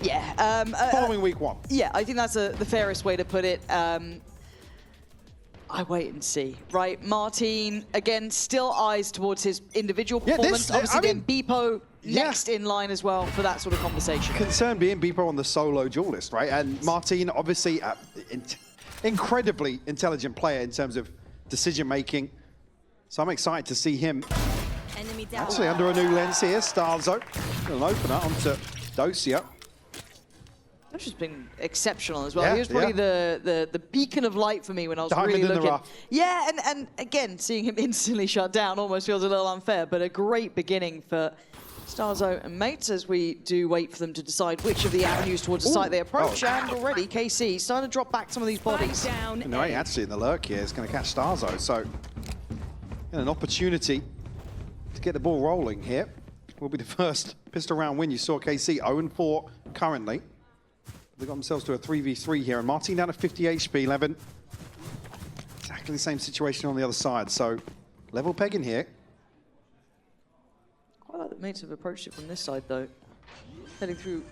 Yeah. Following week one. Yeah, I think that's the fairest way to put it. I wait and see, right? Martin, again, still eyes towards his individual performance. Obviously, then Beepo next in line as well for that sort of conversation. Concern being Beepo on the solo duelist, right? And Martin, obviously, incredibly intelligent player in terms of decision-making. So I'm excited to see him actually under a new lens here. Starzo, an opener onto Dosia. That's just been exceptional as well. He was probably the beacon of light for me when I was really looking. Yeah, and again, seeing him instantly shut down almost feels a little unfair, but a great beginning for Starzo and mates as we do wait for them to decide which of the avenues towards the site they approach. And already KC starting to drop back some of these bodies. No, actually in the lurk here is going to catch Starzo, so an opportunity to get the ball rolling here. Will be the first pistol round win. You saw KC 0-4 currently. They got themselves to a 3v3 here, and Martin down at 50 HP, Levin. Exactly the same situation on the other side, so level pegging here. Quite like the mates have approached it from this side, though. Heading through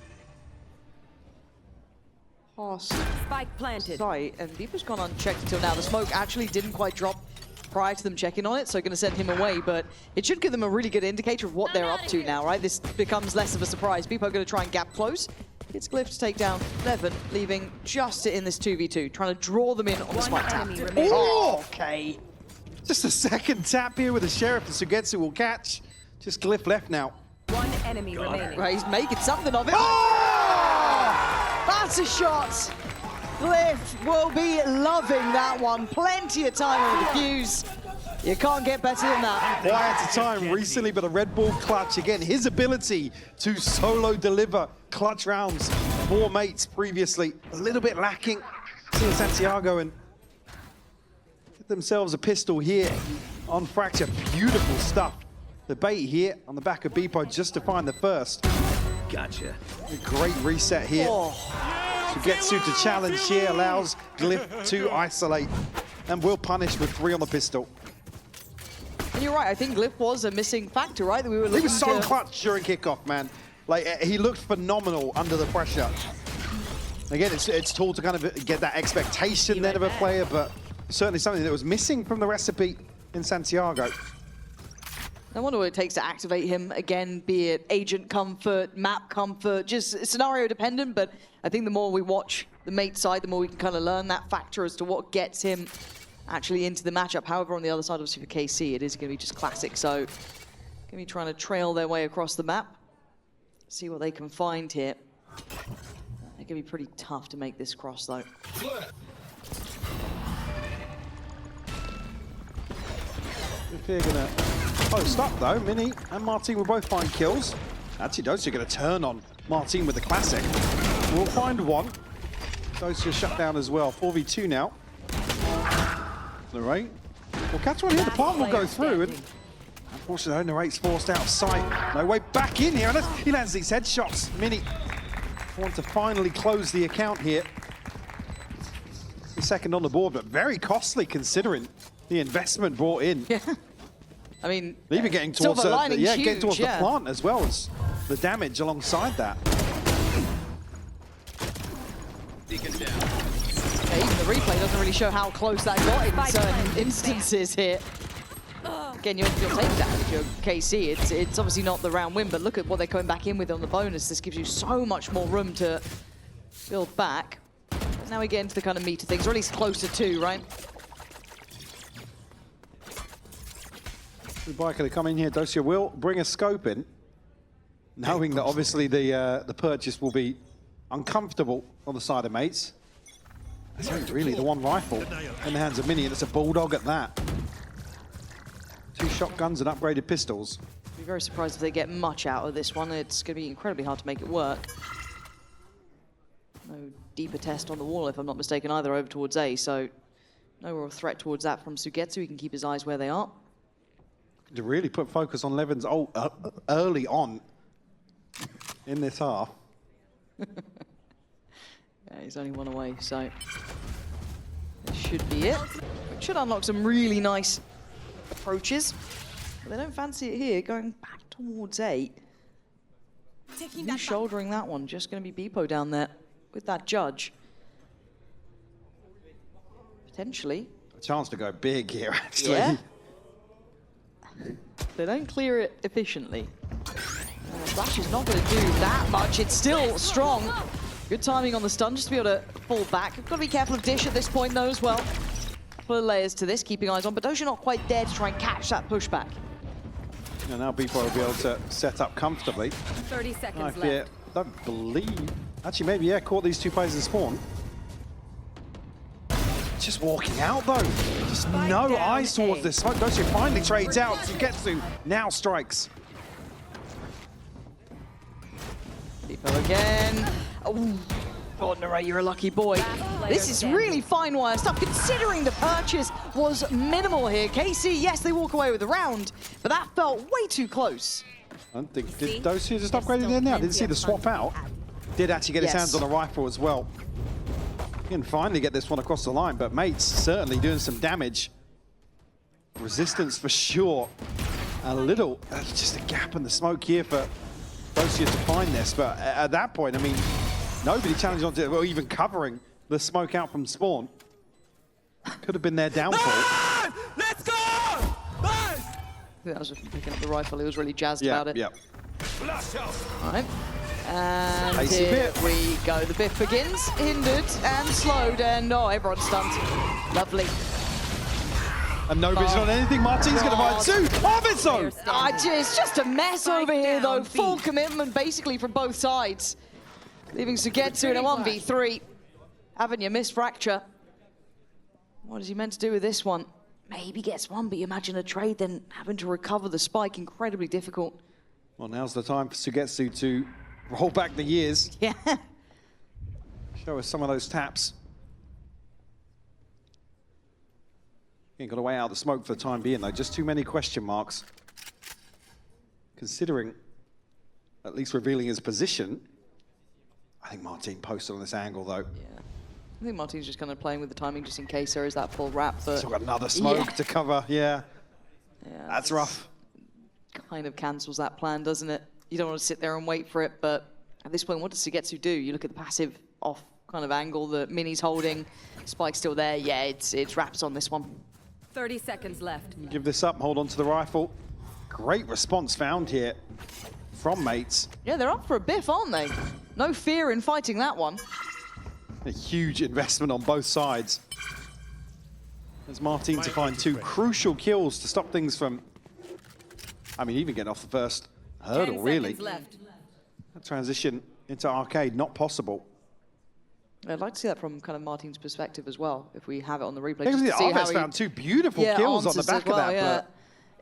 past Spike planted. Site, and Beepo's gone unchecked until now. The smoke actually didn't quite drop prior to them checking on it, so going to send him away, but it should give them a really good indicator of what they're up to now, right? This becomes less of a surprise. Beepo going to try and gap close. It's Glyph to take down Levin, leaving just in this 2v2, trying to draw them in on the spike tap. Oh, okay. Just a second tap here with the Sheriff, and Sugetsu will catch. Just Glyph left now. One enemy remaining. Right, he's making something of it. Oh! That's a shot. Glyph will be loving that one. Plenty of time on the fuse. You can't get better than that. Why at the time recently, but a Red Bull clutch. Again, his ability to solo deliver clutch rounds for mates previously. A little bit lacking. Seeing Santiago and get themselves a pistol here on Fracture. Beautiful stuff. The bait here on the back of Beepo just to find the first. Gotcha. A great reset here. Sugetsu to challenge here, allows Glyph to isolate and will punish with 3 on the pistol. And you're right, I think Glyph was a missing factor, right? That we were looking He was so clutch during kickoff, man. Like, he looked phenomenal under the pressure. Again, it's taught to kind of get that expectation then of a player, but certainly something that was missing from the recipe in Santiago. I wonder what it takes to activate him again, be it agent comfort, map comfort, just scenario dependent, but I think the more we watch the mate side, the more we can kind of learn that factor as to what gets him actually into the matchup. However, on the other side, obviously for KC, it is going to be just classic, so going to be trying to trail their way across the map, see what they can find here. They're going to be pretty tough to make this cross, though. If they're gonna post up though, Mini and Martin will both find kills. Actually, Dosia gonna turn on Martin with the classic. We'll find one. Dosia shut down as well. 4v2 now. Lorraine will catch one here. The plant will go through, and unfortunately, Narrate's forced out of sight. No way back in here, and he lands these headshots. Mini want to finally close the account here. The second on the board, but very costly considering the investment brought in. Yeah. I mean, even getting towards, getting towards the plant as well as the damage alongside that. Beacon down. Yeah, even the replay doesn't really show how close that got in certain instances here. Again, you'll take that if you're KC. It's obviously not the round win, but look at what they're coming back in with on the bonus. This gives you so much more room to build back. Now we get into the kind of meat of things, or at least closer to, right? The biker to come in here, Dosia will bring a scope in, knowing that obviously the purchase will be uncomfortable on the side of mates. That's really the one rifle in the hands of Mini, and it's a bulldog at that. 2 shotguns and upgraded pistols. I'd be very surprised if they get much out of this one. It's going to be incredibly hard to make it work. No deeper test on the wall, if I'm not mistaken, either over towards A, so no real threat towards that from Sugetsu. He can keep his eyes where they are. To really put focus on Levin's ult early on in this half. Yeah, he's only one away, so this should be it. It should unlock some really nice approaches, but they don't fancy it here, going back towards A. Who's shouldering that one? Just going to be Beepo down there with that judge. Potentially. A chance to go big here, actually. Yeah. They don't clear it efficiently. Flash is not going to do that much. It's still strong. Good timing on the stun just to be able to fall back. Got to be careful of Dish at this point, though, as well. Couple of layers to this, keeping eyes on. But Doja not quite there to try and catch that pushback. And now Beepo will be able to set up comfortably. 30 seconds I fear, left. don't believe. Actually, maybe, yeah, caught these two players in spawn. Just walking out, though. Just no eyes towards this smoke. Doja finally trades out. Sugetsu now strikes. Beepo again. Oh, God, Nare, you're a lucky boy. This is really fine wire stuff, considering the purchase was minimal here. KC, yes, they walk away with the round, but that felt way too close. I don't think, did Dosia just upgrade it in now? Didn't see the swap out. Did actually get his hands on a rifle as well. He can finally get this one across the line, but Mate's certainly doing some damage. Resistance for sure. A little, just a gap in the smoke here for Dosia to find this, but at that point, I mean, nobody challenged onto it, or even covering the smoke out from spawn. Could have been their downfall. Let's go! Nice! That was picking up the rifle. He was really jazzed about it. Yeah. All right. And Icy here bit. we go. The biff begins, hindered and slowed, and oh, everyone's stunned. Lovely. And nobody's on anything. Martin's going to find two. Arvidsson! It's just a mess over here, though. Full commitment, basically, from both sides. Leaving Sugetsu in a 1v3. Haven't you missed Fracture? What is he meant to do with this one? Maybe gets one, but you imagine a trade, then having to recover the spike, incredibly difficult. Well, now's the time for Sugetsu to roll back the years. Yeah. Show us some of those taps. Ain't got a way out of the smoke for the time being, though. Just too many question marks. Considering at least revealing his position. I think Martin posted on this angle, though. Yeah. I think Martin's just kind of playing with the timing just in case there is that full wrap. But Still got another smoke to cover, yeah. That's rough. Kind of cancels that plan, doesn't it? You don't want to sit there and wait for it, but at this point, what does Sugetsu do? You look at the passive off kind of angle that Mini's holding. Spike's still there. Yeah, it's wraps on this one. 30 seconds left. Give this up, hold on to the rifle. Great response found here from Mates. Yeah, they're up for a biff, aren't they? No fear in fighting that one. A huge investment on both sides. There's Martin to find two crucial kills to stop things from, I mean, even getting off the first hurdle, 10 really. seconds left. That transition into arcade, not possible. I'd like to see that from kind of Martin's perspective as well, if we have it on the replay. Yeah, just to see how he found two beautiful kills on the answers back as well, of that. yeah. But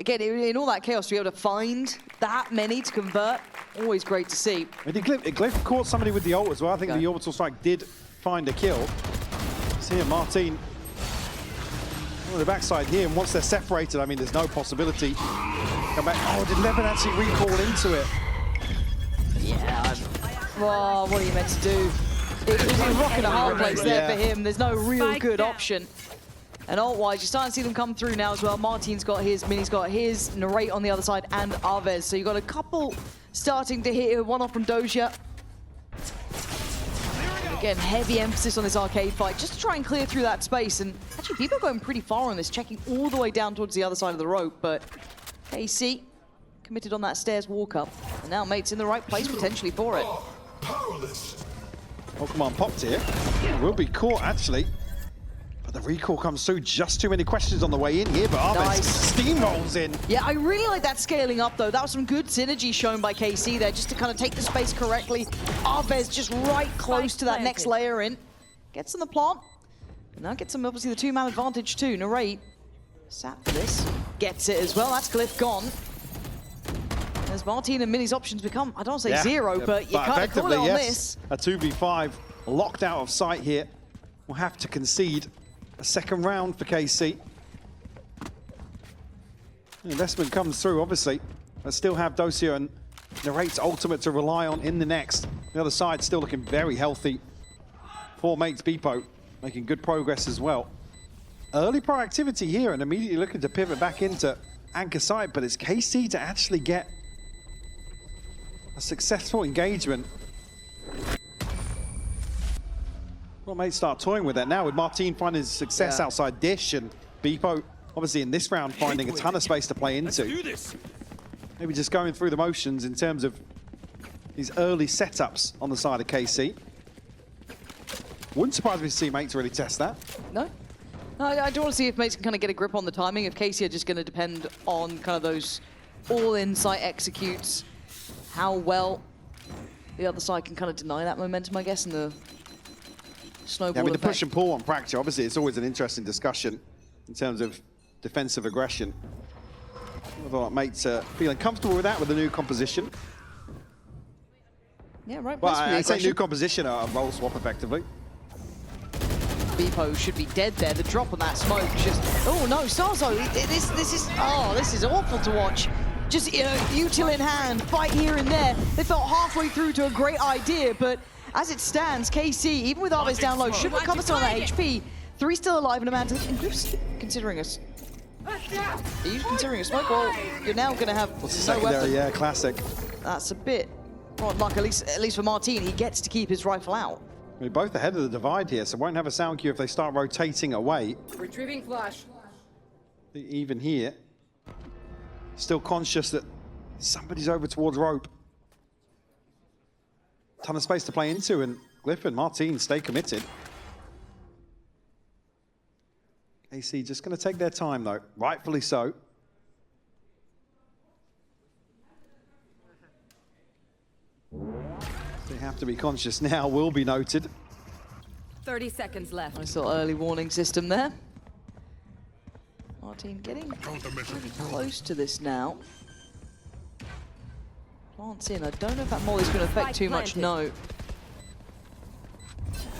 Again, in all that chaos, to be able to find that many to convert, always great to see. I mean, Glyph caught somebody with the ult as well. I think the orbital strike did find a kill. See here, Martin on the backside here, and once they're separated, I mean, there's no possibility. Come back. Oh, did Levin actually recall into it? Yeah. Oh, what are you meant to do? It was a rock and a hard place there for him. There's no real good option. And ult-wise, you're starting to see them come through now as well. Martin's got his, Mini's got his, Narrate on the other side, and Arvez. So you've got a couple starting to hit here. One off from Doja. Again, heavy emphasis on this arcade fight, just to try and clear through that space. And actually, people are going pretty far on this, checking all the way down towards the other side of the rope. But KC committed on that stairs walk up. And now Mate's in the right place potentially for it. Oh, come on, popped here. Will be caught, actually. But the recall comes through. Just too many questions on the way in here, but Arvez steamrolls in. Yeah, I really like that scaling up, though. That was some good synergy shown by KC there, just to kind of take the space correctly. Arvez just right close to that next layer in. Gets in the plant. And now gets some, obviously, the two-man advantage, too. Narrate sat for this. Gets it as well. That's Glyph gone. As Martin and Mini's options become, I don't want to say zero, but you can't call it on this. A 2v5 locked out of sight here. We'll have to concede a second round for KC. The investment comes through, obviously, but still have Dosia and Narrate's ultimate to rely on in the next. The other side still looking very healthy. For Mates Beepo, making good progress as well. Early proactivity here and immediately looking to pivot back into anchor site, but it's KC to actually get a successful engagement. Well, mate, start toying with that now with Martin finding success outside Dish and Beepo, obviously in this round, finding a ton of space to play into. Let's do this. Maybe just going through the motions in terms of these early setups on the side of KC. Wouldn't surprise me to see Mates really test that. No. I do want to see if Mates can kind of get a grip on the timing. If KC are just going to depend on kind of those all-in site executes, how well the other side can kind of deny that momentum, I guess, and the snowball Yeah, I mean, the effect. push and pull on Practice, obviously, it's always an interesting discussion in terms of defensive aggression. I thought Mates feeling comfortable with that with the new composition. Yeah, right. Well, place for the I say aggression. new composition, a role swap effectively. Beepo should be dead there. The drop on that smoke just... Oh, no, Starzo, this is awful to watch. Just, you know, util in hand, fight here and there. They felt halfway through to a great idea, but as it stands, KC, even with Arves down low, should recover some of that HP. 3 still alive and a man to... Considering us... Are you considering a smoke? Well, you're now going to have What's the no secondary? weapon. Yeah, classic. That's a bit... Well, luck, at least for Martin, he gets to keep his rifle out. I mean, both ahead of the divide here, so won't have a sound cue if they start rotating away. Retrieving flash. Even here, still conscious that somebody's over towards rope. Ton of space to play into, and Glyph and Martin stay committed. AC just going to take their time, though, rightfully so. They have to be conscious now, will be noted. 30 seconds left. Nice little early warning system there. Martin getting pretty close to this now. Plants in. I don't know if that molly's going to affect too much. No.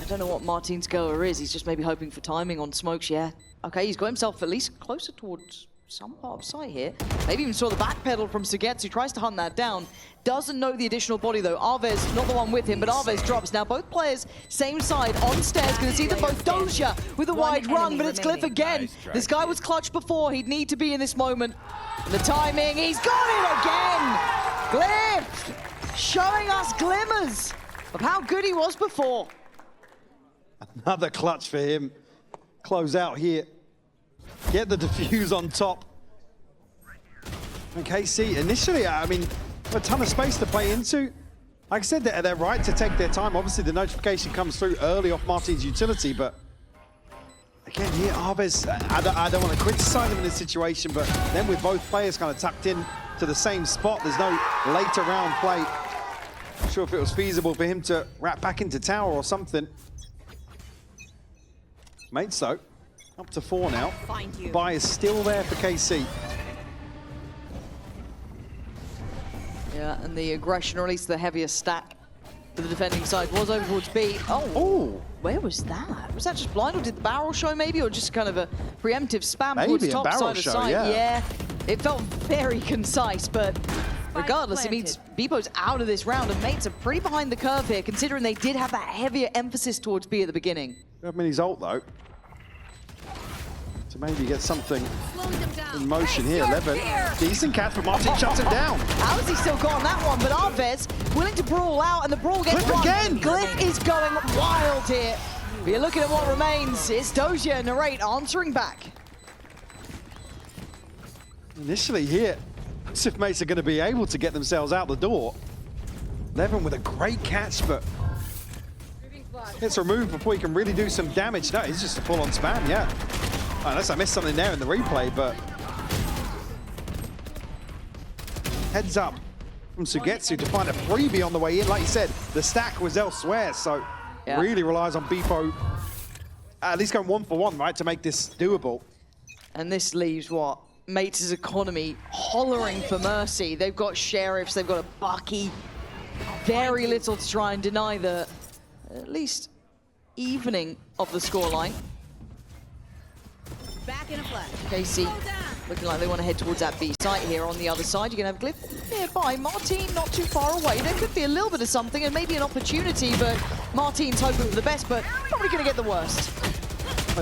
I don't know what Martin's goer is. He's just maybe hoping for timing on smokes. Yeah. Okay, he's got himself at least closer towards some part of sight here. Maybe even saw the back pedal from Sugetsu. Tries to hunt that down. Doesn't know the additional body though. Arves, not the one with him, but Arves drops. Now both players, same side, on stairs. Gonna see them both. Doja with a wide run, but it's Glyph again. Nice try, This guy was clutch before. He'd need to be in this moment. And the timing, he's got it again! Glyph showing us glimmers of how good he was before. Another clutch for him. Close out here. Get the defuse on top. And KC, initially, I mean, a ton of space to play into. Like I said, they're right to take their time. Obviously, the notification comes through early off Martin's utility, but again, here, Arves, I don't want to criticize him in this situation, but then with both players kind of tucked in to the same spot, there's no later round play. Not sure if it was feasible for him to wrap back into tower or something. Mates, though, up to 4 now. Buy is still there for KC. Yeah, and the aggression, or at least the heavier stack for the defending side, was over towards B. Oh, Where was that? Was that just blind, or did the barrel show maybe, or just kind of a preemptive spam Maybe towards a top barrel side of show, side? yeah. It felt very concise, but regardless, it means Beepo's out of this round, and Mates are pretty behind the curve here, considering they did have that heavier emphasis towards B at the beginning. have Mini's ult, though. To maybe get something in motion here. 11. Decent catch, but Martin shuts him down. How has he still got on that one? But Arves willing to brawl out, and the brawl gets Glyph won. again! Glyph is going wild here. But you're looking at what remains. It's Doja and Narrate answering back. Initially here, Sif Mates are going to be able to get themselves out the door. Levin with a great catch, but gets removed before he can really do some damage. No, it's just a full-on spam, yeah. Unless I missed something there in the replay, but heads up from Sugetsu to find a freebie on the way in. Like you said, the stack was elsewhere, so really relies on Beepo at least going 1 for 1, right, to make this doable. And this leaves what? Mates' economy hollering for mercy. They've got Sheriffs, they've got a Bucky. Very little to try and deny the, at least, evening of the scoreline. Back in a flash. KC looking like they want to head towards that B site here on the other side. You're going to have Glyph nearby. Martin not too far away. There could be a little bit of something and maybe an opportunity, but Martin's hoping for the best, but probably going to get the worst.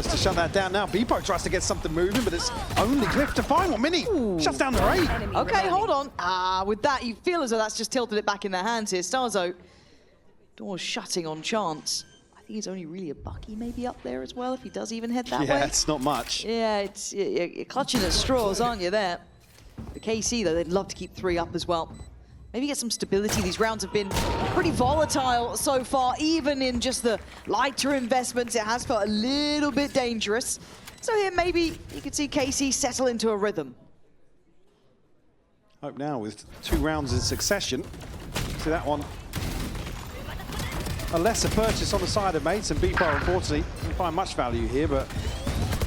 Tries to shut that down now. Beepo tries to get something moving, but it's only Cliff to find one. Mini shuts down the rate. Okay, hold on. With that, you feel as though that's just tilted it back in their hands here. Starzo, doors shutting on chance. I think it's only really a Bucky maybe up there as well, if he does even head that way. Yeah, it's not much. Yeah, you're clutching at straws, aren't you, there? The KC, though, they'd love to keep 3 up as well. Maybe get some stability. These rounds have been pretty volatile so far, even in just the lighter investments. It has felt a little bit dangerous. So here, maybe you could see KC settle into a rhythm. Hope now with 2 rounds in succession. See that one. A lesser purchase on the side of mates, and Beepo unfortunately didn't find much value here, but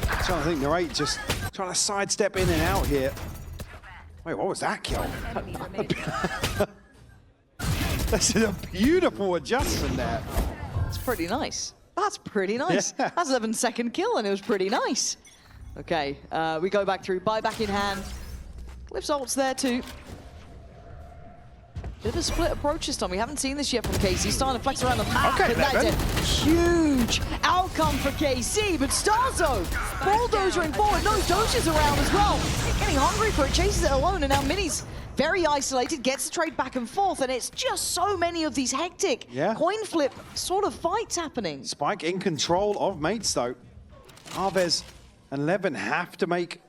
I'm trying to think the rate just trying to sidestep in and out here. Wait, what was that kill? That's a beautiful adjustment there. It's pretty nice. That's pretty nice. Yeah. That's 11-second kill, and it was pretty nice. Okay, we go back through, buyback in hand. Cliff's ult's there too. Bit of a split approach this time. We haven't seen this yet from KC. Starting to flex around the map. Okay, but that is a huge outcome for KC. But Starzo, bulldozering forward. No Doja's around as well. Getting hungry for it, chases it alone. And now Mini's very isolated, gets the trade back and forth. And it's just so many of these hectic coin flip sort of fights happening. Spike in control of mates though. Arvez and Levin have to make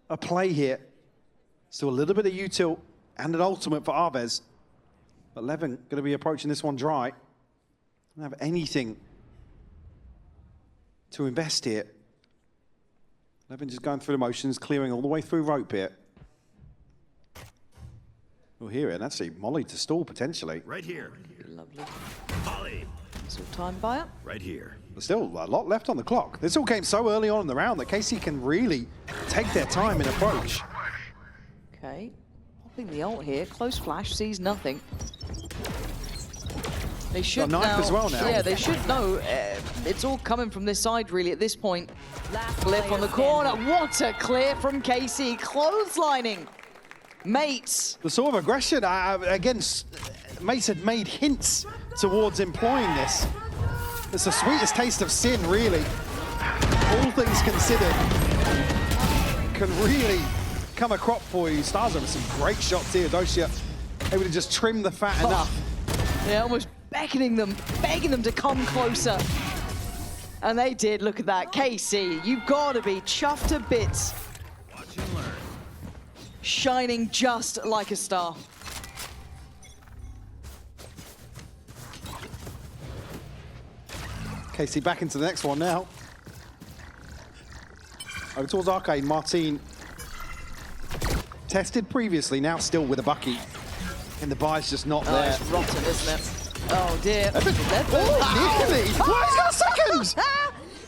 a play here. Still a little bit of util and an ultimate for Arvez. But Levin going to be approaching this one dry. Don't have anything to invest here. Levin just going through the motions, clearing all the way through rope here. We'll hear it, and that's a molly to stall potentially. Right here. Lovely. Molly. So time buyer. Right here. There's still a lot left on the clock. This all came so early on in the round that KC can really take their time in approach. Okay. Popping the ult here. Close flash, sees nothing. They should Got a knife as well now. Yeah, they should know. It's all coming from this side, really, at this point. Last Cliff on the player corner. standing. What a clear from KC. Clotheslining. Mates. The sort of aggression, again, Mace had made hints towards employing this. It's the sweetest taste of sin, really. All things considered, can really come a crop for you. Starzo with some great shots here. Dosia able to just trim the fat enough. Yeah, almost beckoning them, begging them to come closer. And they did. Look at that. KC, you've got to be chuffed to bits. Watch and learn. Shining just like a star. KC back into the next one now. Over towards Arcade, Martin. Tested previously, now still with a Bucky. And the buy's just not there. It's rotten, isn't it? Oh dear. Oh, nearly! Why, he's got a second!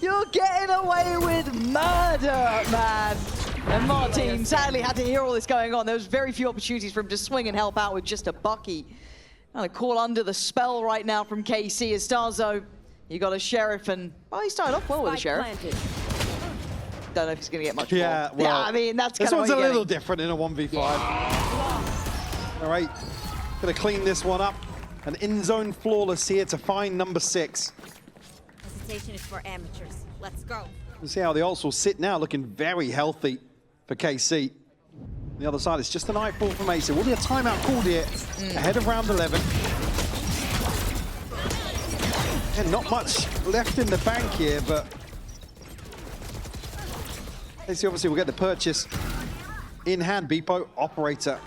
You're getting away with murder, man. And Martin sadly had to hear all this going on. There was very few opportunities for him to swing and help out with just a Bucky. Kind of call under the spell right now from KC as Starzo. You got a Sheriff and, well, he started off well with a Sheriff. Planted. Don't know if he's going to get much Yeah, more. well, I mean, that's this kind of one's what a you're little getting. different in a 1v5. All right, gonna clean this one up. An in-zone flawless here to find number 6. Hesitation is for amateurs. Let's go. We'll see how the ults will sit now, looking very healthy for KC. The other side is just a nightfall for Mason. Will be a timeout called here ahead of round 11. And not much left in the bank here, but KC obviously will get the purchase in hand. Beepo, operator,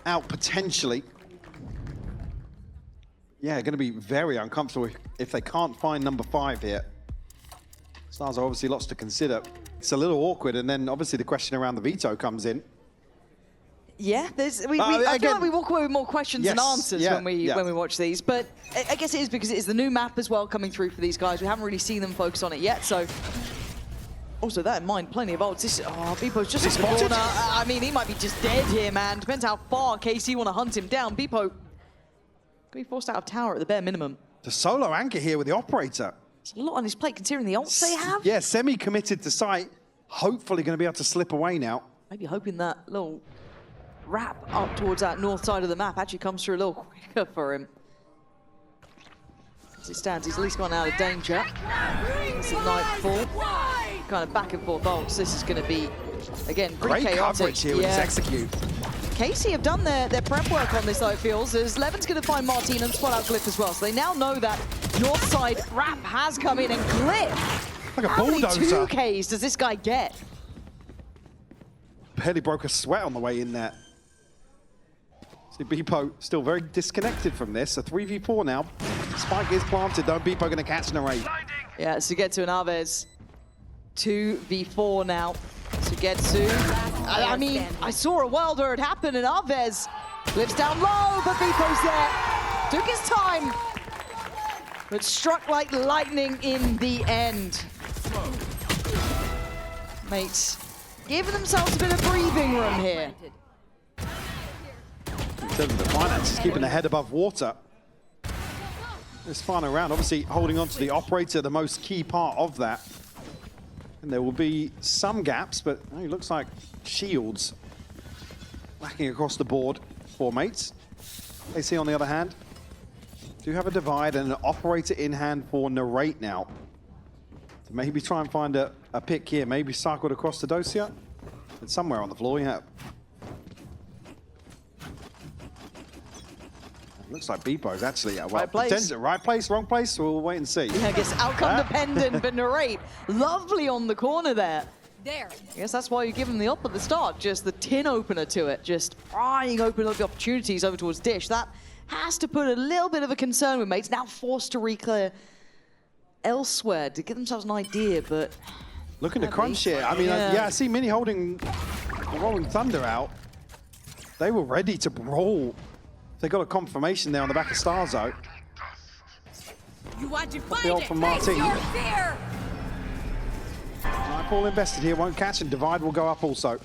out potentially. Yeah, going to be very uncomfortable if they can't find number 5 here. Stars are obviously lots to consider. It's a little awkward, and then obviously the question around the veto comes in. Yeah, I feel like we walk away with more questions than answers when we watch these. But I guess it is because it is the new map as well coming through for these guys. We haven't really seen them focus on it yet, so also that in mind, plenty of ults. Beepo's just in the spotted? corner. I mean, he might be just dead here, man. Depends how far KC want to hunt him down. Beepo could be forced out of tower at the bare minimum. The solo anchor here with the operator. It's a lot on his plate considering the ults they have. Yeah, semi-committed to site. Hopefully going to be able to slip away now. Maybe hoping that little wrap up towards that north side of the map actually comes through a little quicker for him. As it stands, he's at least gone out of danger. It's a nightfall. kind of back and forth ults, this is going to be, again, pretty Great chaotic. coverage here with this execute. KC have done their prep work on this, though, it feels, as Levin's going to find Martin and spot out Glyph as well. So they now know that north side Rap has come in, and Glyph, Like a how many bulldozer. 2Ks does this guy get? Barely broke a sweat on the way in there. See, Beepo still very disconnected from this. A 3v4 now. Spike is planted, though. Beepo going to catch Narrate. Yeah, Sugetsu and Aves, 2v4 now. Sugetsu, I mean, I saw a world where it happened, and Aves lives down low, but Beepo's there. Took his time, but struck like lightning in the end. Mates, giving themselves a bit of breathing room here. In terms of the finances, keeping the head above water. This final round, obviously holding on to the operator, the most key part of that. And there will be some gaps, but it looks like shields lacking across the board for mates. AC, on the other hand, do have a divide and an operator in hand for Narrate now. So maybe try and find a pick here, maybe cycled across to Dosia. It's somewhere on the floor, yeah. Looks like Beepo's actually Right place. Right place, wrong place. We'll wait and see. I guess outcome dependent, but Narrate, lovely on the corner there. There. I guess that's why you give him the up at the start, just the tin opener to it, just prying open up the opportunities over towards Dish. That has to put a little bit of a concern with mates, now forced to reclear elsewhere to give themselves an idea, but... Looking to crunch here. I mean, yeah, I see Mini holding the Rolling Thunder out. They were ready to brawl. They got a confirmation there on the back of Starzo. You want to find The ult it. from Face Martin. your fear. Nightfall invested here, won't catch, and Divide will go up also.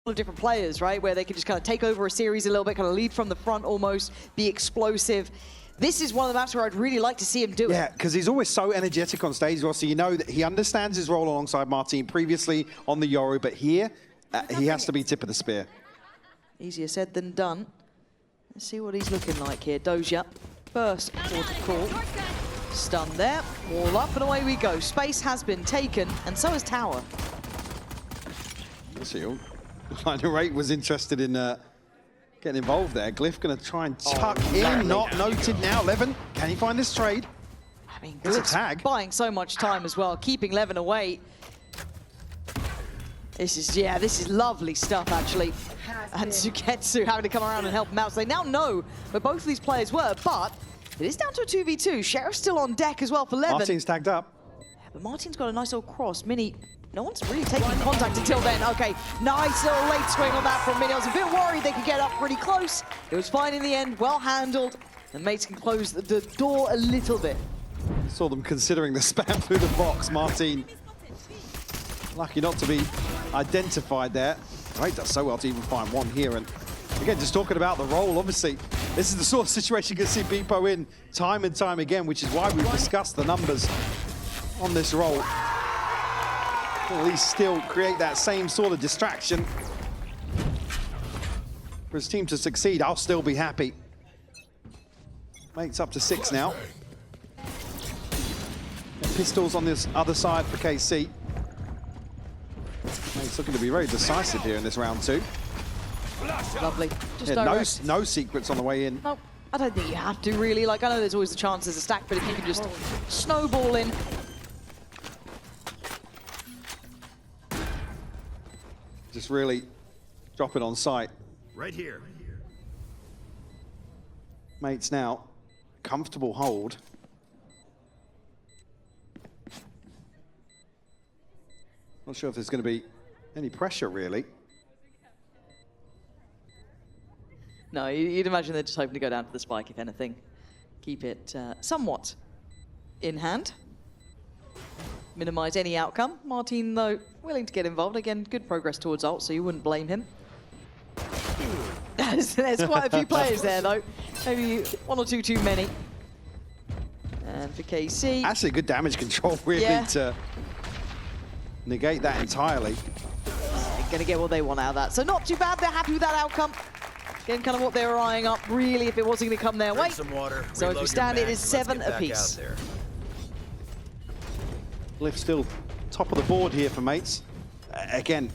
Of different players, right, where they can just kind of take over a series a little bit, kind of lead from the front almost, be explosive. This is one of the maps where I'd really like to see him do it. Yeah, because he's always so energetic on stage, so you know that he understands his role alongside Martin previously on the Yoru, but here, he has to be tip of the spear. Easier said than done. Let's see what he's looking like here. Doja, first port of call. Stun there, wall up, and away we go. Space has been taken, and so is Tower. Let's see. Narrate was interested in getting involved there. Glyph going to try and tuck in, not noted now. Levin, can he find this trade? I mean, It's a Glyph's tag. buying so much time as well, keeping Levin away. This is lovely stuff, actually. And Sugetsu having to come around and help him out. So they now know where both of these players were, but it is down to a 2v2. Sheriff's still on deck as well for Levin. Martin's tagged up. Yeah, but Martin's got a nice little cross. Mini, no one's really taking contact until then. Okay, nice little late swing on that from Mini. I was a bit worried they could get up pretty close. It was fine in the end, well handled. And mates can close the door a little bit. Saw them considering the spam through the box. Martin, lucky not to be identified there. Right, does so well to even find one here. And again, just talking about the role, obviously, this is the sort of situation you can see Beepo in time and time again, which is why we've discussed the numbers on this role. At least still create that same sort of distraction. For his team to succeed, I'll still be happy. Mates up to 6 now. And pistols on this other side for KC. Mates looking to be very decisive here in this round 2. Lovely. Just Yeah, direct. no secrets on the way in. No, I don't think you have to really. Like, I know there's always a chance there's a stack, but if you can just snowball in. just really drop it on sight. Right here. Mates now, comfortable hold. Not sure if there's going to be any pressure, really. No, you'd imagine they're just hoping to go down to the spike, if anything. Keep it somewhat in hand. Minimize any outcome. Martin, though, willing to get involved. Again, good progress towards ult, so you wouldn't blame him. There's quite a few players there, though. Maybe one or two too many. And for KC... Actually, good damage control, really, to negate that entirely. They're going to get what they want out of that. So not too bad. They're happy with that outcome. Again, kind of what they were eyeing up, really, if it wasn't going to come their way. Some water, so as we stand, it is 7 apiece. Glyph still top of the board here for Mates. Again,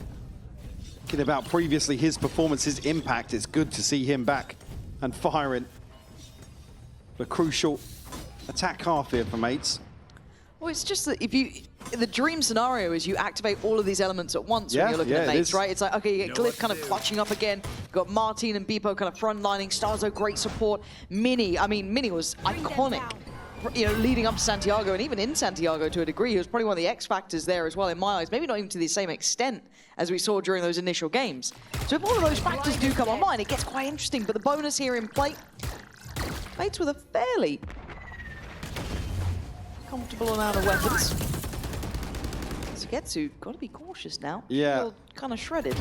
thinking about previously his performance, his impact, it's good to see him back and firing. The crucial attack half here for Mates. Well, it's just that if you... The dream scenario is you activate all of these elements at once when you're looking at Mates, right? It's like, okay, you get Glyph kind of clutching up again. You've got Martin and Beepo kind of frontlining. Starzo, great support. Mini, I mean, Mini was iconic, you know, leading up to Santiago, and even in Santiago to a degree. He was probably one of the X factors there as well, in my eyes. Maybe not even to the same extent as we saw during those initial games. So if all of those factors do come online, it gets quite interesting. But the bonus here in play, Mates with a fairly comfortable amount of weapons. Sugetsu, got to be cautious now. Yeah. Kind of shredded.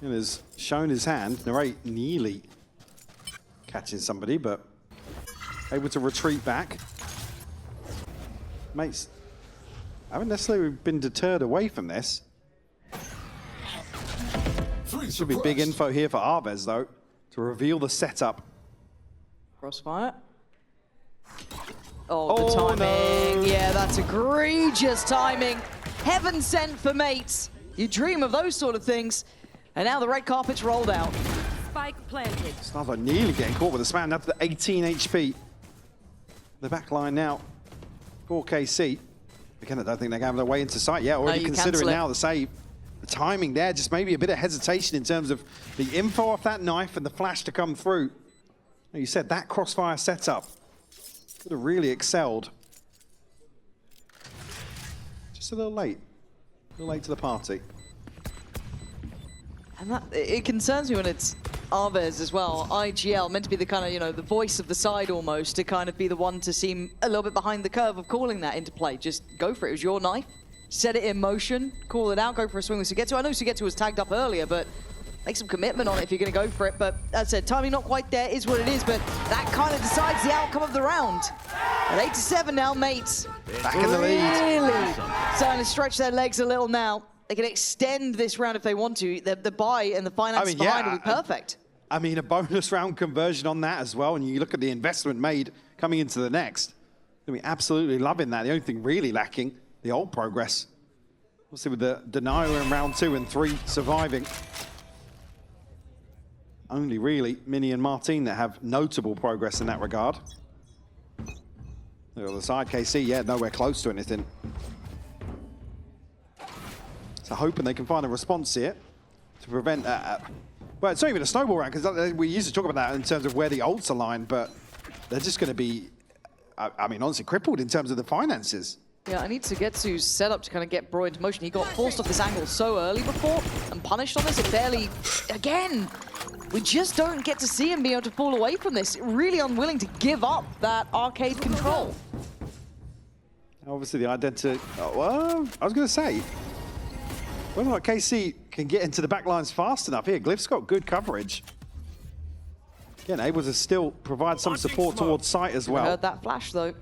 And has shown his hand. Narrate nearly catching somebody, but able to retreat back. Mates haven't necessarily been deterred away from this. Should be big info here for Arvez, though, to reveal the setup. Crossfire. Oh, the timing. No. Yeah, that's egregious timing. Heaven sent for Mates. You dream of those sort of things. And now the red carpet's rolled out. Spike planted. Starvo nearly getting caught with a spam. That's the 18 HP. The back line now for KC. Again, I don't think they're going to have their way into sight yet. Already considering now the save. The timing there, just maybe a bit of hesitation in terms of the info off that knife and the flash to come through. You said that crossfire setup could have really excelled. Just a little late. A little late to the party. And that, it concerns me when it's Arvez as well. IGL, meant to be the kind of, you know, the voice of the side almost, to kind of be the one to seem a little bit behind the curve of calling that into play. Just go for it. It was your knife. Set it in motion. Call it out. Go for a swing with Sugetsu. I know Sugetsu was tagged up earlier, but make some commitment on it if you're going to go for it. But as I said, timing not quite there is what it is, but that kind of decides the outcome of the round. At 8-7 now, Mates. Back in the lead. Really starting to stretch their legs a little now. They can extend this round if they want to. The buy and the finance behind will be perfect. I mean, a bonus round conversion on that as well. And you look at the investment made coming into the next. I mean, absolutely loving that. The only thing really lacking, the old progress. We'll see with the denial in round 2 and 3 surviving. Only really Mini and Martin that have notable progress in that regard. The other side, KC, yeah, nowhere close to anything. So hoping they can find a response here to prevent well, it's not even a snowball round, because we used to talk about that in terms of where the ults align, but they're just going to be, I mean, honestly, crippled in terms of the finances. Yeah, I need Sugetsu's setup to kind of get Bro into motion. He got forced off this angle so early before and punished on this. It barely, again, we just don't get to see him be able to fall away from this. Really unwilling to give up that arcade control. Obviously, the identity, well, I was going to say, whether or not KC can get into the back lines fast enough here. Glyph's got good coverage. Again, able to still provide some support towards sight as well. I heard that flash, though.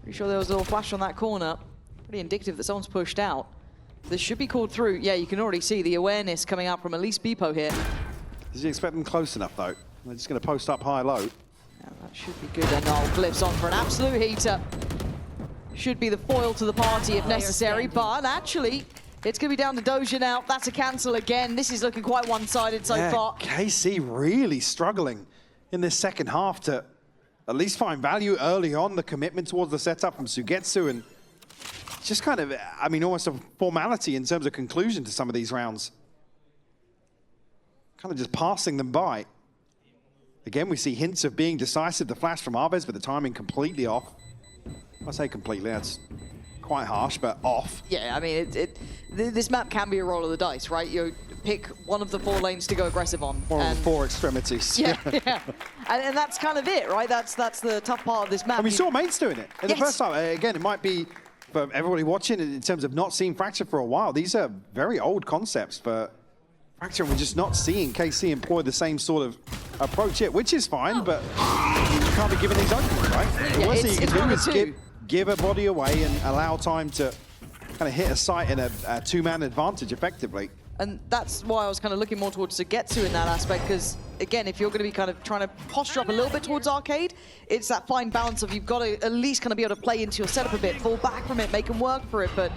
Pretty sure there was a little flash on that corner. Pretty indicative that someone's pushed out. This should be called through. Yeah, you can already see the awareness coming out from at least Beepo here. Does he expect them close enough, though? They're just going to post up high-low. Yeah, that should be good. And Glyph's on for an absolute heater. Should be the foil to the party if necessary, but actually, it's going to be down to Doja now. That's a cancel again. This is looking quite one-sided so far. KC really struggling in this second half to at least find value early on, the commitment towards the setup from Sugetsu, and just kind of, I mean, almost a formality in terms of conclusion to some of these rounds. kind of just passing them by. Again, we see hints of being decisive. The flash from Arvez, but the timing completely off. I say completely, that's quite harsh, but off. Yeah, I mean, this map can be a roll of the dice, right? You pick one of the 4 lanes to go aggressive on. One of the 4 extremities. Yeah, yeah. And that's kind of it, right? That's the tough part of this map. And we saw Mates doing it in the first time. Again, it might be for everybody watching in terms of not seeing Fracture for a while. These are very old concepts for Fracture, and we're just not seeing KC employ the same sort of approach here, which is fine, but you can't be giving these openings, right? Yeah, the worst thing you can do is 2. give a body away and allow time to kind of hit a site in a 2-man advantage effectively. And that's why I was kind of looking more towards Sugetsu in that aspect, because, again, if you're going to be kind of trying to posture up a little bit towards Arcade, it's that fine balance of you've got to at least kind of be able to play into your setup a bit, fall back from it, make them work for it, but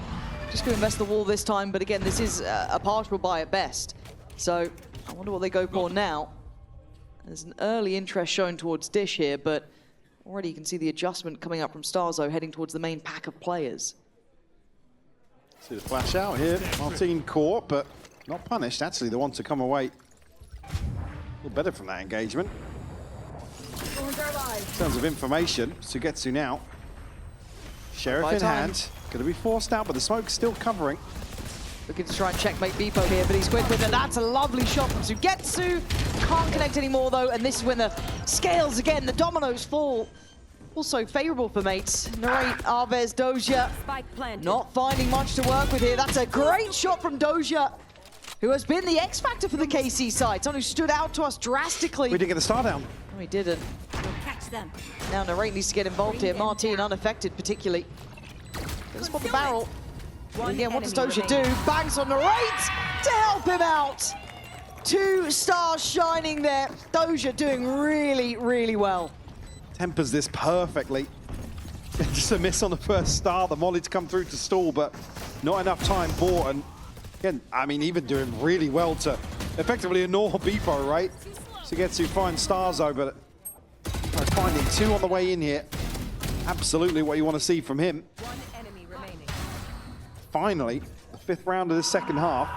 just going to invest the wall this time. But again, this is a partial buy at best. So I wonder what they go for now. There's an early interest shown towards Dish here, but already you can see the adjustment coming up from Starzo heading towards the main pack of players. See the flash out here. Martin caught, but not punished. Actually, the one to come away a little better from that engagement. In terms of information, Sugetsu now. Sheriff in hand. Going to be forced out, but the smoke's still covering. Looking to try and checkmate Beepo here, but he's quick with it. That's a lovely shot from Sugetsu. Can't connect anymore, though, and this is when the scales again, the dominoes fall. Also favorable for Mates. Narrate, Arvez, Doja. Not finding much to work with here. That's a great shot from Doja, who has been the X factor for the KC side. Someone who stood out to us drastically. We didn't get the star down. No, he didn't. We'll catch them. Now Narrate needs to get involved here. Martin unaffected particularly. Gonna spot the barrel. And again, what does Doja do? Bangs on Narrate to help him out. 2 stars shining there. Doja doing really, really well. Tempers this perfectly. Just a miss on the first star. The molly to come through to stall, but not enough time for. And again, I mean, even doing really well to effectively ignore Beepo, right? Sugetsu finds Starzo, but finding 2 on the way in here. Absolutely what you want to see from him. Finally, the 5th round of the second half.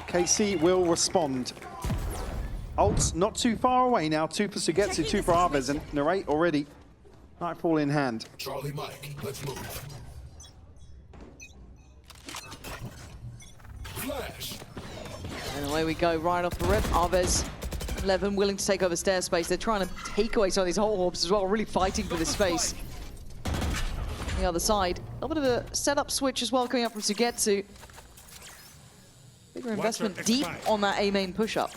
KC will respond. Ults not too far away now. 2 for Sugetsu, 2 for Arvez, and Narrate already. Nightfall in hand. Charlie Mike, let's move. Flash. And away we go, right off the rip. Arvez, 11 willing to take over stair space. They're trying to take away some of these whole orbs as well, really fighting for this space. On the other side, a little bit of a setup switch as well coming up from Sugetsu. Bigger investment deep on that A main push-up.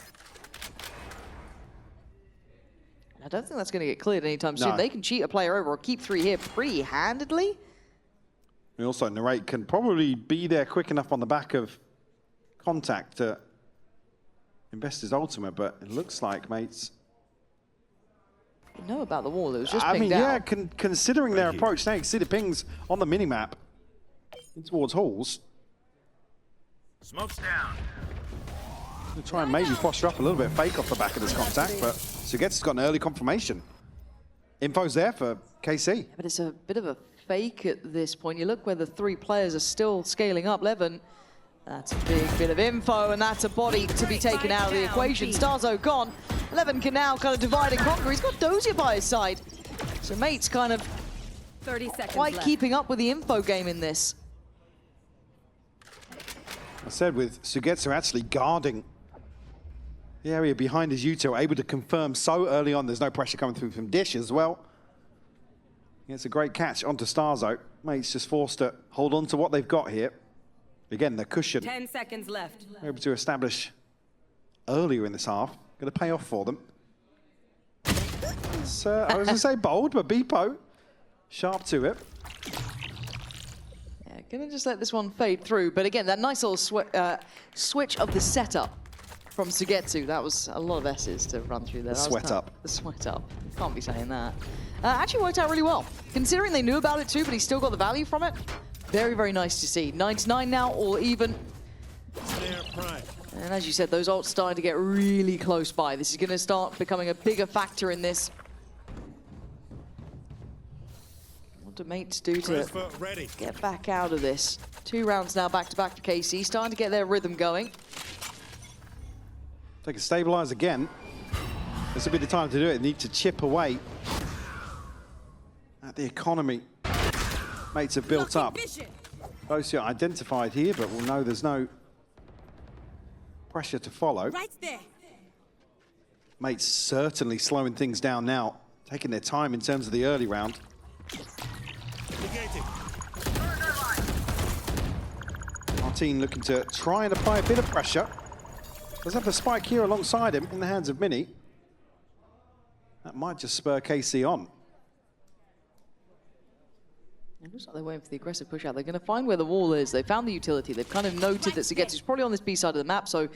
I don't think that's going to get cleared anytime soon. No. They can cheat a player over or keep 3 here pretty handedly. We also, Narrate can probably be there quick enough on the back of contact to invest his ultimate, but it looks like Mates. You know about the wall, it was just I pinged mean, out. yeah, considering their approach, now you can see the pings on the minimap in towards halls. Smoke's down. They'll try and maybe posture up a little bit, fake off the back of this contact, but Sugetsu's got an early confirmation. Info's there for KC. Yeah, but it's a bit of a fake at this point. You look where the 3 players are still scaling up. Levin, that's a big bit of info, and that's a body to be taken out of the equation. Starzo gone. Levin can now kind of divide and conquer. He's got Dozier by his side. So Mate's kind of 30 seconds quite left. keeping up with the info game in this. I said with Sugetsu actually guarding the area behind his Yuto, able to confirm so early on. There's no pressure coming through from Dish as well. It's a great catch onto Starzo. Mate's just forced to hold on to what they've got here. Again, the cushion 10 seconds left. able to establish earlier in this half. Going to pay off for them. It's, I was going to say bold, but Beepo sharp to it. Yeah, gonna just let this one fade through. But again, that nice little switch of the setup from Sugetsu. That was a lot of S's to run through there. The That was sweat tough. up. The sweat up. Can't be saying that. Actually worked out really well. Considering they knew about it too, but he still got the value from it. Very, very nice to see. 9-9 now, all even. And as you said, those ults starting to get really close by. This is going to start becoming a bigger factor in this. What do Mates do to get back out of this? 2 rounds now back-to-back for KC, starting to get their rhythm going. They can stabilize again. This will be the time to do it. They need to chip away at the economy mates have built up. Both are identified here, but we'll know there's no pressure to follow. Right there. Mates certainly slowing things down now, taking their time in terms of the early round. Martin looking to try and apply a bit of pressure. Does have the spike here alongside him in the hands of Mini. That might just spur KC on. It looks like they're waiting for the aggressive push out. They're going to find where the wall is. They found the utility. They've kind of noted that Sugetsu's probably on this B side of the map, so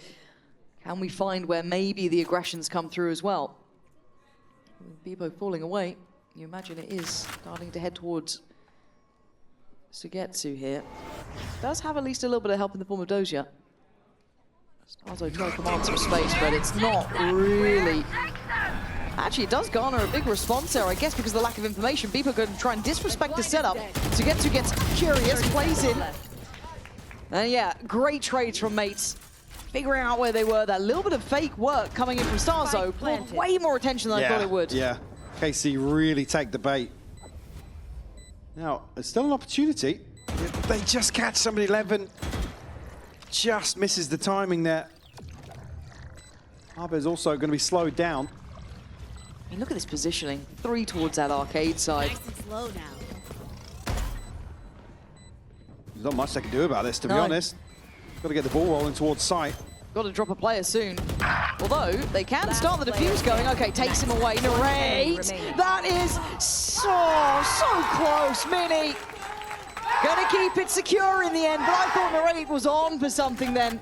can we find where maybe the aggressions come through as well? With Bebo falling away, you imagine it is starting to head towards Sugetsu here. Does have at least a little bit of help in the form of Doja. Starzo trying to command some space, but it's not really... Actually, it does garner a big response there, I guess, because of the lack of information. Bebo going to try and disrespect the setup. Sugetsu gets curious, plays in. And yeah, great trades from mates. Figuring out where they were. That little bit of fake work coming in from Starzo pulled way more attention than I thought it would. Yeah, KC really take the bait. Now, there's still an opportunity. If they just catch somebody 11, just misses the timing there. Arbe is also going to be slowed down. I mean, look at this positioning. 3 towards that arcade side. Nice and slow now. There's not much they can do about this, to be honest. Got to get the ball rolling towards site. Got to drop a player soon. Although, they can start the defuse going. Okay, takes him away. Narrate. That is so close, Mini. Gonna keep it secure in the end, but I thought Narrate was on for something then.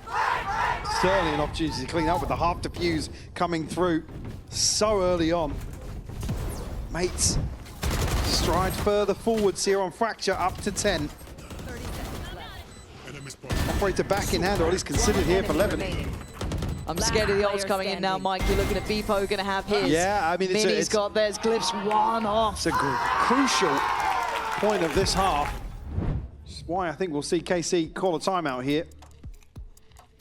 Certainly an opportunity to clean up with the half defuse coming through so early on. Mates stride further forwards here on Fracture, up to 10. Operator back in hand, or at least considered here for 11. I'm scared of the ults coming in now, Mike. You're looking at Bebo gonna have his. Yeah, I mean, Mini's got theirs, Glyph's one off. It's a crucial point of this half. Which is why I think we'll see KC call a timeout here.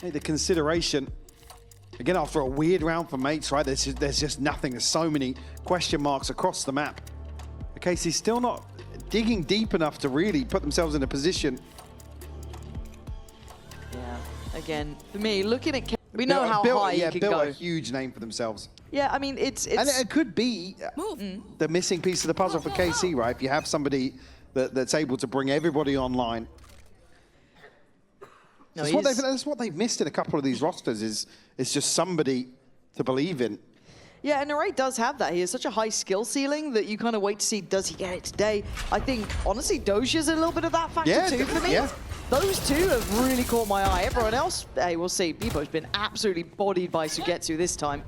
Hey, the consideration. Again, after a weird round for mates, right? There's just nothing. There's so many question marks across the map. But KC's still not digging deep enough to really put themselves in a position. Yeah, again, for me, looking at... We know how high he can built go. a huge name for themselves. Yeah, I mean, it's... And it could be the missing piece of the puzzle for KC, right? If you have somebody that's able to bring everybody online. No, that's what they've missed in a couple of these rosters is just somebody to believe in. Yeah, and Narrate does have that. He has such a high skill ceiling that you kind of wait to see, does he get it today? I think, honestly, Doja's a little bit of that factor too for me. Yeah. Those two have really caught my eye. Everyone else, hey, we'll see. Bebo's been absolutely bodied by Sugetsu this time.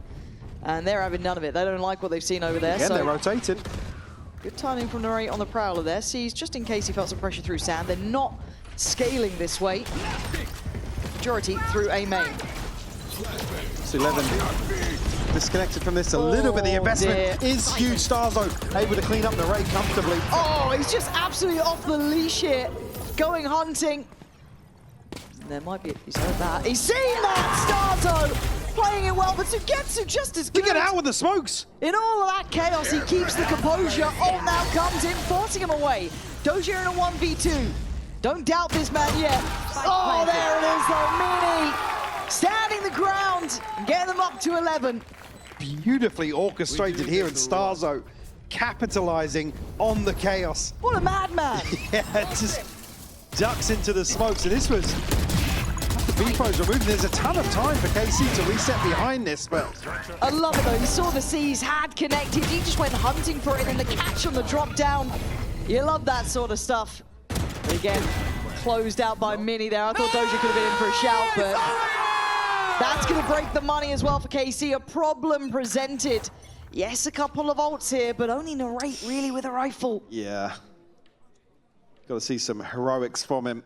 And they're having none of it. They don't like what they've seen over there. Again, so they're rotating. good timing from Narrate on the prowler there. Sees just in case he felt some pressure through sand. They're not scaling this way. Majority through A main. It's 11 disconnected from this a little bit. The investment is huge. Starzo able to clean up the Narrate comfortably. Oh, he's just absolutely off the leash here. Going hunting. There might be, he's heard that. He's seen that! Starzo playing it well, but Sugetsu just as good. To get out with the smokes. In all of that chaos, he keeps the composure. Oh, now comes in, forcing him away. Doja in a 1v2. Don't doubt this man yet. Oh, there it is though, Mini. Standing the ground, getting them up to 11. Beautifully orchestrated here in Starzo, capitalizing on the chaos. What a madman. Yeah, just ducks into the smokes. And this was, after Bebo's removed, there's a ton of time for KC to reset behind this, but... I love it though, he saw the C's, had connected, he just went hunting for it, and the catch on the drop down. You love that sort of stuff. But again, closed out by Mini there. I thought Doja could have been in for a shout, but that's going to break the money as well for KC. A problem presented. Yes, a couple of ults here, but only Narrate really with a rifle. Yeah. Got to see some heroics from him.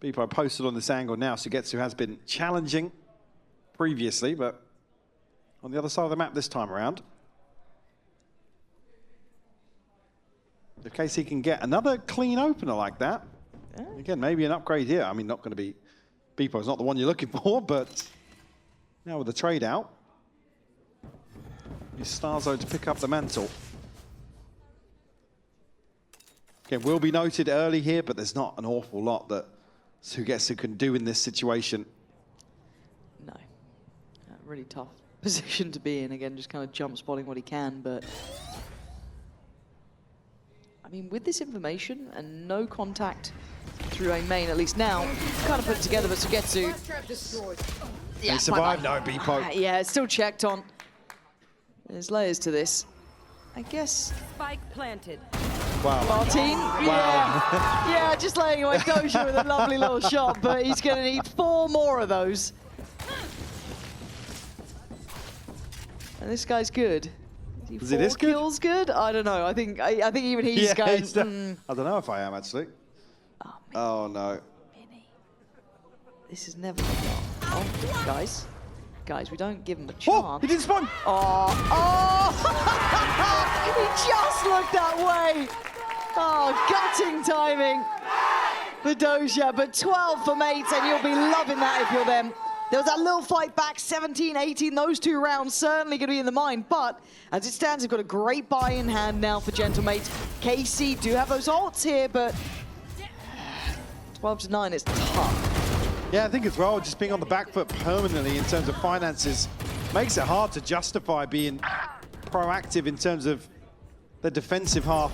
Bebo posted on this angle now. Sugetsu has been challenging previously, but on the other side of the map this time around. In case he can get another clean opener like that. Again, maybe an upgrade here. I mean, not going to be... Bebo's not the one you're looking for, but Now with the trade out, is Starzo to pick up the mantle. Again, will be noted early here, but there's not an awful lot that Sugetsu can do in this situation. No. Really tough position to be in. Again, just kind of jump spotting what he can, but... I mean, with this information and no contact through a main, at least now, kind of put it together, but Sugetsu... Yeah, he survived, no B-poke. Yeah, it's still checked on. There's layers to this. I guess... Spike planted. Wow. Martin, yeah, yeah, just laying away Doja with a lovely little shot, but he's going to need 4 more of those. And this guy's good. Is it this good? 4 kills good? I don't know. I think even he's going. I don't know if I am actually. Oh no. This is never. Oh, guys, we don't give him a chance. Oh, he didn't spawn. Oh, he just looked that way. Oh, gutting timing for Doja, but 12 for mates, and you'll be loving that if you're them. There was that little fight back, 17, 18, those 2 rounds certainly going to be in the mind, but as it stands, they've got a great buy in hand now for Gentlemates. KC do have those ults here, but 12 to 9 is tough. Yeah, I think as well, just being on the back foot permanently in terms of finances makes it hard to justify being proactive in terms of the defensive half.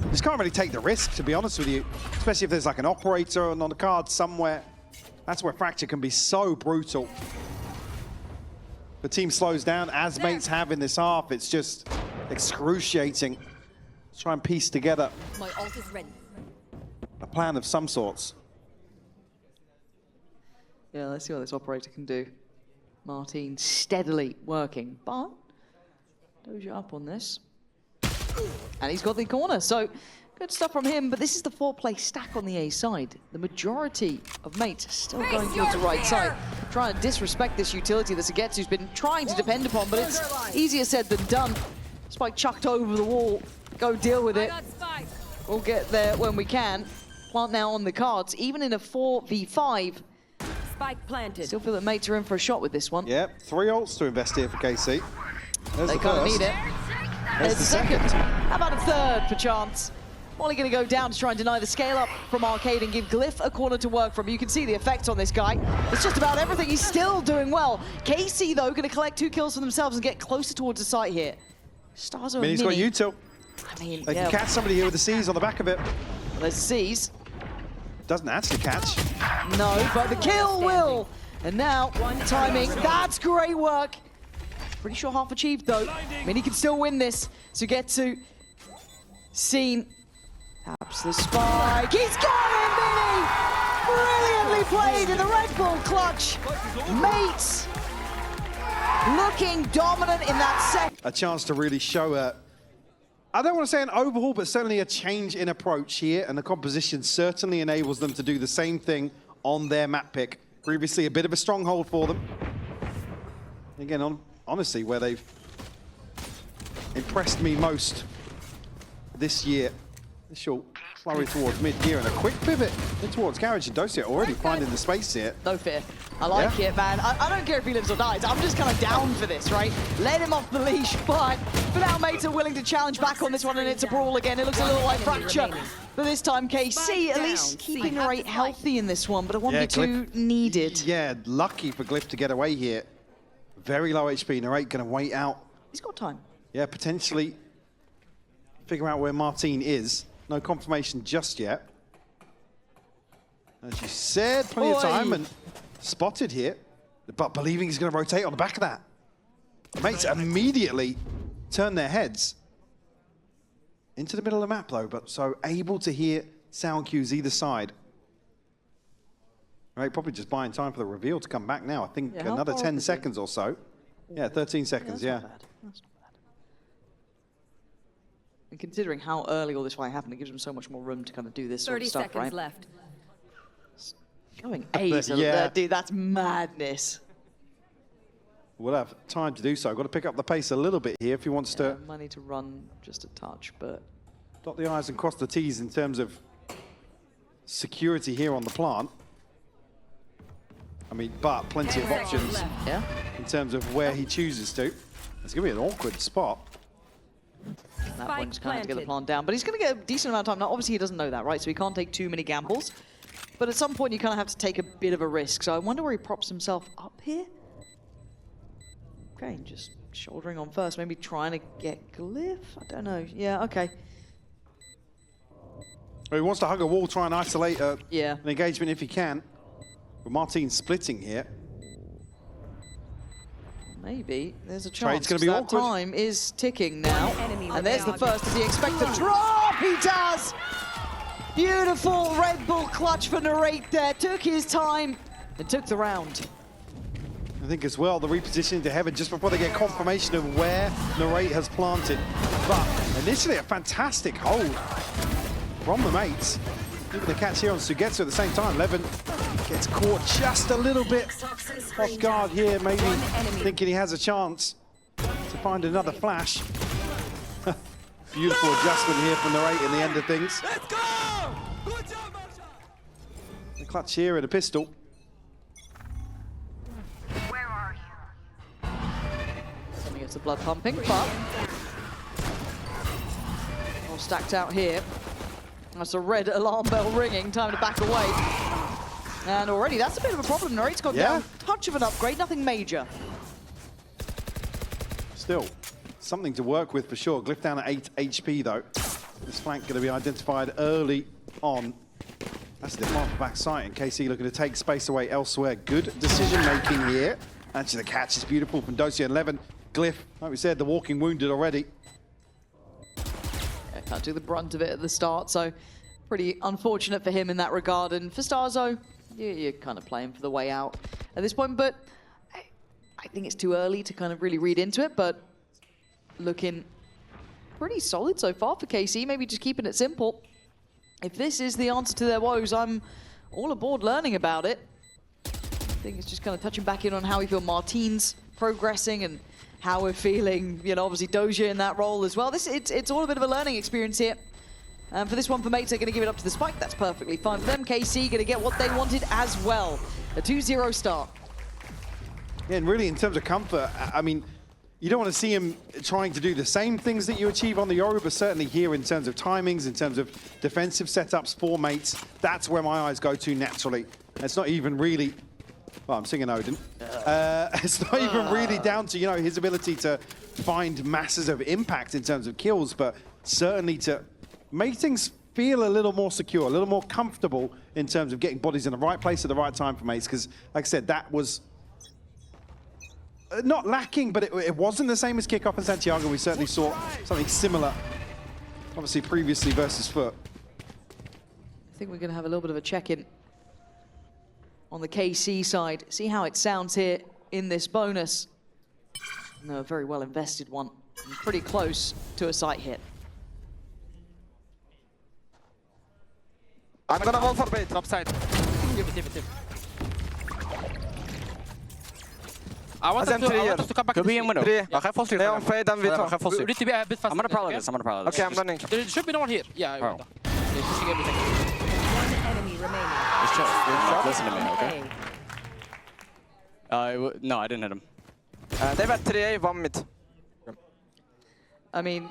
You just can't really take the risk, to be honest with you, especially if there's like an operator on the card somewhere. That's where Fracture can be so brutal. The team slows down, as mates have in this half. It's just excruciating. Let's try and piece together My ult is ready. a plan of some sorts. Yeah, let's see what this operator can do. Martin steadily working, but Doja up on this. And he's got the corner, so good stuff from him, but this is the 4-play stack on the A side. The majority of mates are still going towards the right side, trying to disrespect this utility that Sugetsu's been trying to depend upon, but it's easier said than done. Spike chucked over the wall, go deal with it. We'll get there when we can. Plant now on the cards, even in a 4v5. Spike planted. Still feel that mates are in for a shot with this one. Yep, 3 ults to invest here for KC. There's They the kind of first. need it. There's the second. How about a third, perchance? Molly going to go down to try and deny the scale up from Arcade and give Glyph a corner to work from. You can see the effects on this guy. It's just about everything. He's still doing well. KC, though, going to collect 2 kills for themselves and get closer towards the site here. Starzo and Mini's got Mini. util. I mean, They yeah, can catch somebody here with the C's on the back of it. there's the C's. Doesn't actually catch. No, but the kill will. And now, timing. That's great work. Pretty sure half achieved, though. Mini can still win this. Sugetsu. Seen. Taps the spike. He's got it, Mini! Brilliantly played in the Red Bull clutch. Mates looking dominant in that second. A chance to really show a, I don't want to say an overhaul, but certainly a change in approach here, and the composition certainly enables them to do the same thing on their map pick. Previously a bit of a stronghold for them. Again, honestly, where they've impressed me most this year. This short flurry towards mid-gear and a quick pivot in towards Garage, and Dosia already finding the space here. No fear. I like it, man. I don't care if he lives or dies. I'm just kind of down for this, right? Let him off the leash, but for now, mates are willing to challenge back on this one, and it's a brawl again. It looks a little like Fracture. But this time, KC at least keeping the rate healthy in this one, but a 1v2 needed. Yeah, lucky for Glyph to get away here. Very low HP, Narrate going to wait out. He's got time. Yeah, potentially figure out where Martin is. No confirmation just yet. As you said, plenty of time and spotted here, but believing he's going to rotate on the back of that. Mates immediately turn their heads into the middle of the map, though, but so able to hear sound cues either side. Right, probably just buying time for the reveal to come back now. I think another 10 seconds or so. Yeah, 13 seconds, yeah. That's not bad. That's not bad. And considering how early all this fight happened, it gives them so much more room to kind of do this sort of stuff, 30 seconds right? left. Going A's over there, dude, that's madness. We'll have time to do so. Got to pick up the pace a little bit here if he wants to Money to run just a touch, but... dot the I's and cross the T's in terms of security here on the plant. I mean, but plenty of options Yeah. in terms of where he chooses to. It's going to be an awkward spot. That Spike one's kind of to get the planted. plant down, but he's going to get a decent amount of time. Now, obviously, he doesn't know that, right? So he can't take too many gambles. But at some point, you kind of have to take a bit of a risk. So I wonder where he props himself up here. Okay, just shouldering on first, maybe trying to get Glyph. I don't know. Yeah, okay. Well, he wants to hug a wall, try and isolate Yeah. an engagement if he can. But Martin's splitting here. Maybe there's a Trade's chance. gonna be 'cause that awkward. time is ticking now. enemy And there's the remaining. first. Does he expect the drop? He does! Beautiful Red Bull clutch for Narrate there. Took his time and took the round. I think as well, the repositioning to heaven just before they get confirmation of where Narrate has planted. But initially a fantastic hold from the mates. Even the catch here on Sugetsu at the same time. Levin gets caught just a little bit off guard here, maybe thinking he has a chance to find another flash. Beautiful adjustment here from Narrate in the end of things. Let's go! Good job, Marsha! The clutch here and a pistol. Something gets the blood pumping, but all stacked out here. That's a red alarm bell ringing. Time to back away. And already that's a bit of a problem. Narrate's got down. Touch of an upgrade, nothing major. Still, something to work with for sure. Glyph down at 8 HP though. This flank going to be identified early on. That's the mark back sight, and KC looking to take space away elsewhere. Good decision making here. Actually, the catch is beautiful from Dosia and Levin. Glyph, like we said, the walking wounded already. Yeah, can't do the brunt of it at the start, so pretty unfortunate for him in that regard. And for Starzo, you're kind of playing for the way out at this point, but I think it's too early to kind of really read into it, but looking pretty solid so far for KC, maybe just keeping it simple. If this is the answer to their woes, I'm all aboard learning about it. I think it's just kind of touching back in on how we feel Martin's progressing and how we're feeling, you know, obviously Doja in that role as well. It's all a bit of a learning experience here. And for this one for Mates, they're going to give it up to the Spike. That's perfectly fine for them. KC going to get what they wanted as well. A 2-0 start. Yeah, and really in terms of comfort, I mean, you don't want to see him trying to do the same things that you achieve on the Yoru, but certainly here in terms of timings, in terms of defensive setups for Mates, that's where my eyes go to naturally. It's not even really, well, I'm singing Odin. It's not even really down to, you know, his ability to find masses of impact in terms of kills, but certainly to make things feel a little more secure, a little more comfortable in terms of getting bodies in the right place at the right time for Mates, because like I said, that was not lacking, but it wasn't the same as Kickoff and Santiago. We certainly saw something similar, obviously previously versus Foot. I think we're going to have a little bit of a check-in on the KC side. See how it sounds here in this bonus. No, a very well invested one. And pretty close to a site hit. I'm gonna wall for bait, top side. I want us to come back Could be in window. I have full sleep. They on fade and we We top. need to be a bit faster. I'm gonna parallel this. I'm gonna parallel this. Okay, I'm running. There should be no one here. Yeah. Oh. They're pushing everything. One enemy remaining. Just chill. Listen to me, okay? A. No, I didn't hit him. They were 3A, 1 mid. I mean,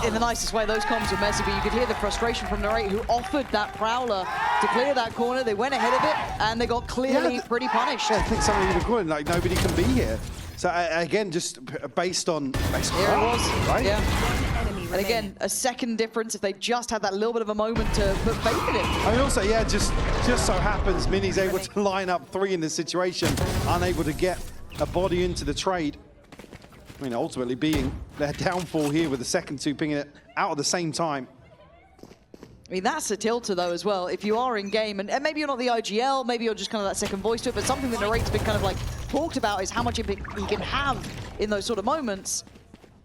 in the nicest way, those comms were messy, but you could hear the frustration from Narrate, who offered that Prowler to clear that corner. They went ahead of it, and they got clearly pretty punished. Yeah, I think somebody would have called it, like nobody can be here. So again, just based on Here it was, right? yeah. Enemy And again, remaining. a second difference if they just had that little bit of a moment to put faith in it. I mean, also, yeah, just so happens Mini's able to line up 3 in this situation, unable to get a body into the trade. I mean, ultimately being their downfall here with the second 2 pinging it out at the same time. I mean, that's a tilter, though, as well. If you are in game, and maybe you're not the IGL, maybe you're just kind of that second voice to it, but something that Narrate's been kind of like talked about is how much impact he can have in those sort of moments.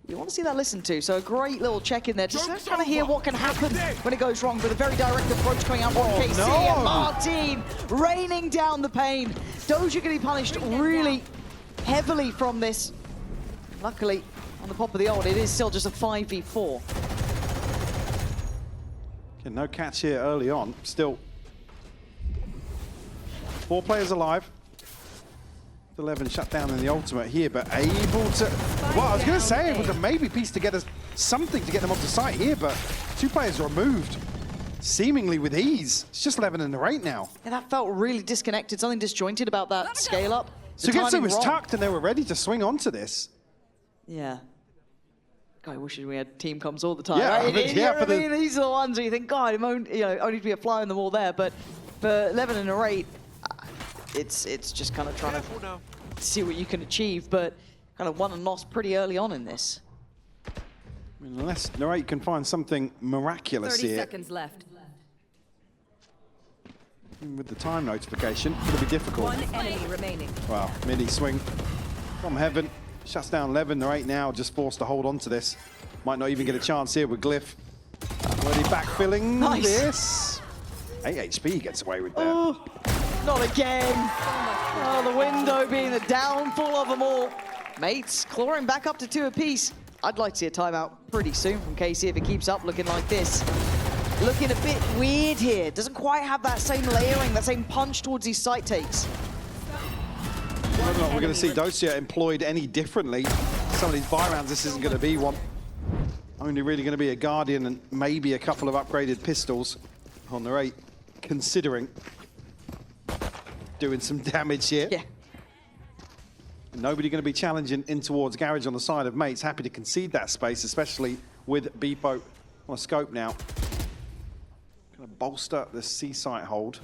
You want to see that listened to, so a great little check in there, just to kind of hear what can happen when it goes wrong, but a very direct approach coming out from KC, and Martin raining down the pain. Doja going to be punished really heavily from this. Luckily, on the pop of the ult, it is still just a 5v4. Okay, no catch here early on. Still 4 players alive. 11 shut down in the ultimate here, but able to, well, I was going to say, able to maybe piece together something to get them off the site here, but 2 players removed seemingly with ease. It's just 11 in the rate now. Yeah, that felt really disconnected, something disjointed about that scale up. Sugetsu was tucked and they were ready to swing onto this. Yeah. God, I wish we had team comms all the time. Yeah, right? I mean, I mean, these are the ones where you think, God, only to be a fly on the wall there. But for 11 and a rate, it's just kind of trying to see what you can achieve, but kind of won and lost pretty early on in this. I mean, unless Narrate can find something miraculous 30 here. seconds left. With the time notification, it'll be difficult. 1 enemy remaining. Wow, midi swing from heaven. Shuts down 11. Narrate now just forced to hold on to this. Might not even get a chance here with Glyph. Already backfilling this. 8 HP gets away with that. Oh, not again. Oh, the window being the downfall of them all. Mates clawing back up to 2 apiece. I'd like to see a timeout pretty soon from KC if it keeps up looking like this. Looking a bit weird here. Doesn't quite have that same layering, that same punch towards these site takes. Whether or not we're going to see Dosia employed any differently. Some of these buy rounds, this isn't going to be one. Only really going to be a Guardian and maybe a couple of upgraded pistols on the rate, considering doing some damage here. Yeah. Nobody going to be challenging in towards Garage on the side of Mates. Happy to concede that space, especially with Beepo on a scope now. Going to bolster the C-site hold.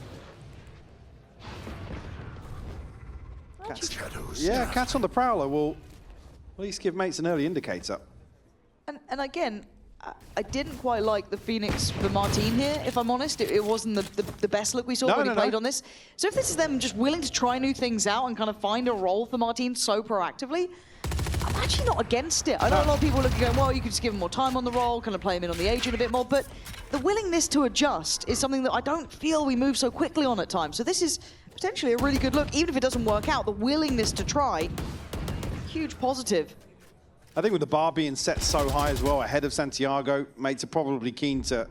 Catch on the Prowler will at least give Mates an early indicator. And again, I didn't quite like the Phoenix for Martin here, if I'm honest. It wasn't the best look we saw when he played on this. So if this is them just willing to try new things out and kind of find a role for Martin so proactively, I'm actually not against it. I know a lot of people are looking going, well, you could just give him more time on the role, kind of play him in on the agent a bit more, but the willingness to adjust is something that I don't feel we move so quickly on at times. So this is potentially a really good look, even if it doesn't work out. The willingness to try, huge positive. I think with the bar being set so high as well, ahead of Santiago, Mates are probably keen to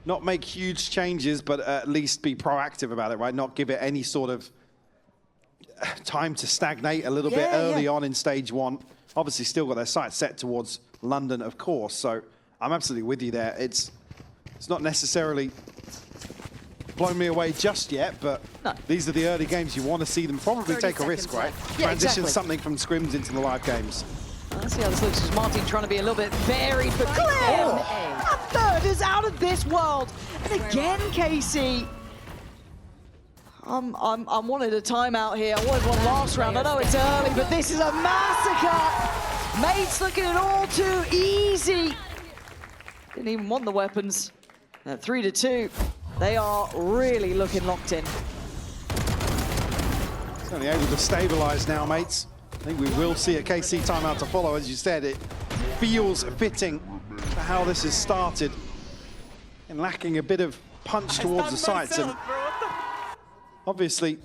not make huge changes, but at least be proactive about it, right? Not give it any sort of time to stagnate a little bit early on in stage 1. Obviously still got their sights set towards London, of course, so I'm absolutely with you there. It's not necessarily blown me away just yet, but these are the early games. You want to see them probably take a risk, right? Yeah, Transition exactly. something from scrims into the live games. Let's see how this looks, because Martin trying to be a little bit varied, but clear! That third is out of this world! And again, Casey. I'm wanted a timeout here. I wanted one last round. I know it's early, but this is a massacre! Mates looking at all too easy. Didn't even want the weapons. 3-2. They are really looking locked in. Certainly able to stabilize now, Mates. I think we will see a KC timeout to follow. As you said, it feels fitting for how this has started and lacking a bit of punch towards the sights. And obviously,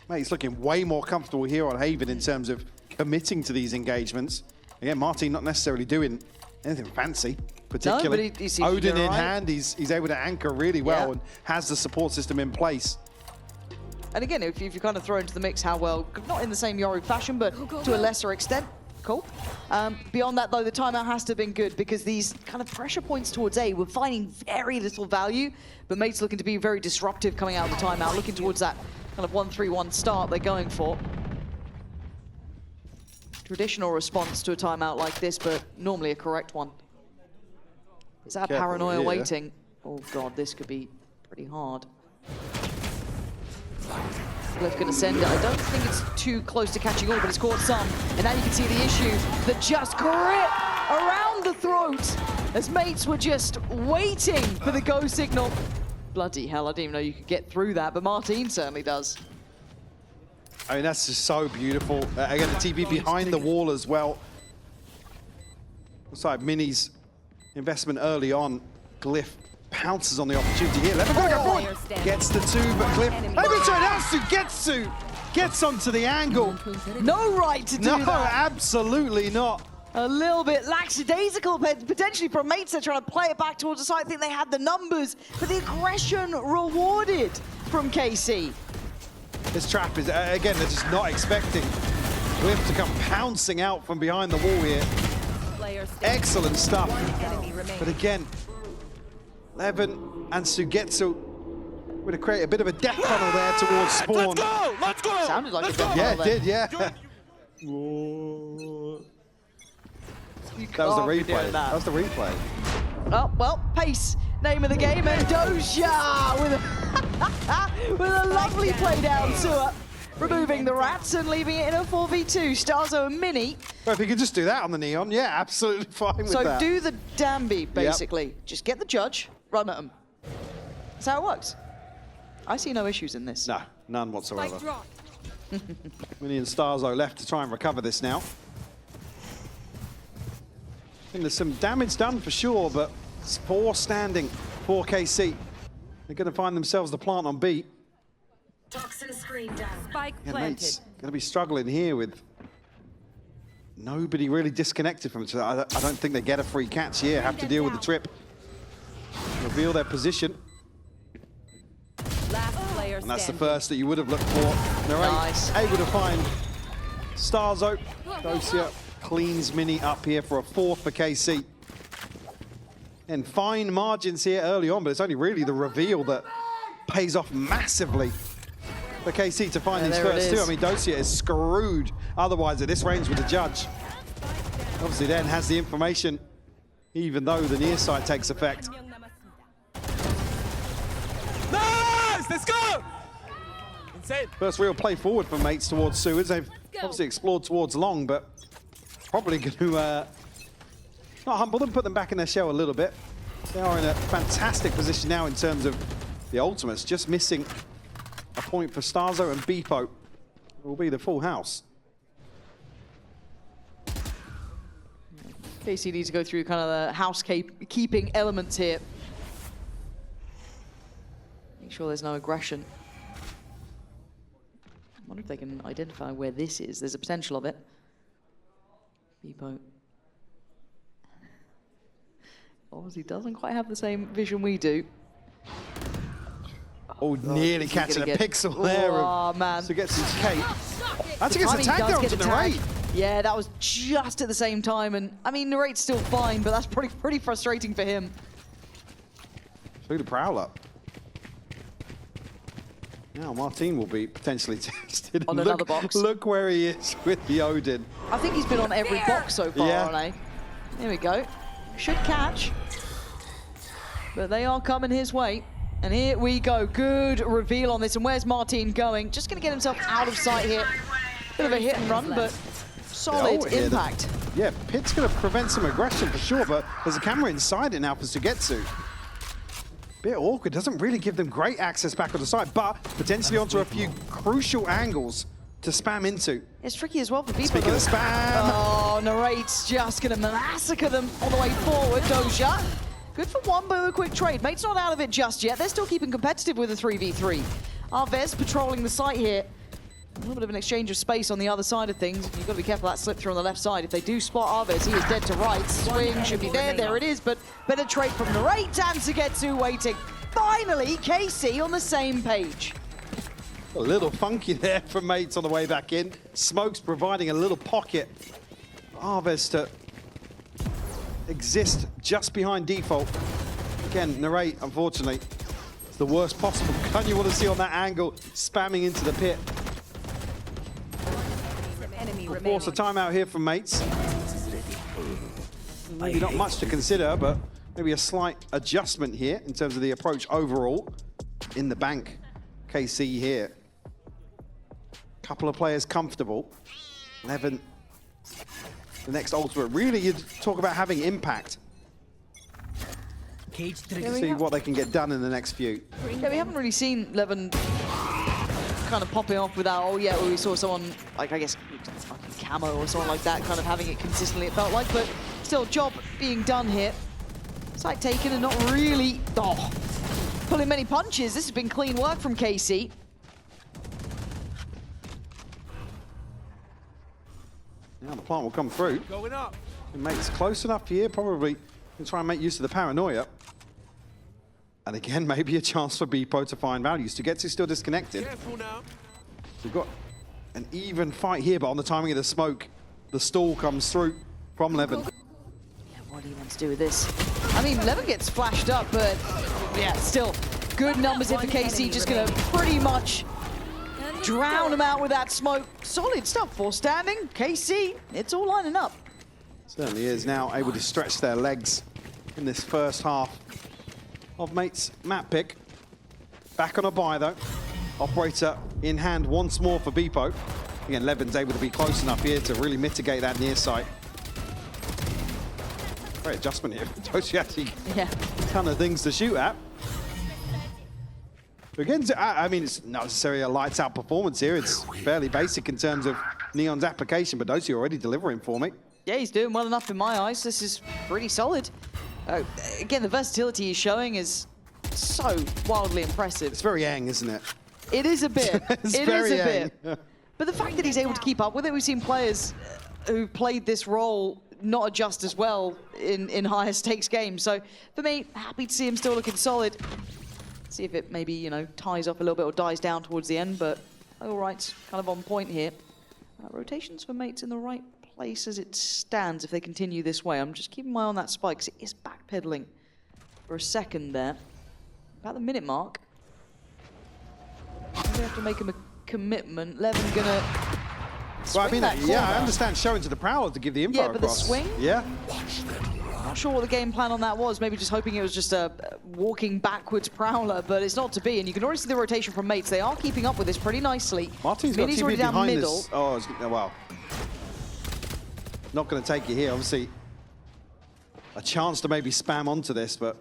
Mates looking way more comfortable here on Haven in terms of committing to these engagements. Again, Martin not necessarily doing anything fancy, particularly. No, but he's Odin in right. hand, he's able to anchor really well and has the support system in place. And again, if you kind of throw into the mix how well, not in the same Yoru fashion, but to a lesser extent, cool. Beyond that, though, the timeout has to have been good because these kind of pressure points towards A were finding very little value, but Mates looking to be very disruptive coming out of the timeout, looking towards that kind of 1-3-1 start they're going for. Traditional response to a timeout like this, but normally a correct one. Is that paranoia waiting? Oh God, this could be pretty hard. Glyph gonna send it. I don't think it's too close to catching all, but it's caught some. And now you can see the issue, the just grip around the throat as Mates were just waiting for the go signal. Bloody hell, I didn't even know you could get through that, but Martin certainly does. I mean, that's just so beautiful. Again, the TP behind the wall as well. Looks like Mini's investment early on. Glyph pounces on the opportunity here. Level gonna go forward. Gets the 2, but Glyph able to announce gets onto the angle. No right to do that. No, absolutely not. A little bit lackadaisical, potentially from Mates. They're trying to play it back towards the side. I think they had the numbers, but the aggression rewarded from KC. This trap is, again, they're just not expecting Whiff to come pouncing out from behind the wall here. Player standing. Excellent stuff. One enemy remaining. But again, Levin and Sugetsu would have created a bit of a death tunnel there towards spawn. Let's go! Sounded like a death Yeah, tunnel it did, there. yeah. That was the can't be replay. doing That was the replay. Oh, well, pace, name of the game, and Doja with a, with a lovely play down to it, removing the rats and leaving it in a 4v2. Starzo and Mini. Well, if he could just do that on the Neon, yeah, absolutely fine with So that. do the Danby, basically. Just get the judge, run at him. That's how it works. I see no issues in this. No, none whatsoever. Spike drop. Mini and Starzo left to try and recover this now. And there's some damage done for sure, but it's 4 standing for KC. They're going to find themselves the plant on B. Toxin screen down. Spike Yeah, planted. Mate's going to be struggling here with nobody really disconnected from each other. I don't think they get a free catch here. Have to deal with the trip. Reveal their position. Last player And that's the standing. first that you would have looked for. They're Nice. able to find Starzo. Dosia cleans Mini up here for a 4th for KC. And fine margins here early on, but it's only really the reveal that pays off massively for KC to find these there it first 2. I is. mean, Dosia is screwed otherwise at this range with the judge. Obviously then has the information, even though the near sight takes effect. Nice! Let's go! Insane. First real play forward for Mates towards Sewers. They've obviously explored towards long, but probably going to not humble them, put them back in their shell a little bit. They are in a fantastic position now in terms of the ultimates, just missing a point for Starzo and Beepo. It will be the full house. KC needs to go through kind of the housekeeping elements here. Make sure there's no aggression. I wonder if they can identify where this is. There's a potential of it. Beepo obviously doesn't quite have the same vision we do. Oh, nearly is he catching a gonna get- pixel there. Oh, man. So gets his Kate. That's against the Timing tag does down get to the tag. Narrate. Yeah, that was just at the same time, and I mean, Narrate's still fine, but that's pretty frustrating for him. Through the Prowler. Now Martin will be potentially tested. On Look- another box. Look where he is with the Odin. I think he's been on every box so far, Yeah. aren't they? Here we go. Should catch. But they are coming his way. And here we go. Good reveal on this. And where's Martin going? Just going to get himself out of sight here. Bit of a hit and run, but solid Oh, here, impact. Yeah, Pit's going to prevent some aggression for sure, but there's a camera inside it now for Sugetsu. Bit awkward, doesn't really give them great access back on the side, but potentially onto a few crucial angles to spam into. It's tricky as well for people. Speaking of though. spam. Oh, Narrate's just going to massacre them on the way forward. Doja. Good for one, but a quick trade. Mate's not out of it just yet. They're still keeping competitive with a 3v3. Arvez patrolling the site here. A little bit of an exchange of space on the other side of things. You've got to be careful of that slip through on the left side. If they do spot Arvez, he is dead to right. Swing should be there. There it is, but better trade from Narrate and Sugetsu waiting. Finally, KC on the same page. A little funky there from Mates on the way back in. Smokes providing a little pocket. Arvez to exist just behind default. Again, Narrate, unfortunately, it's the worst possible gun you want to see on that angle, spamming into the pit. Enemy Of remaining. course, a timeout here from Mates. Maybe not much to consider, but maybe a slight adjustment here in terms of the approach overall. In the bank, KC here. Couple of players comfortable. Levin, the next ultimate. Really, you talk about having impact. Cage Yeah, trigger. we See have- what they can get done in the next few. Yeah, we haven't really seen Levin kind of popping off without, oh yeah, well, we saw someone, like I guess, fucking camo or someone like that, kind of having it consistently, it felt like, but still, job being done here. Site taken and not really, pulling many punches. This has been clean work from KC. Now the plant will come through. Going up. And Mate's close enough here, probably can try and make use of the paranoia. And again, maybe a chance for Beepo to find values. To get to still disconnected. Careful now. we've got an even fight here, but on the timing of the smoke, the stall comes through from Levin. Yeah, what do you want to do with this? I mean, Levin gets flashed up, but yeah, still good numbers here for KC. Just going to pretty much drown him out with that smoke. Solid stuff for standing. KC, it's all lining up. Certainly is now able to stretch their legs in this first half of Mate's map pick. Back on a buy though. Operator in hand once more for Beepo. Again, Levin's able to be close enough here to really mitigate that near sight. Great adjustment here. Toshi actually a ton of things to shoot at. Again, I mean, it's not necessarily a lights out performance here. It's fairly basic in terms of Neon's application, but Doshi already delivering for me. Yeah, he's doing well enough in my eyes. This is pretty solid. Again, the versatility he's showing is so wildly impressive. It's very Yang, isn't it? It is a bit. It's it very is a Yang. bit. But the fact that he's able to keep up with it, we've seen players who played this role not adjust as well in higher stakes games. So for me, happy to see him still looking solid. See if it maybe, you know, ties up a little bit or dies down towards the end, but all right, kind of on point here. Rotations for Mates in the right place as it stands if they continue this way. I'm just keeping my eye on that spike because it is backpedaling for a second there. About the minute mark. I'm gonna have to make him a commitment. Levin gonna swing Well, I mean, that yeah, I corner. understand showing to the Prowler to give the info Yeah, but the across. swing? Yeah. Not sure what the game plan on that was. Maybe just hoping it was just a walking backwards Prowler, but it's not to be. And you can already see the rotation from Mates. They are keeping up with this pretty nicely. Martin's got Mini's TP already down behind middle. this. Oh, wow. Not going to take it here. Obviously, a chance to maybe spam onto this, but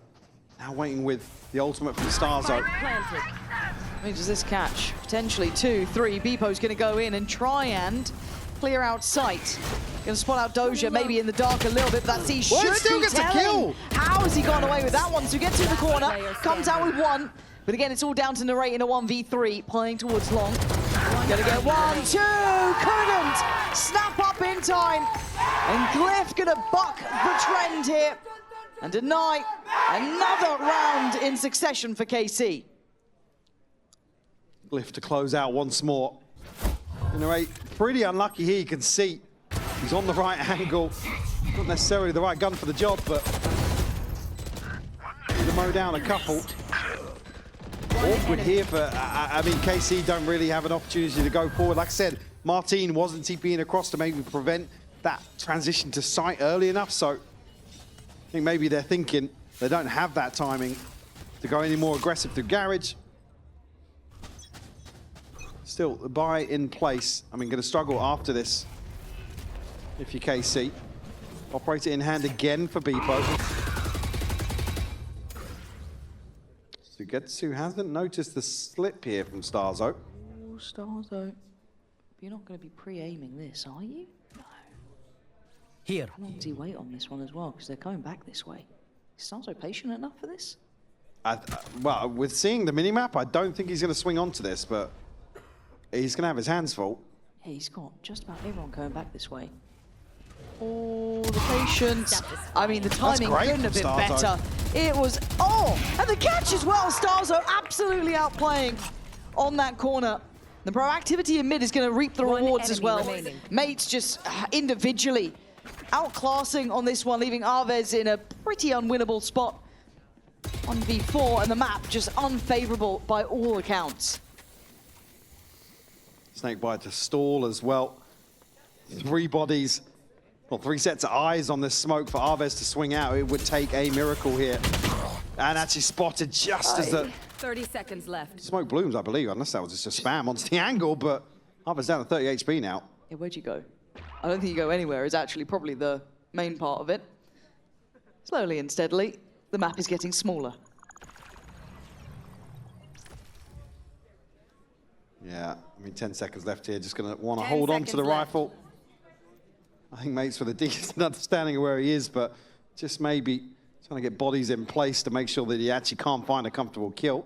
now waiting with the ultimate from Starzo. I mean, does this catch? Potentially 2, 3. Beepo's going to go in and try and clear out sight. Going to spot out Doja, maybe in the dark a little bit, but that's he Well, he should still be gets a telling. kill. How has he gone away with that one? So he gets to the corner, comes out with 1. But again, it's all down to Narrate in a 1v3, playing towards long. Gonna get 1, 2, couldn't! Snap up in time. And Glyph gonna buck the trend here and deny another round in succession for KC. Glyph to close out once more. Narrate pretty unlucky here. You can see he's on the right angle. Not necessarily the right gun for the job, but to mow down a couple. Awkward here for, I mean, KC don't really have an opportunity to go forward. Like I said, Martin wasn't TPing across to maybe prevent that transition to sight early enough, so I think maybe they're thinking they don't have that timing to go any more aggressive through garage. Still, the buy in place. I mean, going to struggle after this if you're KC. Operator in hand again for Beepo. Sugetsu hasn't noticed the slip here from Starzo. Oh, Starzo. You're not going to be pre-aiming this, are you? No. Here. How long does he wait on this one as well? Because they're coming back this way. Is Starzo patient enough for this? Well, with seeing the minimap, I don't think he's going to swing onto this, but he's going to have his hands full. Yeah, he's got just about everyone going back this way. Oh, the patience. I mean, the timing great couldn't have been from Starzo. better. It was, and the catch as well. Starzo absolutely outplaying on that corner. The proactivity in mid is going to reap the rewards as well. Mates just individually outclassing on this one, leaving Arvez in a pretty unwinnable spot. 1v4, and the map just unfavorable by all accounts. Snakebite to stall as well. 3 bodies, well, 3 sets of eyes on this smoke for Arvez to swing out. It would take a miracle here. And actually spotted just as the 30 seconds left. smoke blooms, I believe, unless that was just a spam onto the angle, but Arvez down to 30 HP now. Yeah, where'd you go? I don't think you go anywhere is actually probably the main part of it. Slowly and steadily, the map is getting smaller. Yeah, I mean, 10 seconds left here. Just going to want to hold on to the rifle. I think Mates with a decent understanding of where he is, but just maybe trying to get bodies in place to make sure that he actually can't find a comfortable kill.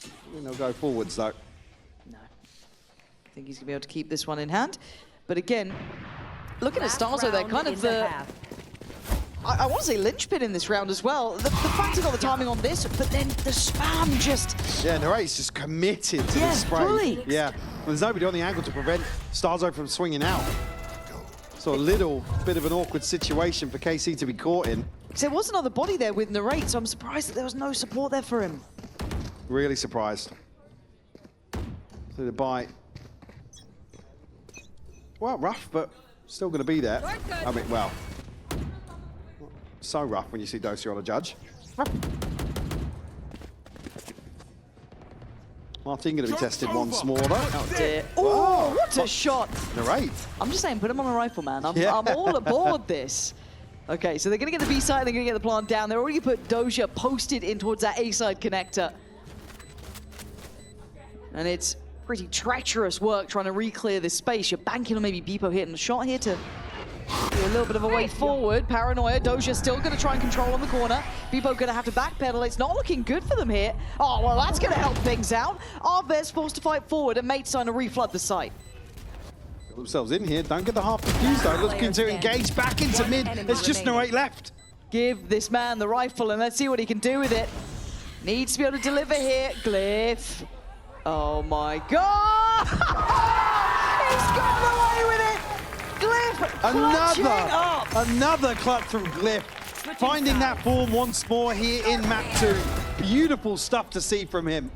I think they'll go forwards, though. No. I think he's going to be able to keep this one in hand. But again, looking at Starzo, they're kind of the... I want to say linchpin in this round as well. The fact he got the timing on this, but then the spam just... Yeah, Narrate's just committed to Yeah, the spray. fully. Yeah, There's nobody on the angle to prevent Starzo from swinging out. So a little bit of an awkward situation for KC to be caught in. There was another body there with Narrate, so I'm surprised that there was no support there for him. Really surprised. So the bite. Well, rough, but still going to be there. I mean, well, so rough when you see Dosia on a judge. Martin going to be tested once more, though. Oh dear. Oh, what a shot. Narrate. I'm just saying, put him on a rifle, man. I'm Yeah. all aboard this. Okay, so they're going to get the B side, they're going to get the plant down. They're already put Dosia posted in towards that A side connector. And it's pretty treacherous work trying to re-clear this space. You're banking on maybe Beepo hitting the shot here to do a little bit of a way forward. Paranoia, Dosia still going to try and control on the corner. Beepo going to have to backpedal. It's not looking good for them here. Oh, well, that's going to help things out. Arvez forced to fight forward, and Mate's trying to reflood the site. Got themselves in here. Don't get the half defused, though. Looking to engage back into mid. There's just Narrate left. Give this man the rifle, and let's see what he can do with it. Needs to be able to deliver here. Glyph. Oh, my God. He's got away with it. Glyph, Another clutch from Glyph. Finding that form once more here in map 2. Beautiful stuff to see from him.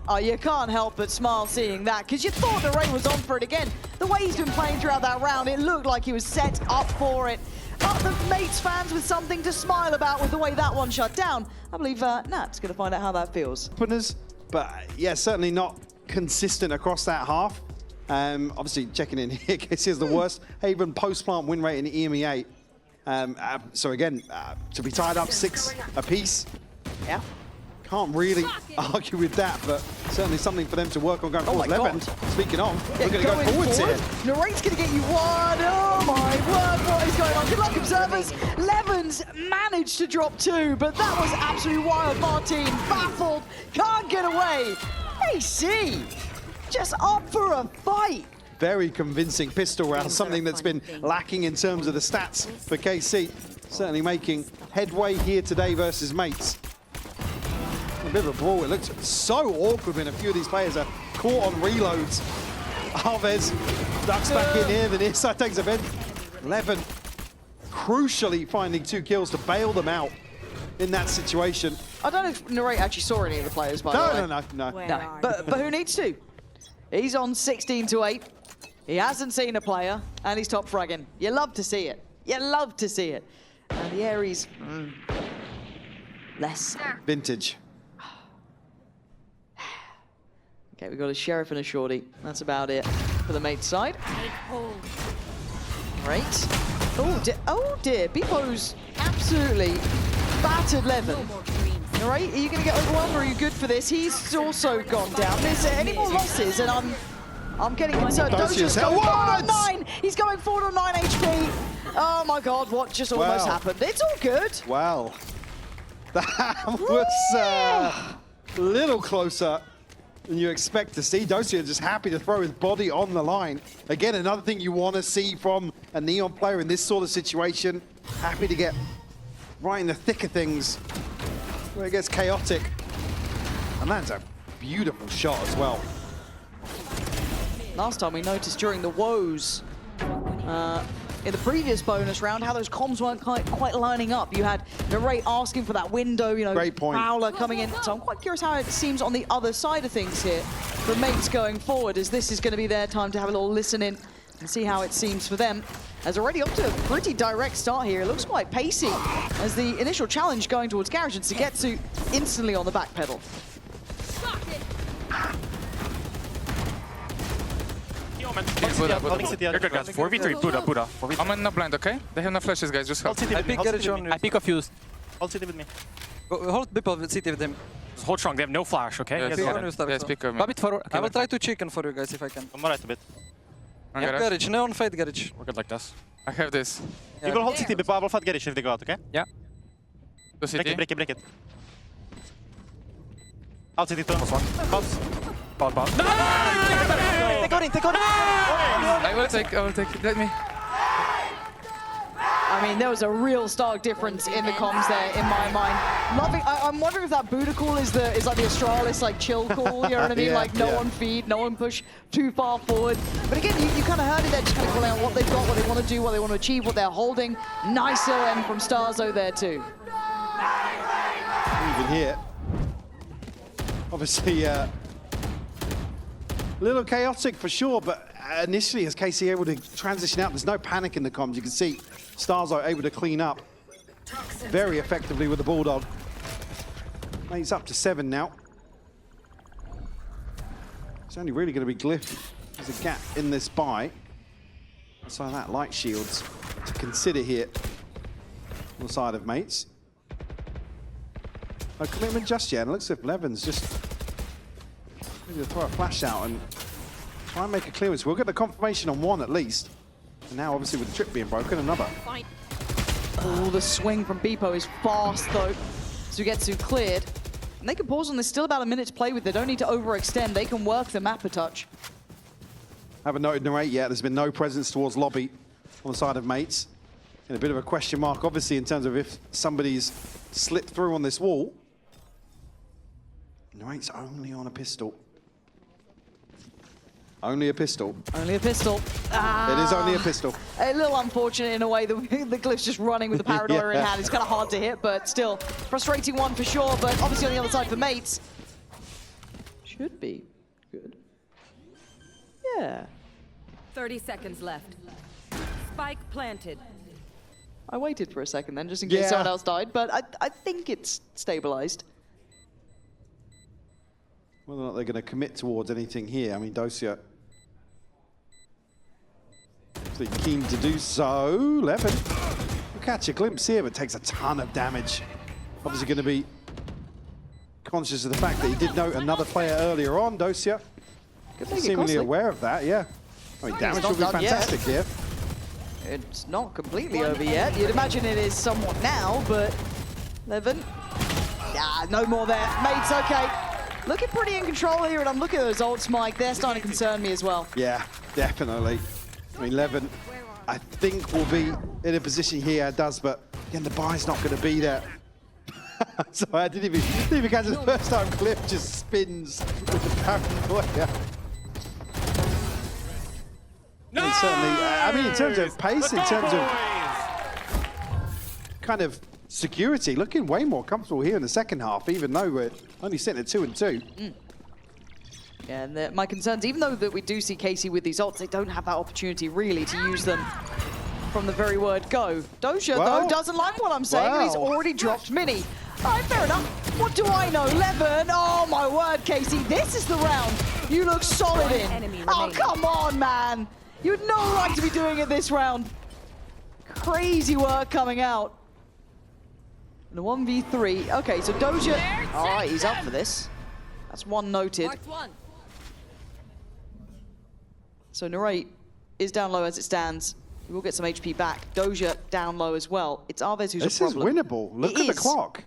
Oh, you can't help but smile seeing that, because you thought the Ray was on for it again. The way he's been playing throughout that round, it looked like he was set up for it. But the Mates fans with something to smile about with the way that one shut down. I believe Nat's going to find out how that feels. Openers, but yeah, certainly not consistent across that half. Obviously, checking in here, KC is the worst Haven post-plant win rate in the EMEA. So again, to be tied up 6 apiece. Yeah. Can't really argue with that, but certainly something for them to work on going forward. Levin, speaking of, we're going to go forwards here. Narrate's going to get you one. Oh my word, what is going on? Good luck, observers. Levin's managed to drop 2, but that was absolutely wild. Martin baffled, can't get away. AC just up for a fight. Very convincing pistol round, something that's been lacking in terms of the stats for KC. Certainly making headway here today versus Mates. A bit of a brawl. It looks so awkward when a few of these players are caught on reloads. Arvez ducks back in here, the near side takes a bend. Levin crucially finding 2 kills to bail them out in that situation. I don't know if Narrate actually saw any of the players, by the way. No. But who needs to? He's on 16-8. He hasn't seen a player, and he's top fragging. You love to see it. You love to see it. And the Aries, less. Vintage. Okay, we've got a Sheriff and a Shorty. That's about it for the Mate side. Great. Oh dear, Beepo's absolutely battered Levin. All right, are you going to get overwhelmed, or are you good for this? He's also gone down. Is there any more losses? And I'm getting concerned. Dosia's going forward on 9. He's going forward on 9 HP. Oh my God, what just almost happened? It's all good. Wow. That was a little closer than you expect to see. Dosia just happy to throw his body on the line. Again, another thing you want to see from a Neon player in this sort of situation. Happy to get right in the thick of things where it gets chaotic. And that's a beautiful shot as well. Last time we noticed during the woes in the previous bonus round how those comms weren't quite lining up. You had Narrate asking for that window, you know, Great point. Prowler coming in. So I'm quite curious how it seems on the other side of things here for Mates going forward, as this is going to be their time to have a little listen in and see how it seems for them. As already up to a pretty direct start here. It looks quite pacey as the initial challenge going towards Garage and Sugetsu instantly on the back pedal. You're good, guys. 4v3, Buddha. I'm in the blind, okay? They have no flashes, guys. Just help. I pick Garage on you. I pick a fuse. Hold CT with me. Hold Beepo with CT with him. Just hold strong. They have no flash, okay? Yes, You guys Pick got on it. you, Stark. Yes, pick up. A bit forward. I will try to chicken for you guys if I can. I'm alright a bit. Yeah, Garage, Neon fight Garage. We're good like this. I have this. Yeah. You will hold CT, but I will fight Garish if they go out, okay? Yeah. To CT. Break it. Out CT 2. Bounce. Bounce. They got in. I will take it. Let me. I mean, there was a real stark difference in the comms there, in my mind. I'm wondering if that Buddha call is like the Astralis, like chill call, you know what I mean? Yeah, like no one feed, no one push too far forward. But again, you kind of heard it there, just kind of calling out what they've got, what they want to do, what they want to achieve, what they're holding. Nice OM from Starzo there too. Even here. Obviously, a little chaotic for sure, but initially, as KC able to transition out, there's no panic in the comms. You can see Starzo able to clean up very effectively with the Bulldog. He's up to 7 now. It's only really going to be Glyph. There's a gap in this buy. So that light shields to consider here on the side of mates. No commitment just yet. It looks as if Levin's just maybe to throw a flash out and try and make a clearance. We'll get the confirmation on one at least. And now obviously with the trip being broken, another. Oh, the swing from Beepo is fast though. Sugetsu cleared. And they can pause on this, still about a minute to play with. They don't need to overextend. They can work the map a touch. Haven't noted narrate yet. There's been no presence towards lobby on the side of mates. And a bit of a question mark, obviously, in terms of if somebody's slipped through on this wall. Narrate's only on a pistol. Only a pistol. Only a pistol. It is only a pistol. A little unfortunate in a way that the Glyph's just running with the Paradoir in hand. It's kind of hard to hit, but still frustrating one for sure. But obviously on the other side for mates, should be good. Yeah. 30 seconds left. Spike planted. I waited for a second then, just in case someone else died, but I think it's stabilized. Whether or not they're going to commit towards anything here. I mean, Dosia keen to do so. Levin will catch a glimpse here, but takes a ton of damage. Obviously going to be conscious of the fact that he did note another player earlier on, Dosia. Seemingly aware of that, yeah. I mean, damage will be fantastic here. It's not completely over yet. You'd imagine it is somewhat now, but Levin, yeah, no more there. Mates, okay. Looking pretty in control here, and I'm looking at those ults, Mike. They're starting to concern me as well. Yeah, definitely. I mean, Levin, I think will be in a position here, does, but again, the buy's not going to be there. So I didn't even catch it the first time. Cliff just spins with the paranoia. No! And certainly, I mean, in terms of pace, in terms of kind of security, looking way more comfortable here in the second half, even though we're only sitting at 2-2. Yeah, and my concerns, even though that we do see Casey with these ults, they don't have that opportunity really to use them from the very word go. Dosia, though, doesn't like what I'm saying, and he's already dropped Mini. All right, fair enough. What do I know? Levin, oh my word, Casey, this is the round you look solid in. Oh, come on, man. You had no right to be doing it this round. Crazy work coming out. And a 1v3. Okay, so Dosia, all right, he's up for this. That's one noted. So Narrate is down low as it stands. We will get some HP back. Doja down low as well. It's Arvez who's a problem. This is winnable. Look at the clock.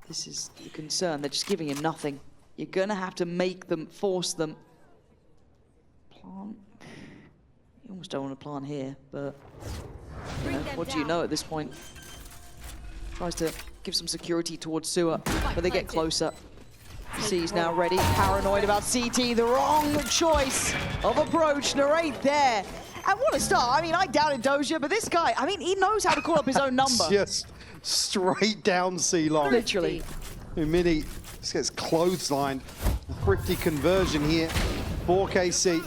This is the concern. They're just giving him nothing. You're going to have to make them, force them. Plant. You almost don't want to plant here, but you know, what do you know at this point? Tries to give some security towards Sewer, but they get closer. C's now ready, paranoid about CT, the wrong choice of approach. Narrate there. And what a start. I mean, I doubted Doja, but this guy, I mean, he knows how to call up his own number. Just straight down C-long. Literally. Mini just gets clotheslined. A thrifty conversion here for KC.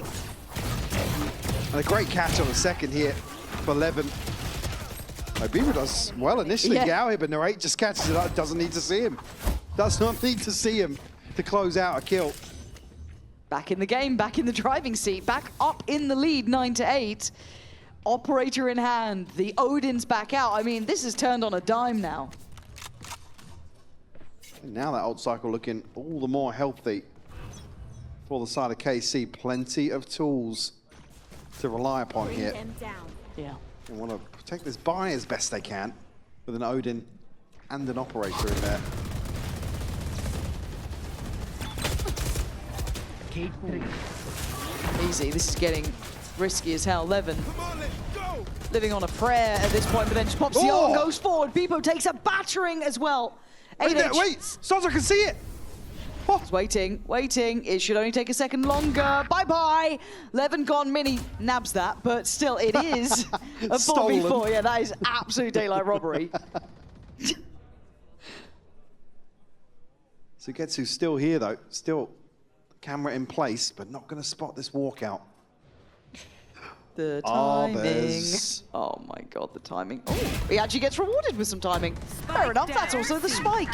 And a great catch on the second here for Levin. Beaver does well initially, get out here, but Narrate just catches it up, doesn't need to see him. Does not need to see him to close out a kill. Back in the game, back in the driving seat, back up in the lead, 9-8. Operator in hand, the Odin's back out. I mean, this has turned on a dime now. And now that old cycle looking all the more healthy for the side of KC. Plenty of tools to rely upon here. Yeah. They want to protect this buy as best they can with an Odin and an operator in there. Easy, this is getting risky as hell. Levin living on a prayer at this point, but then just pops the ult and goes forward. Beepo takes a battering as well. Wait, Starzo can see it. He's waiting. It should only take a second longer. Bye-bye. Levin gone. Mini nabs that, but still, it is a 4v4. Yeah, that is absolute daylight robbery. Sugetsu's still here, though. Still camera in place, but not going to spot this walkout. The timing. Oh my god, the timing. Oh, he actually gets rewarded with some timing. Fair enough, that's also the spike.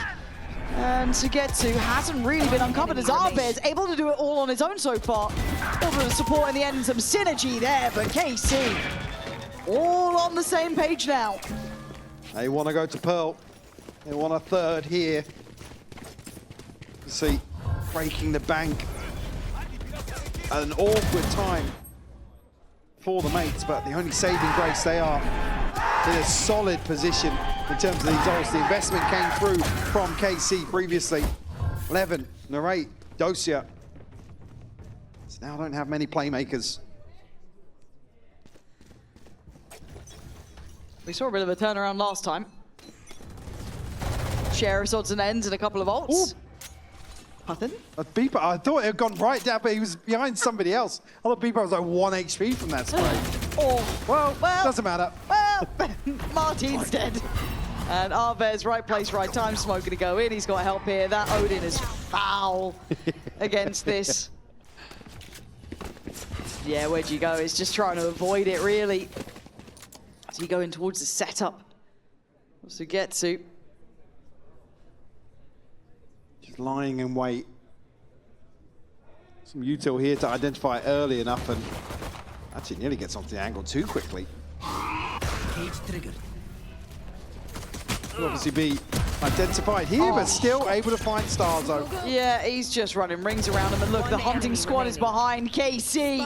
And Sugetsu hasn't really been uncovered as Arbe's able to do it all on his own so far. A little bit of support in the end, some synergy there, but KC all on the same page now. They want to go to Pearl. They want a third here. See, breaking the bank. An awkward time for the mates, but the only saving grace, they are in a solid position in terms of these ults. The investment came through from KC previously. Levin, Narrate, Dosia. So now don't have many playmakers. We saw a bit of a turnaround last time. Share of odds and ends and a couple of ults. Nothing. Beepo, I thought it had gone right down, but he was behind somebody else. I thought Beepo was like 1 HP from that spray. Well, doesn't matter. Well, Martin's dead. And Arbe's right place, right time. Smoke going to go in. He's got help here. That Odin is foul against this. Yeah, where'd you go? It's just trying to avoid it, really. So you go in towards the setup. Sugetsu. Just lying in wait. Some util here to identify early enough, and actually nearly gets onto the angle too quickly. Cage triggered. Will obviously be identified here, but still able to find Starzo. Yeah, he's just running rings around him, and look, the hunting squad is behind KC.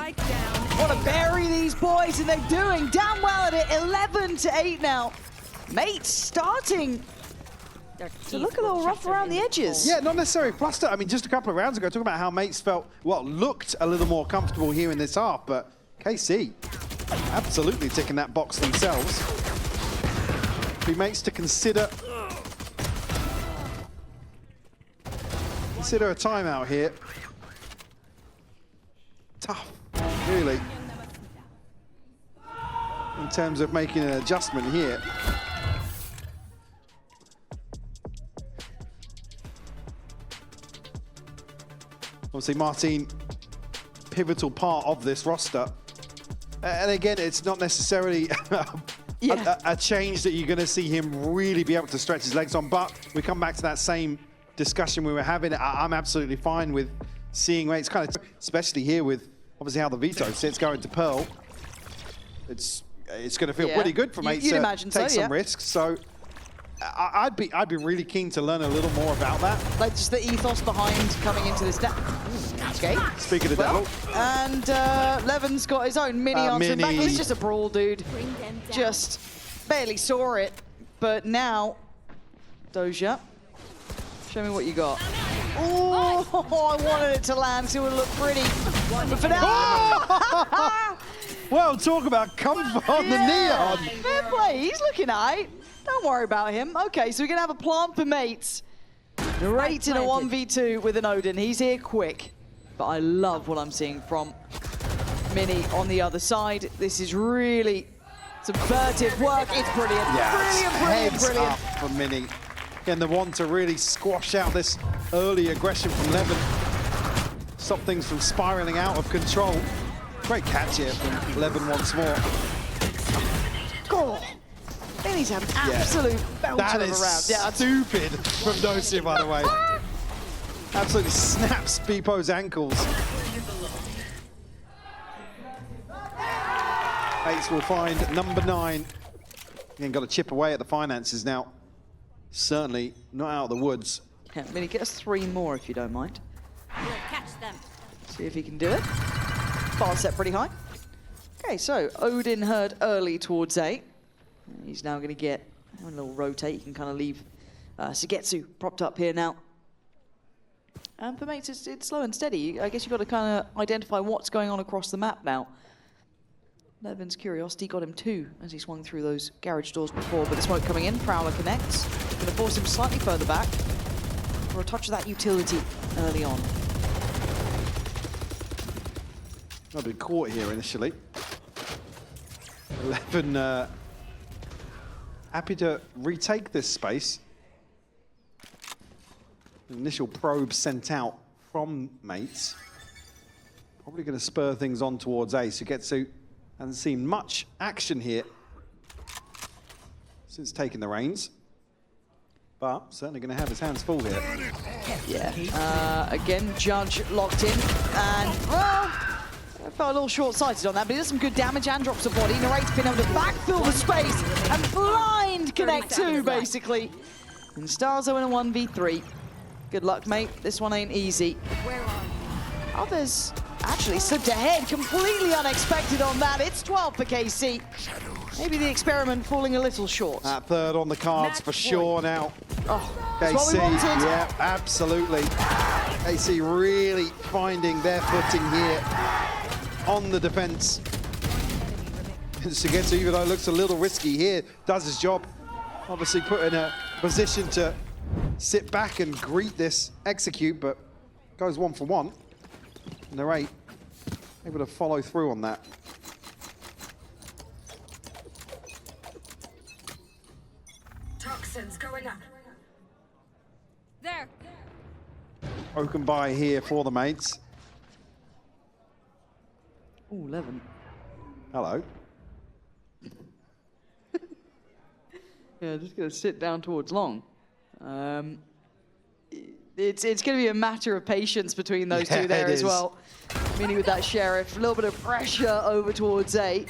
Want to bury these boys, and they're doing damn well at it. 11-8 now. Mates starting to look a little rough around the edges. Yeah, not necessarily flustered. I mean, just a couple of rounds ago, talking about how mates felt, well, looked a little more comfortable here in this half, but KC absolutely ticking that box themselves. Be mates to consider a timeout here. Tough, really, in terms of making an adjustment here. Obviously, Martin, pivotal part of this roster. And again, it's not necessarily a change that you're going to see him really be able to stretch his legs on, but we come back to that same discussion we were having. I'm absolutely fine with seeing mates kind of, especially here with obviously how the veto sits going to Pearl. It's going to feel pretty good for mates to take some risks. So I'd be really keen to learn a little more about that. Like just the ethos behind coming into this. Okay. Speaking of devil. And Levin's got his own mini onto him back. He's just a brawl dude. Just barely saw it. But now, Doja, show me what you got. Oh, I wanted it to land so it would look pretty. But for now. Well, talk about comfort on the neon. Fair play. He's looking aight. Don't worry about him. Okay, so we're going to have a plant for mates. Narrate in a 1v2 with an Odin. He's here quick. But I love what I'm seeing from Mini on the other side. This is really subvertive work. It's brilliant. Yeah, brilliant. Up for Mini. And the one to really squash out this early aggression from Levin. Stop things from spiraling out of control. Great catch here from Levin once more. God. Mini's had an absolute belter of a round. That is stupid from Dosia, by the way. Absolutely snaps Beepo's ankles. Mates will find number 9. Again, got to chip away at the finances now. Certainly not out of the woods. Yeah, Mini, get us 3 more if you don't mind. We'll catch them. See if he can do it. Bar set pretty high. Okay, so Odin heard early towards A. He's now going to get a little rotate. You can kind of leave Sugetsu propped up here now. And for mates, it's slow and steady. I guess you've got to kind of identify what's going on across the map now. Levin's curiosity got him 2 as he swung through those garage doors before, but the smoke coming in, Prowler connects. Gonna force him slightly further back for a touch of that utility early on. I've been caught here initially. 11 happy to retake this space. Initial probe sent out from mates. Probably going to spur things on towards A. Sugetsu hasn't seen much action here since taking the reins. But certainly going to have his hands full here. Yeah. Again, Judge locked in. And, well, I felt a little short-sighted on that, but he does some good damage and drops a body. Narrate's been able to backfill the space and blind connect 2, basically. And Starzo in a 1v3. Good luck, mate. This one ain't easy. Where are you? Others actually slipped ahead, completely unexpected on that. It's 12 for KC. Maybe the experiment falling a little short. That third on the cards for sure now. Oh, that's what we KC, wanted. yeah, absolutely. KC really finding their footing here on the defense. Sugetsu, even though it looks a little risky here, does his job. Obviously put in a position to sit back and greet this execute, but goes 1 for 1. Narrate able to follow through on that. Toxins going up. There. Broken by here for the mates. Ooh, 11. Hello. Yeah, just gonna sit down towards long. It's going to be a matter of patience between those two there as well. Meaning with that Sheriff, a little bit of pressure over towards A.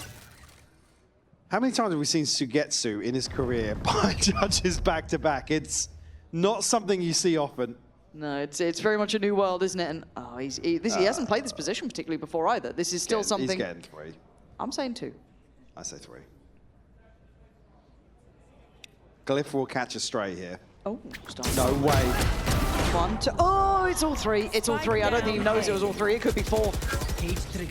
How many times have we seen Sugetsu in his career by judges back-to-back? It's not something you see often. No, it's very much a new world, isn't it? And oh, he hasn't played this position particularly before either. This is still something. He's getting 3. I'm saying 2. I say 3. Glyph will catch a stray here. Oh, no way. 1, 2. Oh, it's all 3. It's all 3. I don't think he knows it was all 3. It could be 4.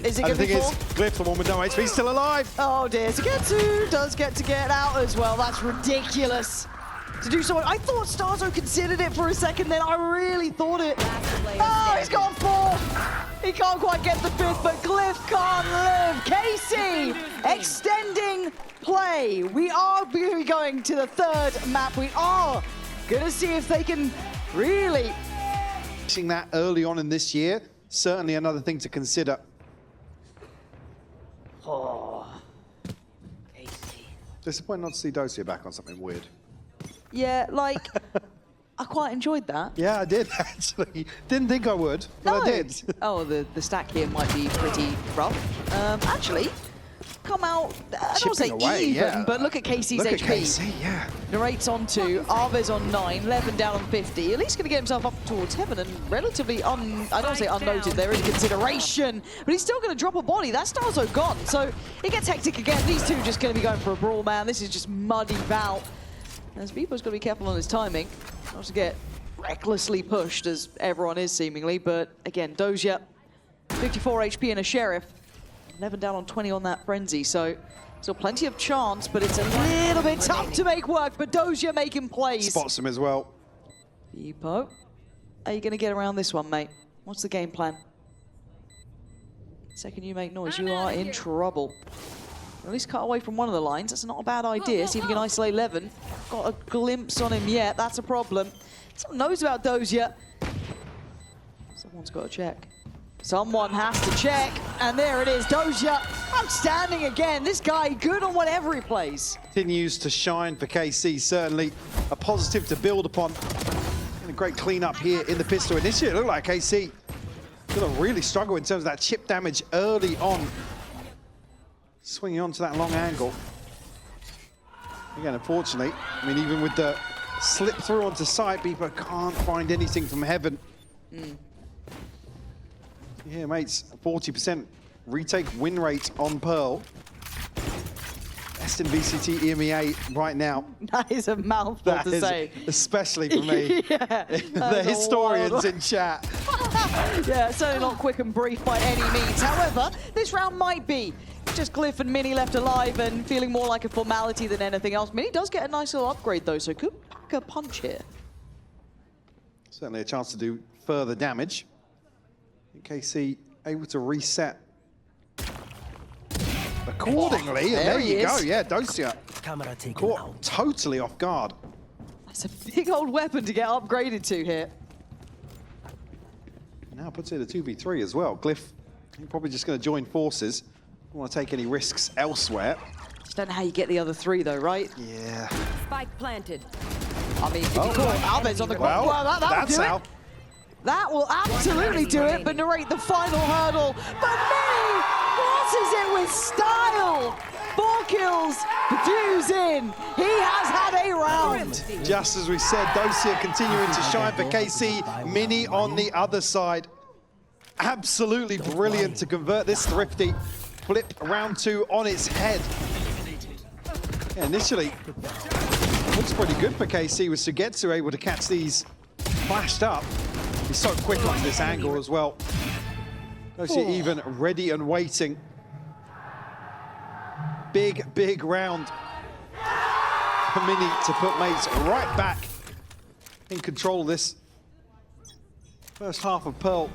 Is it going to be 4? Glyph, the one with no HP, still alive. Oh dear, Sugetsu does get to get out as well. That's ridiculous. To do so, I thought Starzo considered it for a second then. I really thought it. Oh, he's got 4. He can't quite get the 5th, but Glyph can't live. KC extending play. We are going to the 3rd map. We are going to see if they can really. Seeing that early on in this year, certainly another thing to consider. Oh, KC. Disappointed not to see Dosia back on something weird. Yeah, like, I quite enjoyed that. Yeah, I did actually. Didn't think I would, but I did. Oh, the stack here might be pretty rough. Actually, come out, I don't want to say away, even, yeah. but look at KC's Look HP. at KC, yeah. Narrate's on 2, Arve's on 9, Levin down on 50. At least going to get himself up towards heaven and relatively, I don't want to say unnoted, there is consideration, but he's still going to drop a body. That Starzo gone, so it gets hectic again. These two just going to be going for a brawl, man. This is just muddy bout. As Vipo's got to be careful on his timing, not to get recklessly pushed as everyone is seemingly, but again, Dosia, 54 HP and a Sheriff. 11 down on 20 on that Frenzy, so still plenty of chance, but it's a little bit tough to make work, but Dosia making plays. Spots him as well. Vipo, are you going to get around this one, mate? What's the game plan? Second you make noise, you are in trouble. At least cut away from one of the lines. That's not a bad idea. See if you can isolate Levin. Got a glimpse on him yet. That's a problem. Someone knows about Dosia. Someone's got to check. Someone has to check. And there it is. Dosia outstanding again. This guy good on whatever he plays. Continues to shine for KC. Certainly a positive to build upon. And a great cleanup here in the pistol. Initially, it looked like KC going to really struggle in terms of that chip damage early on. Swinging onto that long angle. Again, unfortunately, I mean, even with the slip through onto site, Beeper can't find anything from heaven. Yeah, mates, 40% retake win rate on Pearl. Best in VCT EMEA right now. That is a mouthful That to is, say. especially for me. Yeah, The historians in chat. Yeah, certainly not quick and brief by any means. However, this round might be just Glyph and Mini left alive and feeling more like a formality than anything else. Mini does get a nice little upgrade though, so could pack a punch here. Certainly a chance to do further damage. KC able to reset accordingly, and there you go. Yeah, Dosia caught totally off guard. That's a big old weapon to get upgraded to here. Now puts it a 2v3 as well. Glyph probably just going to join forces. Don't want to take any risks elsewhere. Just don't know how you get the other three though, right? Yeah. Spike planted. I mean, if you call Alves on the ground, well, that's do how. it. That will absolutely do it, but narrate the final hurdle. But Mini crosses it with style. 4 kills, Badoo's in. He has had a round. Just as we said, Dosia continuing to shine for KC. Mini on the other side. Absolutely brilliant to convert this thrifty. Flip round 2 on its head. Yeah, initially, looks pretty good for KC with Sugetsu able to catch these flashed up. He's so quick on this angle as well. Dosia even ready and waiting. Big round for Mini to put mates right back in control of this first half of Pearl.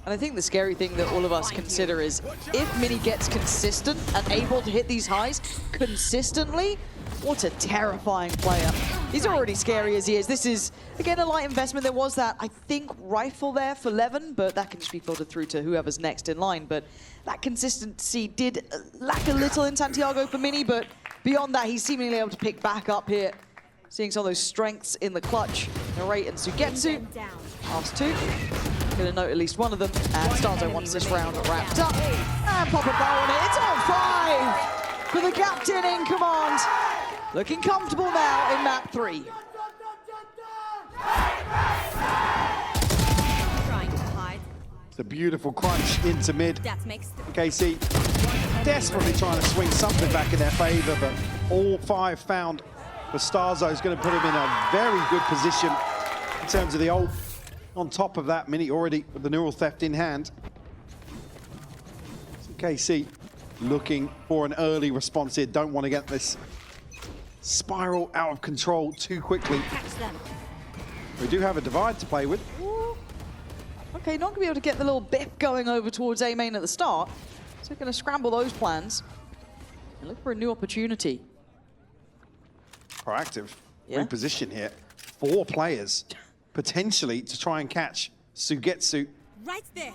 And I think the scary thing that all of us consider is if Mini gets consistent and able to hit these highs consistently, what a terrifying player. He's already scary as he is. This is, again, a light investment. There was that, I think, rifle there for Levin, but that can just be filtered through to whoever's next in line. But that consistency did lack a little in Santiago for Mini, but beyond that, he's seemingly able to pick back up here. Seeing some of those strengths in the clutch. Narrate and Sugetsu. Last 2. Gonna note at least one of them. And Starzo wants this round wrapped up. And pop a bow on it. It's on 5 for the captain in command. Looking comfortable now in map 3. Trying to hide. It's a beautiful crunch into mid. That makes KC desperately trying to swing something back in their favor, but all 5 found. But Starzo is going to put him in a very good position in terms of the ult. On top of that, Mini already with the neural theft in hand. So KC looking for an early response here. Don't want to get this spiral out of control too quickly. We do have a divide to play with. Okay, not going to be able to get the little bip going over towards A main at the start. So they're going to scramble those plans and look for a new opportunity. Proactive Yeah. reposition here. 4 players potentially to try and catch Sugetsu, right there.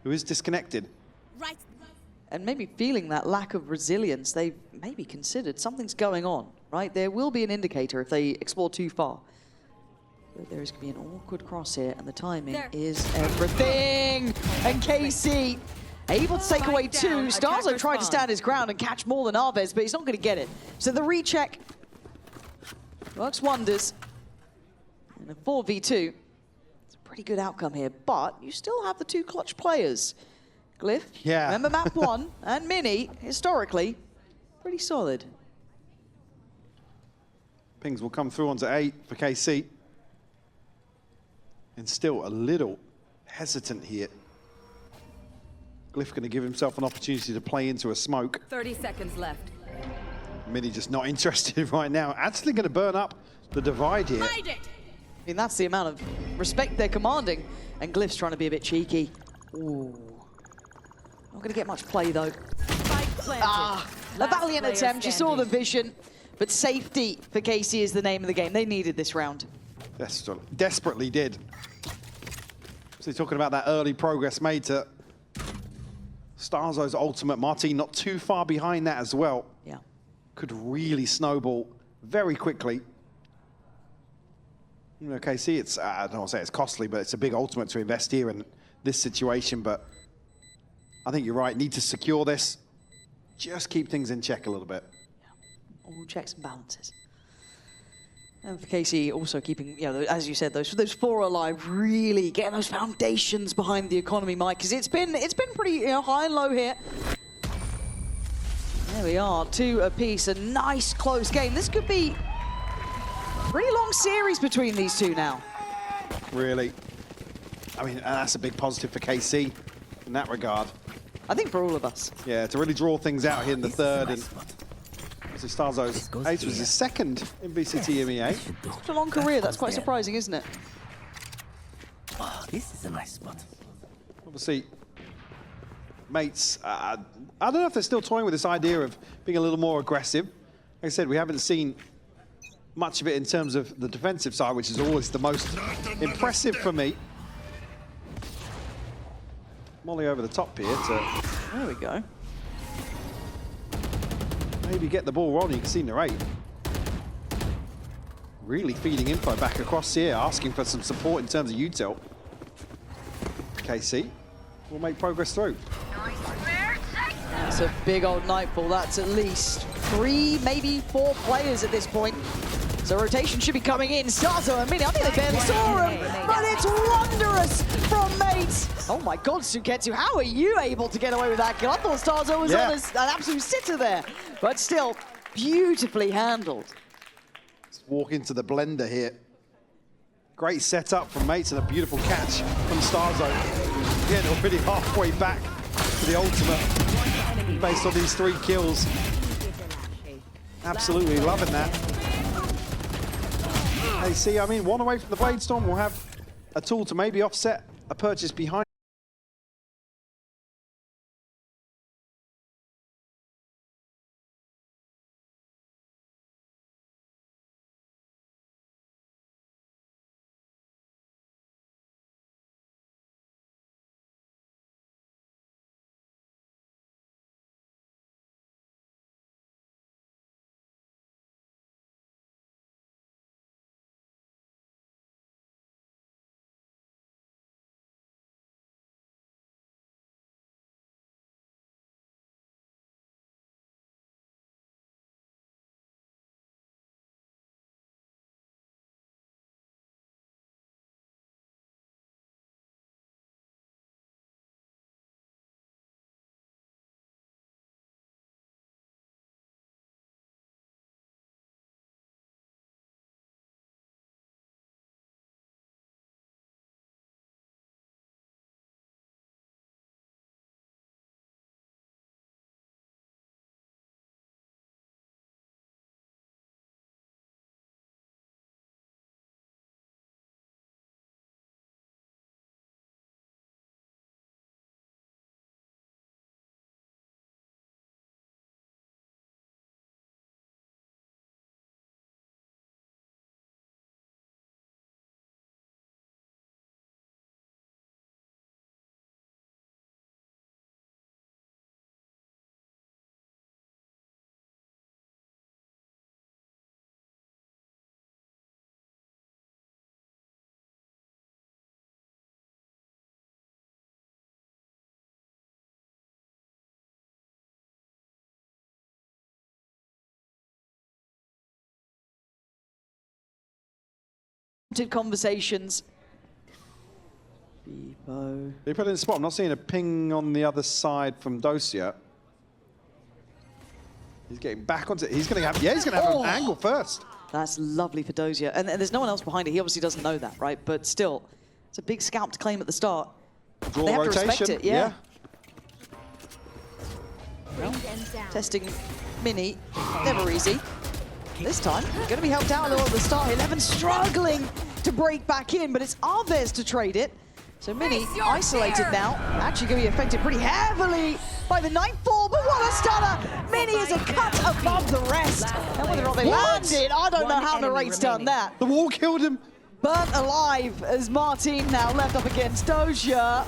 who is disconnected. Right. And maybe feeling that lack of resilience, they've maybe considered something's going on, right? There will be an indicator if they explore too far. But there is going to be an awkward cross here, and the timing is everything. And KC able to take away 2. Starzo tried to stand his ground and catch more than Alves, but he's not going to get it. So the recheck works wonders. And a 4v2. It's a pretty good outcome here, but you still have the 2 clutch players. Glyph, Yeah. remember map 1, and Mini, historically, pretty solid. Pings will come through onto 8 for KC. And still a little hesitant here. Glyph going to give himself an opportunity to play into a smoke. 30 seconds left. Mini just not interested right now. Actually going to burn up the divide here. Hide it. I mean, that's the amount of respect they're commanding. And Glyph's trying to be a bit cheeky. Ooh. Not going to get much play, though. Spike planted. A Last valiant player attempt. You saw the standing. vision. But safety for KC is the name of the game. They needed this round. Desperately did. So talking about that early progress made to Starzo's ultimate. Martin not too far behind that as well. Yeah. Could really snowball very quickly. You know, KC, it's, I don't want to say it's costly, but it's a big ultimate to invest here in this situation. But I think you're right, need to secure this. Just keep things in check a little bit. Yeah. All checks and balances. And for KC, also keeping, you know, as you said, those 4 alive, really getting those foundations behind the economy, Mike, because it's been pretty, you know, high and low here. There we are, 2 apiece, a nice close game. This could be a pretty long series between these 2 now. Really. I mean, that's a big positive for KC in that regard. I think for all of us. Yeah, to really draw things out here in the third. And so Starzo's ace was his second in VCT EMEA. Such a long career, that's quite surprising, isn't it? Oh, this is a nice spot. Obviously, mates, I don't know if they're still toying with this idea of being a little more aggressive. Like I said, we haven't seen much of it in terms of the defensive side, which is always the most impressive for me. Molly over the top here to... There we go. Maybe get the ball rolling. You can see Narrate really feeding info back across here, asking for some support in terms of util. KC will make progress through. That's a big old nightfall. That's at least 3, maybe 4 players at this point. So rotation should be coming in. Starzo and Mini, I think they barely saw him, but it's wondrous from mates. Oh my God, Suketsu, how are you able to get away with that kill? I thought Starzo was on an absolute sitter there, but still beautifully handled. Let's walk into the blender here. Great setup from mates and a beautiful catch from Starzo. Again, already halfway back to the ultimate based on these 3 kills. Absolutely loving that. Hey, see, I mean, 1 away from the Blade Storm will have a tool to maybe offset a purchase behind. Conversations. Beepo. They put it in the spot. I'm not seeing a ping on the other side from Dosia. He's getting back onto it. He's going to have, he's going to have an angle first. That's lovely for Dosia. And there's no one else behind it. He obviously doesn't know that, right? But still, it's a big scalp to claim at the start. Draw they have rotation. to respect it, yeah. Well, testing Mini, never easy. This time, going to be helped out a little at the start. 11 struggling to break back in, but it's Arvez to trade it. So Mini isolated now, actually going to be affected pretty heavily by the Nightfall, but what a stunner! Mini is a cut above the rest. And whether or not they landed, I don't know how Narrate's done that. The wall killed him. Burnt alive as Martin now left up against Dosia.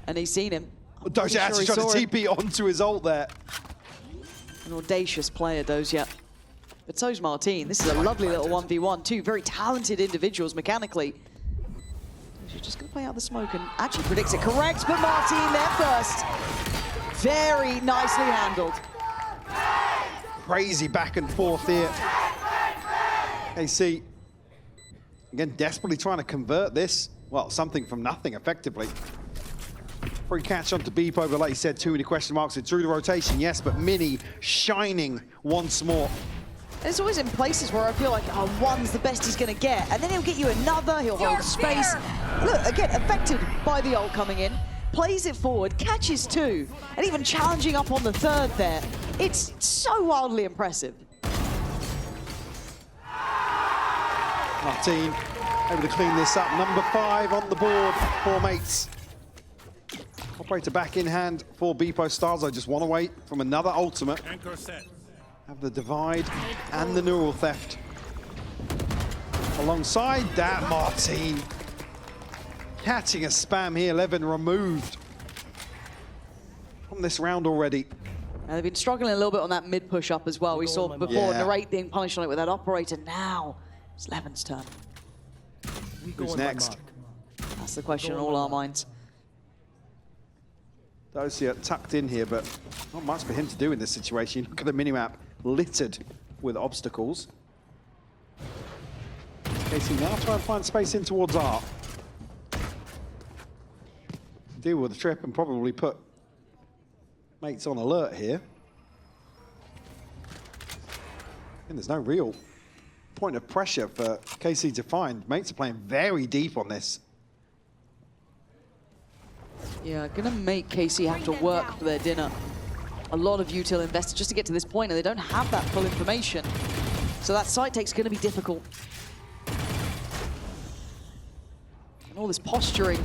And he's seen him. Dosia actually tried to TP onto his ult there. An audacious player, Dosia. But so's Martin. This is a lovely little 1v1. 2 very talented individuals mechanically. She's just going to play out the smoke and actually predicts it correct, but Martin there first. Very nicely handled. Crazy back and forth here. KC, again, desperately trying to convert this. Well, something from nothing, effectively. Free catch onto Beepo, but like you said, too many question marks. It drew the rotation, yes, but Mini shining once more. It's always in places where I feel like, oh, one's the best he's going to get. And then he'll get you another, he'll hold space. Look, again, affected by the ult coming in. plays it forward, catches two, and even challenging up on the third there. It's so wildly impressive. Martin able to clean this up. Number 5 on the board for mates. Operator back in hand for Beepo. Starzo just one away from another ultimate. Have the divide and the neural theft. Alongside that, Martin catching a spam here. 11 removed from this round already. They've been struggling a little bit on that mid push up as well. We saw before Yeah. Narrate being punished on it with that operator. Now it's Levin's turn. Who's next? That's the question in all our minds. Dosia tucked in here, but not much for him to do in this situation. Look at the minimap littered with obstacles. Casey now try and find space in towards R. Deal with the trip and probably put mates on alert here. And there's no real point of pressure for KC to find. Mates are playing very deep on this. Yeah, gonna make KC have to work for their dinner. A lot of util invested just to get to this point, and they don't have that full information. So that side take's gonna be difficult. And all this posturing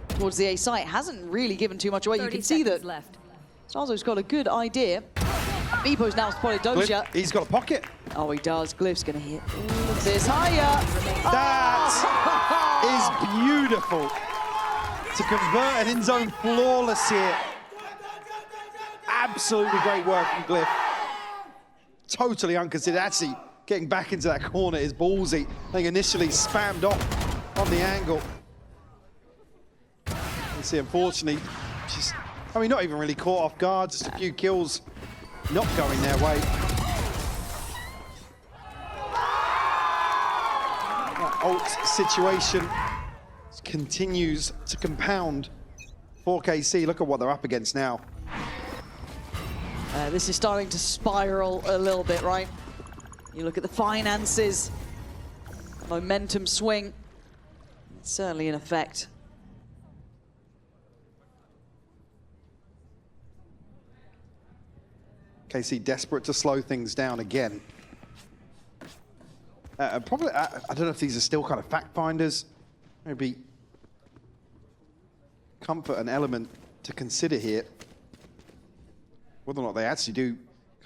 towards the A site hasn't really given too much away. You can see that Starzo's got a good idea. Beepo's now spotted Doja. He's got a pocket. Oh, he does. Glyph's gonna hit all of this higher. That is beautiful. To convert an in-zone flawless here. Absolutely great work from Glyph. Totally unconsidered. Actually, getting back into that corner is ballsy. I think initially spammed off on the angle. You see, unfortunately, just, I mean, not even really caught off guard, just a few kills not going their way. That ult situation continues to compound for KC. Look at what they're up against now. This is starting to spiral a little bit, right? You look at the finances, momentum swing. It's certainly in effect. KC desperate to slow things down again. Probably, I don't know if these are still kind of fact finders. Maybe comfort an element to consider here. Whether or not they actually do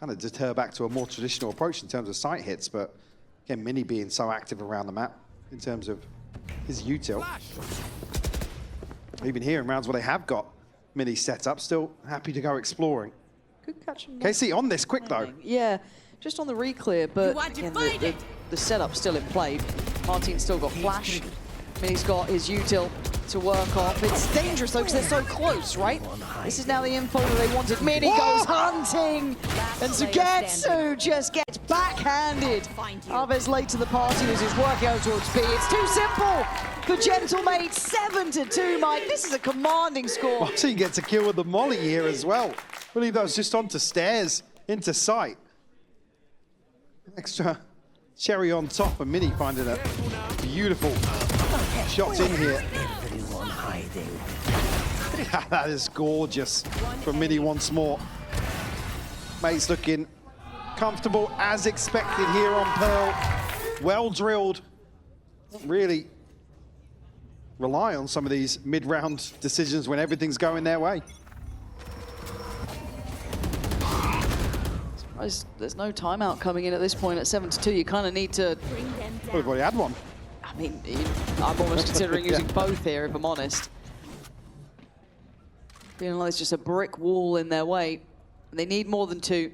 kind of deter back to a more traditional approach in terms of sight hits, but again, Mini being so active around the map in terms of his util. Even here in rounds where they have got Mini set up, still happy to go exploring. Good catch. KC on this quick though. Yeah, just on the reclear, but again, the setup's still in play. Martin's still got flash. Mini's got his util to work off. It's dangerous though, because they're so close, right? This is now the info that they wanted. Mini goes hunting, and Sugetsu just gets backhanded. Arvez late to the party as he's working out towards B. It's too simple for Gentlemate. 7-2, Mike. This is a commanding score. Martin gets a kill with the molly here as well. I believe that was just onto stairs, into sight. Extra cherry on top, and Mini finding a beautiful shot in here. Everyone hiding. That is gorgeous from Mini once more. Mate's looking comfortable as expected here on Pearl. Well drilled. Really rely on some of these mid-round decisions when everything's going their way. There's no timeout coming in at this point at 7-2. You kind of need to... Well, we've already had one. I mean, I'm almost considering using both here, if I'm honest. Feeling like it's just a brick wall in their way. And they need more than two.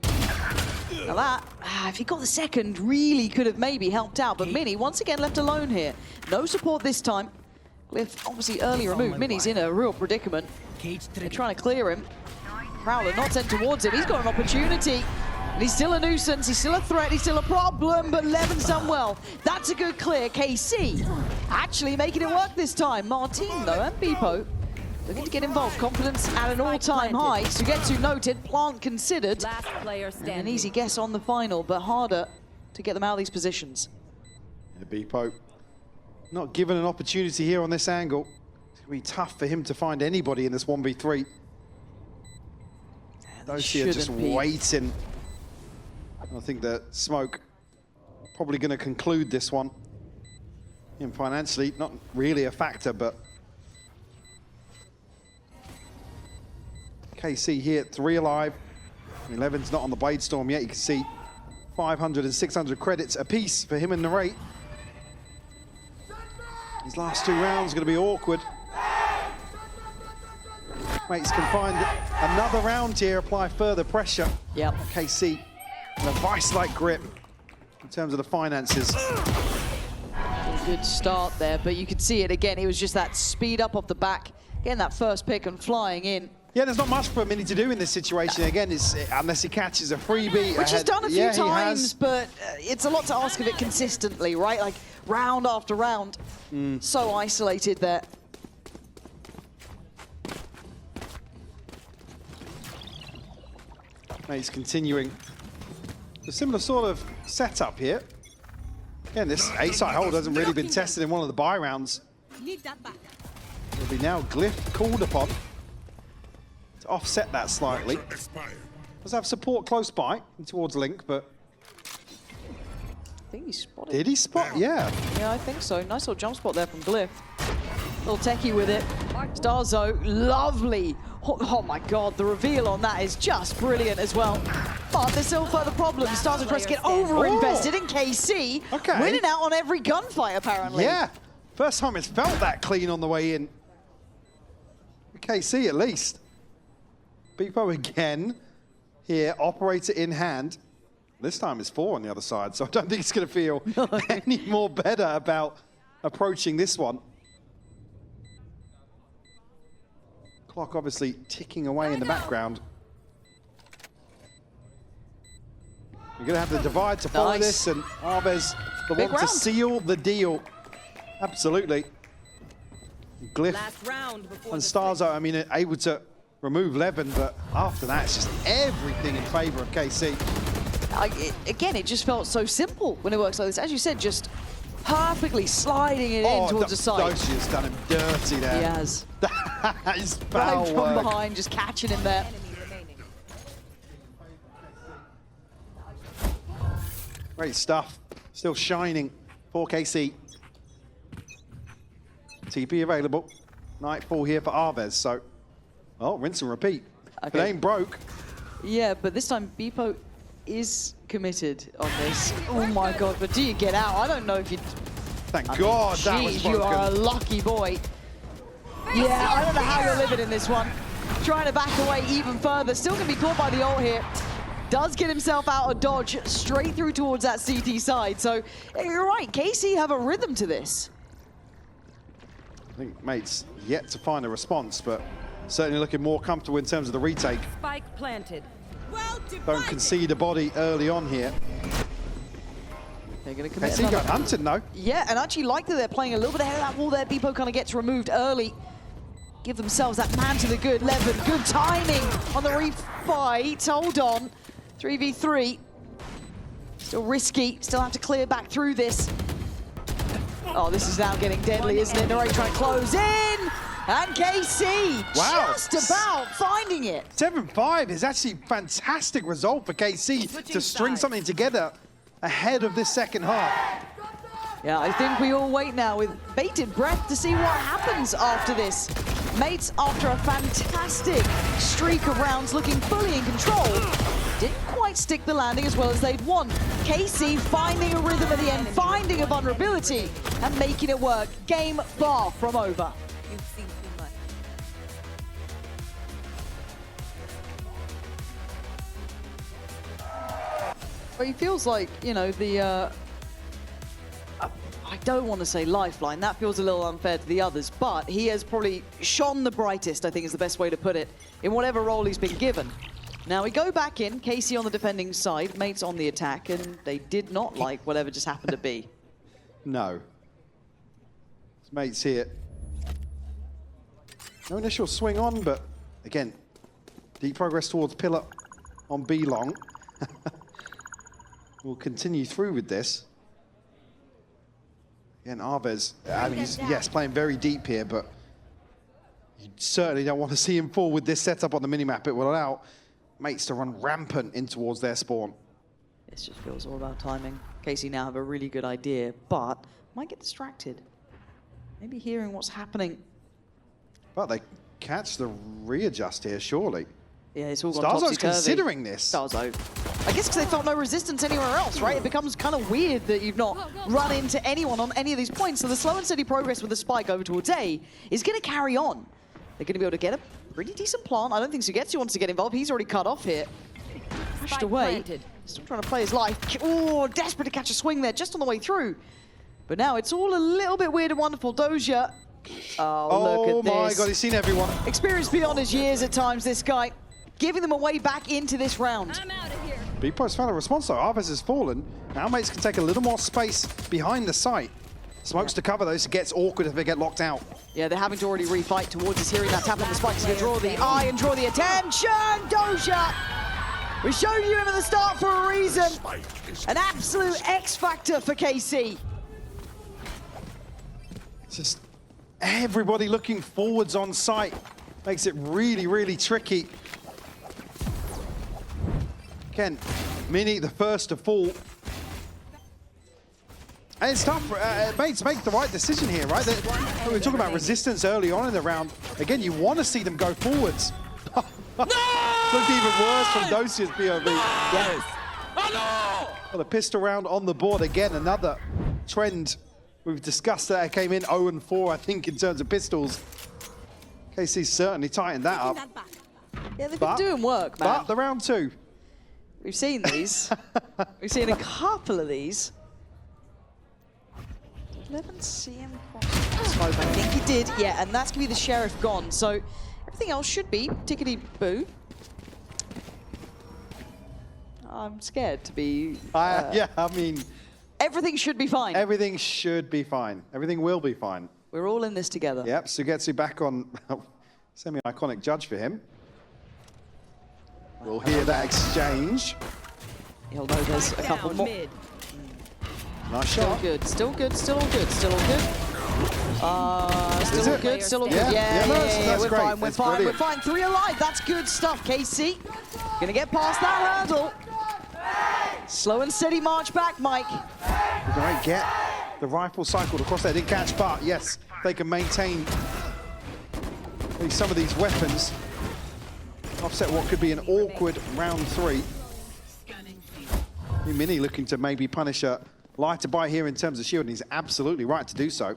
Now that, if he got the second, really could have maybe helped out. But Mini, once again, left alone here. No support this time. Glyph, obviously early removed. Mini's in a real predicament. They're trying to clear him. Prowler not sent towards him. He's got an opportunity. And he's still a nuisance, he's still a threat, he's still a problem, but Levin's done well. That's a good clear. KC actually making it work this time. Martin, though, and Beepo looking to get involved. Confidence at an all-time high. Sugetsu noted, plant considered. Last player standing. An easy guess on the final, but harder to get them out of these positions. Yeah, Beepo not given an opportunity here on this angle. be tough for him to find anybody in this 1v3. Those here just waiting. I think that Smoke probably going to conclude this one. Him financially, not really a factor, but KC here at 3 alive. 11's not on the Blade Storm yet. You can see 500 and 600 credits apiece for him and Narrate. These last 2 rounds are going to be awkward. Mates can find another round here, apply further pressure. Yep. KC, and a vice-like grip in terms of the finances. Good start there, but you could see it again. It was just that speed up off the back, getting that first pick and flying in. Yeah, there's not much for Mini to do in this situation. Again, unless he catches a freebie. Which he's done a few times, but it's a lot to ask of it consistently, right? Like round after round. So isolated there. He's continuing a similar sort of setup here. Again, this A-side hold hasn't really been tested in one of the buy rounds. Need that back. It'll be now Glyph called upon to offset that slightly. Does have support close by and towards Link, but I think he spotted. did he spot? Yeah. Yeah, I think so. Nice little jump spot there from Glyph. Little techie with it. Starzo, lovely. Oh my God, the reveal on that is just brilliant as well. But there's still further problems. Starzo tries to get over-invested in KC. Okay. Winning out on every gunfight, apparently. Yeah. First time it's felt that clean on the way in. KC at least. Beepo again here, operator in hand. This time it's 4 on the other side, so I don't think he's going to feel any more better about approaching this one. Clock obviously ticking away in the background. You're going to have the divide to follow this, and Arvez the one to seal the deal. Absolutely. Glyph and Starzo, I mean, able to remove Levin, but after that, it's just everything in favor of KC. Again, it just felt so simple when it works like this. As you said, just perfectly sliding it in towards the side. Docia's done him dirty there. He has. That is foul right work. from behind, just catching him there. Great stuff. Still shining for KC. TP available. Nightfall here for Arvez, so, well, rinse and repeat. Okay. If it ain't broke. Yeah, but this time Beepo is committed on this. Oh my God, but do you get out? I don't know if you... Thank God that was broken. You are a lucky boy. Yeah, I don't know how you're living in this one. Trying to back away even further. Still going to be caught by the ult here. Does get himself out of dodge straight through towards that CT side. So you're right, KC have a rhythm to this. I think Mate's yet to find a response, but certainly looking more comfortable in terms of the retake. Spike planted. Don't concede a body early on here. They're going to commit KC got hunted, though. Yeah, and I actually like that they're playing a little bit ahead of that wall there. Beepo kind of gets removed early. Give themselves that man to the good. Levin, good timing on the refight. Hold on. 3v3. Still risky. Still have to clear back through this. Oh, this is now getting deadly, isn't it? Narrate trying to close in. And KC just about finding it. 7-5 is actually a fantastic result for KC to string something together ahead of this second half. Yeah, I think we all wait now with bated breath to see what happens after this. Mates, after a fantastic streak of rounds looking fully in control, didn't quite stick the landing as well as they'd want. KC finding a rhythm at the end, finding a vulnerability, and making it work. Game far from over. You've seen too much. But he feels like, you know, the... I don't want to say lifeline, that feels a little unfair to the others, but he has probably shone the brightest, I think is the best way to put it, in whatever role he's been given. Now we go back in, KC on the defending side, Mates on the attack, and they did not like whatever just happened to be. No. It's Mates here. No initial swing on, but again, deep progress towards pillar on B long. We'll continue through with this. Again, Arvez, I mean, he's, yes, playing very deep here, but You certainly don't want to see him fall with this setup on the minimap. It will allow mates to run rampant in towards their spawn. This just feels all about timing. KC now have a really good idea, but might get distracted. Maybe hearing what's happening. But they catch the readjust here, surely. Yeah, it's all gone Starzo's topsy-turvy. considering this. Starzo. I guess because they felt no resistance anywhere else, right? It becomes kind of weird that you've not run into anyone on any of these points. So the slow and steady progress with the spike over towards A is going to carry on. They're going to be able to get a pretty decent plant. I don't think Sugetsu wants to get involved. He's already cut off here. Pushed away. Planted. Still trying to play his life. Oh, desperate to catch a swing there just on the way through. But now it's all a little bit weird and wonderful. Doja. Oh, look at this. Oh my God, he's seen everyone. Experience beyond his years at times, this guy. Giving them a way back into this round. I'm out of here. Bpo's found a response though. Arvis has fallen. Now mates can take a little more space behind the site. Smokes to cover those. It gets awkward if they get locked out. Yeah, they're having to already refight towards us. Hearing that tap on the spike is going to draw the eye and draw the attention. Doja! We showed you him at the start for a reason. An absolute X factor for KC. Just everybody looking forwards on site. Makes it really, really tricky. Again, Mini the first to fall. And it's tough for mates to make the right decision here, right? We were talking about resistance early on in the round. Again, you want to see them go forwards. No! Looked even worse from Docia's POV. Yes. Oh, no! Well, the pistol round on the board again, another trend we've discussed that it came in 0-4, I think, in terms of pistols. KC certainly tightened that up. That back. Yeah, they've been doing work, man. But the round two. We've seen these. We've seen a couple of these. 11 see him cross smoke. I think he did. Yeah, and that's going to be the Sheriff gone. So everything else should be tickety-boo. I'm scared to be... Yeah, I mean... Everything should be fine. Everything should be fine. Everything will be fine. We're all in this together. Yep, Sugetsu back on semi-iconic judge for him. We'll hear that exchange. He'll know there's a couple more. Mid. Nice Still shot. good, still good, still all good, still all good. Still all good, still all good. Yeah, that's we're great. fine, we're That's fine, brilliant. we're fine. 3 alive, that's good stuff, KC. Gonna get past that hurdle. Slow and steady march back, Mike. We're going to get the rifle cycled across there. Didn't catch, but yes, they can maintain some of these weapons. Offset what could be an awkward round 3. Mini looking to maybe punish a lighter bite here in terms of shield, and he's absolutely right to do so.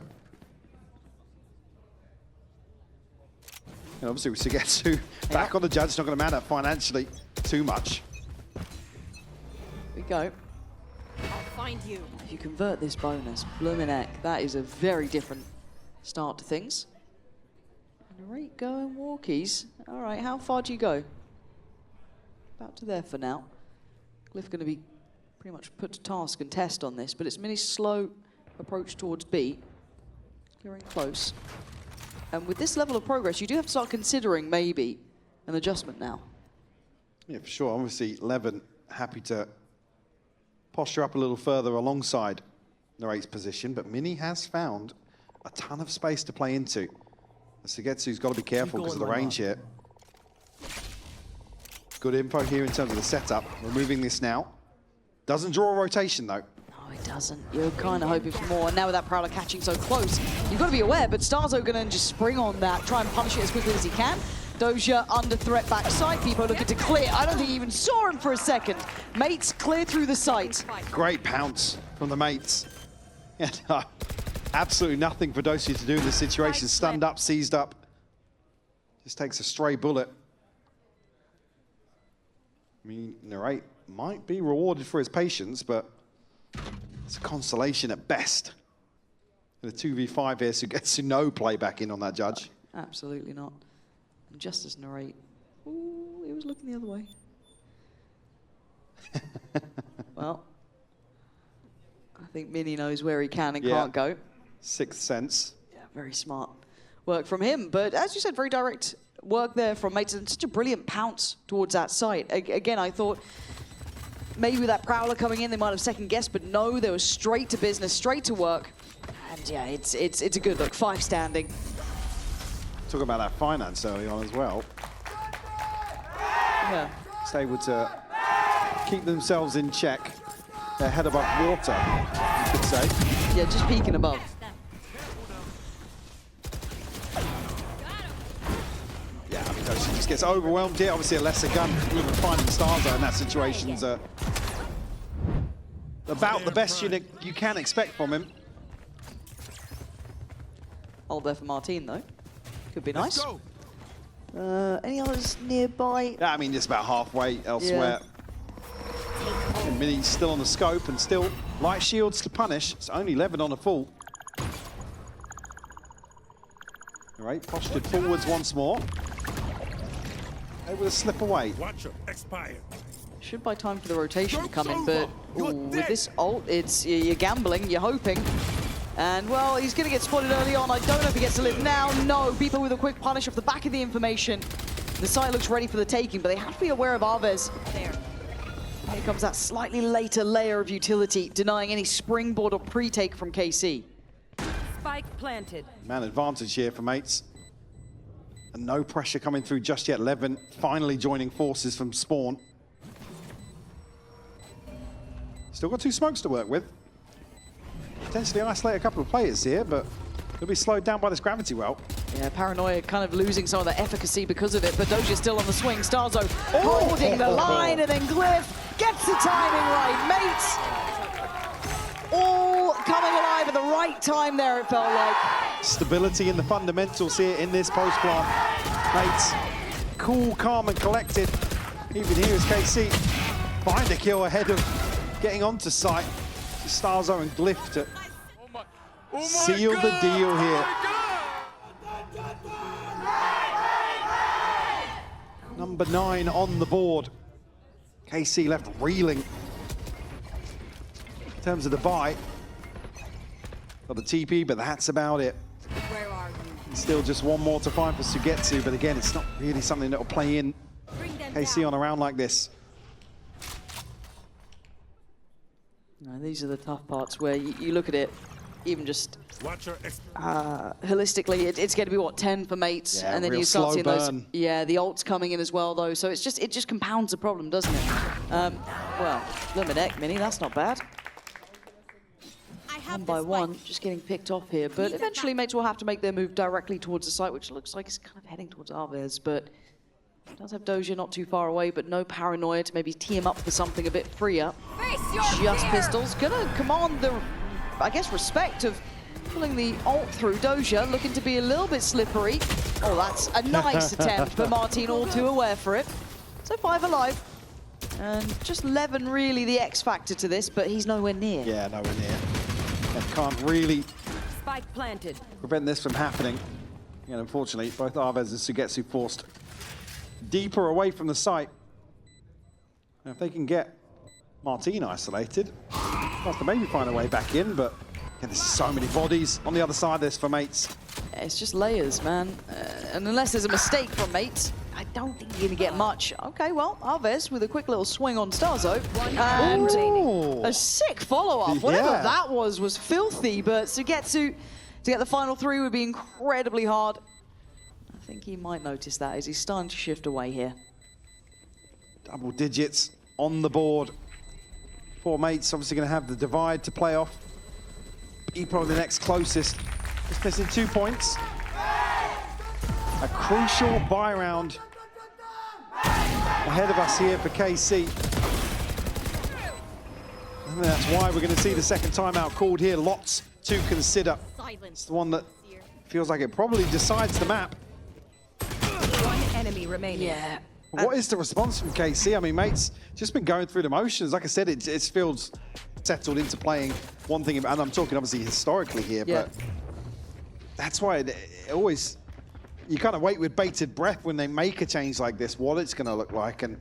And obviously with Sugetsu back on the judge, it's not going to matter financially too much. We go. I'll find you. If you convert this bonus, blooming heck, that is a very different start to things. And Narrate going walkies. All right, how far do you go? About to there for now. Glyph going to be pretty much put to task and test on this, but it's Mini's slow approach towards B. Clearing close. And with this level of progress, you do have to start considering maybe an adjustment now. Yeah, for sure. Obviously, Levin happy to posture up a little further alongside Narrate's position, but Mini has found a ton of space to play into. Sugetsu's got to be careful because of the range here. Good info here in terms of the setup. Removing this now. Doesn't draw a rotation though. No, it doesn't. You're kind of hoping for more. And now with that Prowler catching so close, you've got to be aware, but Starzo going to just spring on that, try and punish it as quickly as he can. Doja under threat backside. People looking to clear. I don't think he even saw him for a second. Mates clear through the site. Great pounce from the mates. Yeah, no, absolutely nothing for Dosia to do in this situation. Stunned up, seized up. Just takes a stray bullet. I mean, Narrate might be rewarded for his patience, but it's a consolation at best. And a 2v5 here, so gets no playback in on that judge. Absolutely not. And just as Narrate, ooh, he was looking the other way. Well, I think Mini knows where he can and can't go. Sixth sense. Yeah, very smart work from him. But as you said, very direct work there from Mates and such a brilliant pounce towards that site. Again, I thought maybe with that Prowler coming in, they might have second guessed, but no, they were straight to business, straight to work. And yeah, it's a good look. 5 standing. talk about that finance early on as well. Yeah. Just able to keep themselves in check. Their head above water, you could say. Yeah, just peeking above. Yeah, I mean, she just gets overwhelmed here. Obviously, a lesser gun, even finding Starzo in that situation's about the best you can expect from him. Hold there for Martin, though. Could be nice. Any others nearby? Yeah, I mean, just about halfway elsewhere. And Mini's still on the scope and still light shields to punish. It's only 11 on a full. All right, postured forwards once more. Able to slip away. Watcher expired. Should buy time for the rotation to come in, but ooh, with this ult, you're gambling, you're hoping. And, well, he's going to get spotted early on. I don't know if he gets to live now. No, Beeper with a quick punish off the back of the information. The site looks ready for the taking, but they have to be aware of Arvez. There. Here comes that slightly later layer of utility, denying any springboard or pre-take from KC. Spike planted. Man advantage here for mates. And no pressure coming through just yet. Levin finally joining forces from spawn. Still got 2 smokes to work with. Potentially isolate a couple of players here, but he'll be slowed down by this gravity well. Yeah, Paranoia kind of losing some of the efficacy because of it, but Doja's still on the swing. Starzo holding the line, and then Glyph gets the timing right. Mates all coming alive at the right time there, it felt like. Stability in the fundamentals here in this post plant. Mates, cool, calm, and collected. Even here is KC. Find a kill ahead of getting onto site. Starzo and Glyph to seal the deal here. Number 9 on the board. KC left reeling. In terms of the buy. Got the TP, but that's about it. Where are you? Still just one more to find for Sugetsu, but again, it's not really something that will play in KC on a round like this. No, these are the tough parts where you look at it, even just holistically, it's going to be what, 10 for mates, Yeah, and then real you start slow seeing burn. those. Yeah, the ults coming in as well, though. So it just compounds the problem, doesn't it? Well, Luminek, Mini, that's not bad. One by one, just getting picked off here, but eventually mates will have to make their move directly towards the site, which looks like it's kind of heading towards Arvez, but does have Doja not too far away, but no Paranoia to maybe tee him up for something a bit freer. Just pistols, gonna command the, I guess, respect of pulling the ult through. Doja looking to be a little bit slippery. Oh, that's a nice attempt, but Martin all too aware for it. So 5 alive. And just Levin really the X factor to this, but he's nowhere near. Yeah, nowhere near. They can't really Spike planted. prevent this from happening. And unfortunately, both Arvez and Sugetsu forced deeper away from the site. And if they can get Martin isolated, they'll have to maybe find a way back in, but again, there's so many bodies on the other side of this for mates. It's just layers, man. And unless there's a mistake from mates, I don't think you're going to get much. Okay, well, Arvez with a quick little swing on Starzo. And a sick follow-up. Whatever that was filthy, but Sugetsu to get the final 3 would be incredibly hard. I think he might notice that as he's starting to shift away here. Double digits on the board. 4 mates obviously going to have the divide to play off. He probably the next closest. Just missing 2 points. A crucial buy round ahead of us here for KC. And that's why we're going to see the second timeout called here. Lots to consider. It's the one that feels like it probably decides the map. One enemy remaining. Yeah. What is the response from KC? I mean, mates, just been going through the motions. Like I said, it feels settled into playing one thing, and I'm talking obviously historically here, but that's why it always, you kind of wait with bated breath when they make a change like this, what it's going to look like. And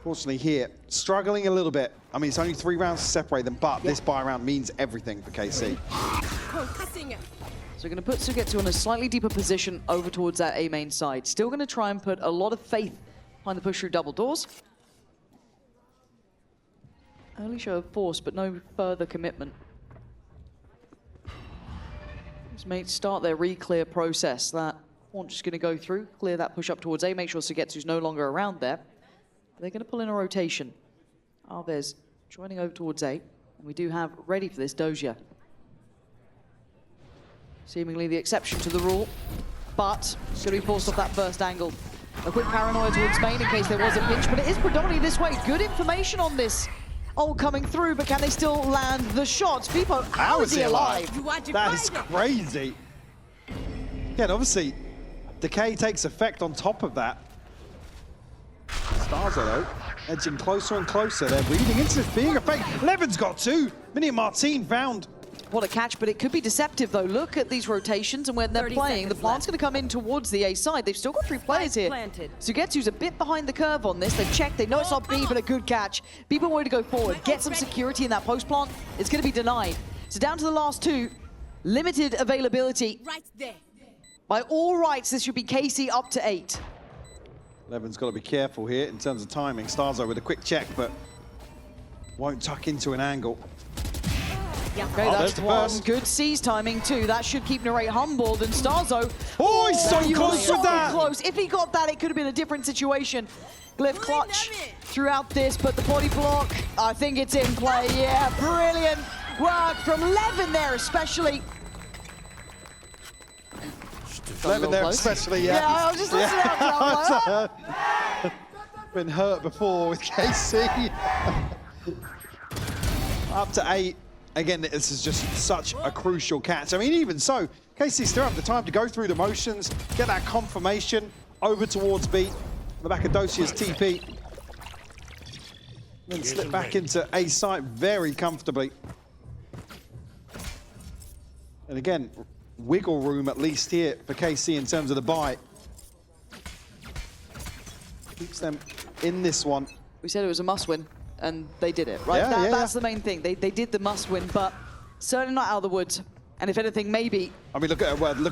fortunately here, struggling a little bit. I mean, it's only 3 rounds to separate them, but this buy round means everything for KC. So we're going to put Sugetsu in a slightly deeper position over towards that A main side. Still going to try and put a lot of faith behind the push through double doors. Early show of force, but no further commitment. His mates start their re-clear process. That one just going to go through, clear that push up towards A, make sure Sugetsu's no longer around there. They're going to pull in a rotation. Alves joining over towards A. And we do have ready for this Doja. Seemingly the exception to the rule, but it's going to be forced off that first angle. A quick paranoia towards main in case there was a pinch, but it is predominantly this way. Good information on this. All coming through, but can they still land the shots? Vipo, how is he alive? That is crazy. Again, obviously, decay takes effect on top of that. Starza, though, edging closer and closer. They're reading into this being a fake. Levin's got two. Mini and Martine found. What a catch, but it could be deceptive, though. Look at these rotations, and when they're playing, the plant's going to come in towards the A side. They've still got 3 players here. Sugetsu's a bit behind the curve on this. They've checked. They know it's not B, but a good catch. People wanted to go forward, get some security in that post plant. It's going to be denied. So down to the last 2. Limited availability. Right there. By all rights, this should be KC up to 8. Levin's got to be careful here in terms of timing. Starzo with a quick check, but won't tuck into an angle. Okay, that's one. Good C's timing too. That should keep Narrate humbled, and Starzo. Oh, he's so close with that! Close. If he got that, it could have been a different situation. Glyph clutch throughout this, but the body block, I think it's in play. Yeah, brilliant work from Levin there, especially. Levin there, especially, yeah. Yeah, I was just listening out to that. Been hurt before with KC. Up to 8. Again, this is just such a crucial catch. I mean, even so, KC still have the time to go through the motions, get that confirmation over towards B, on the back of Docia's TP. Then slip back into A site very comfortably. And again, wiggle room at least here for KC in terms of the buy. Keeps them in this one. We said it was a must-win, and they did it, right? Yeah, That's the main thing. They did the must-win, but certainly not out of the woods. And if anything, maybe... I mean, look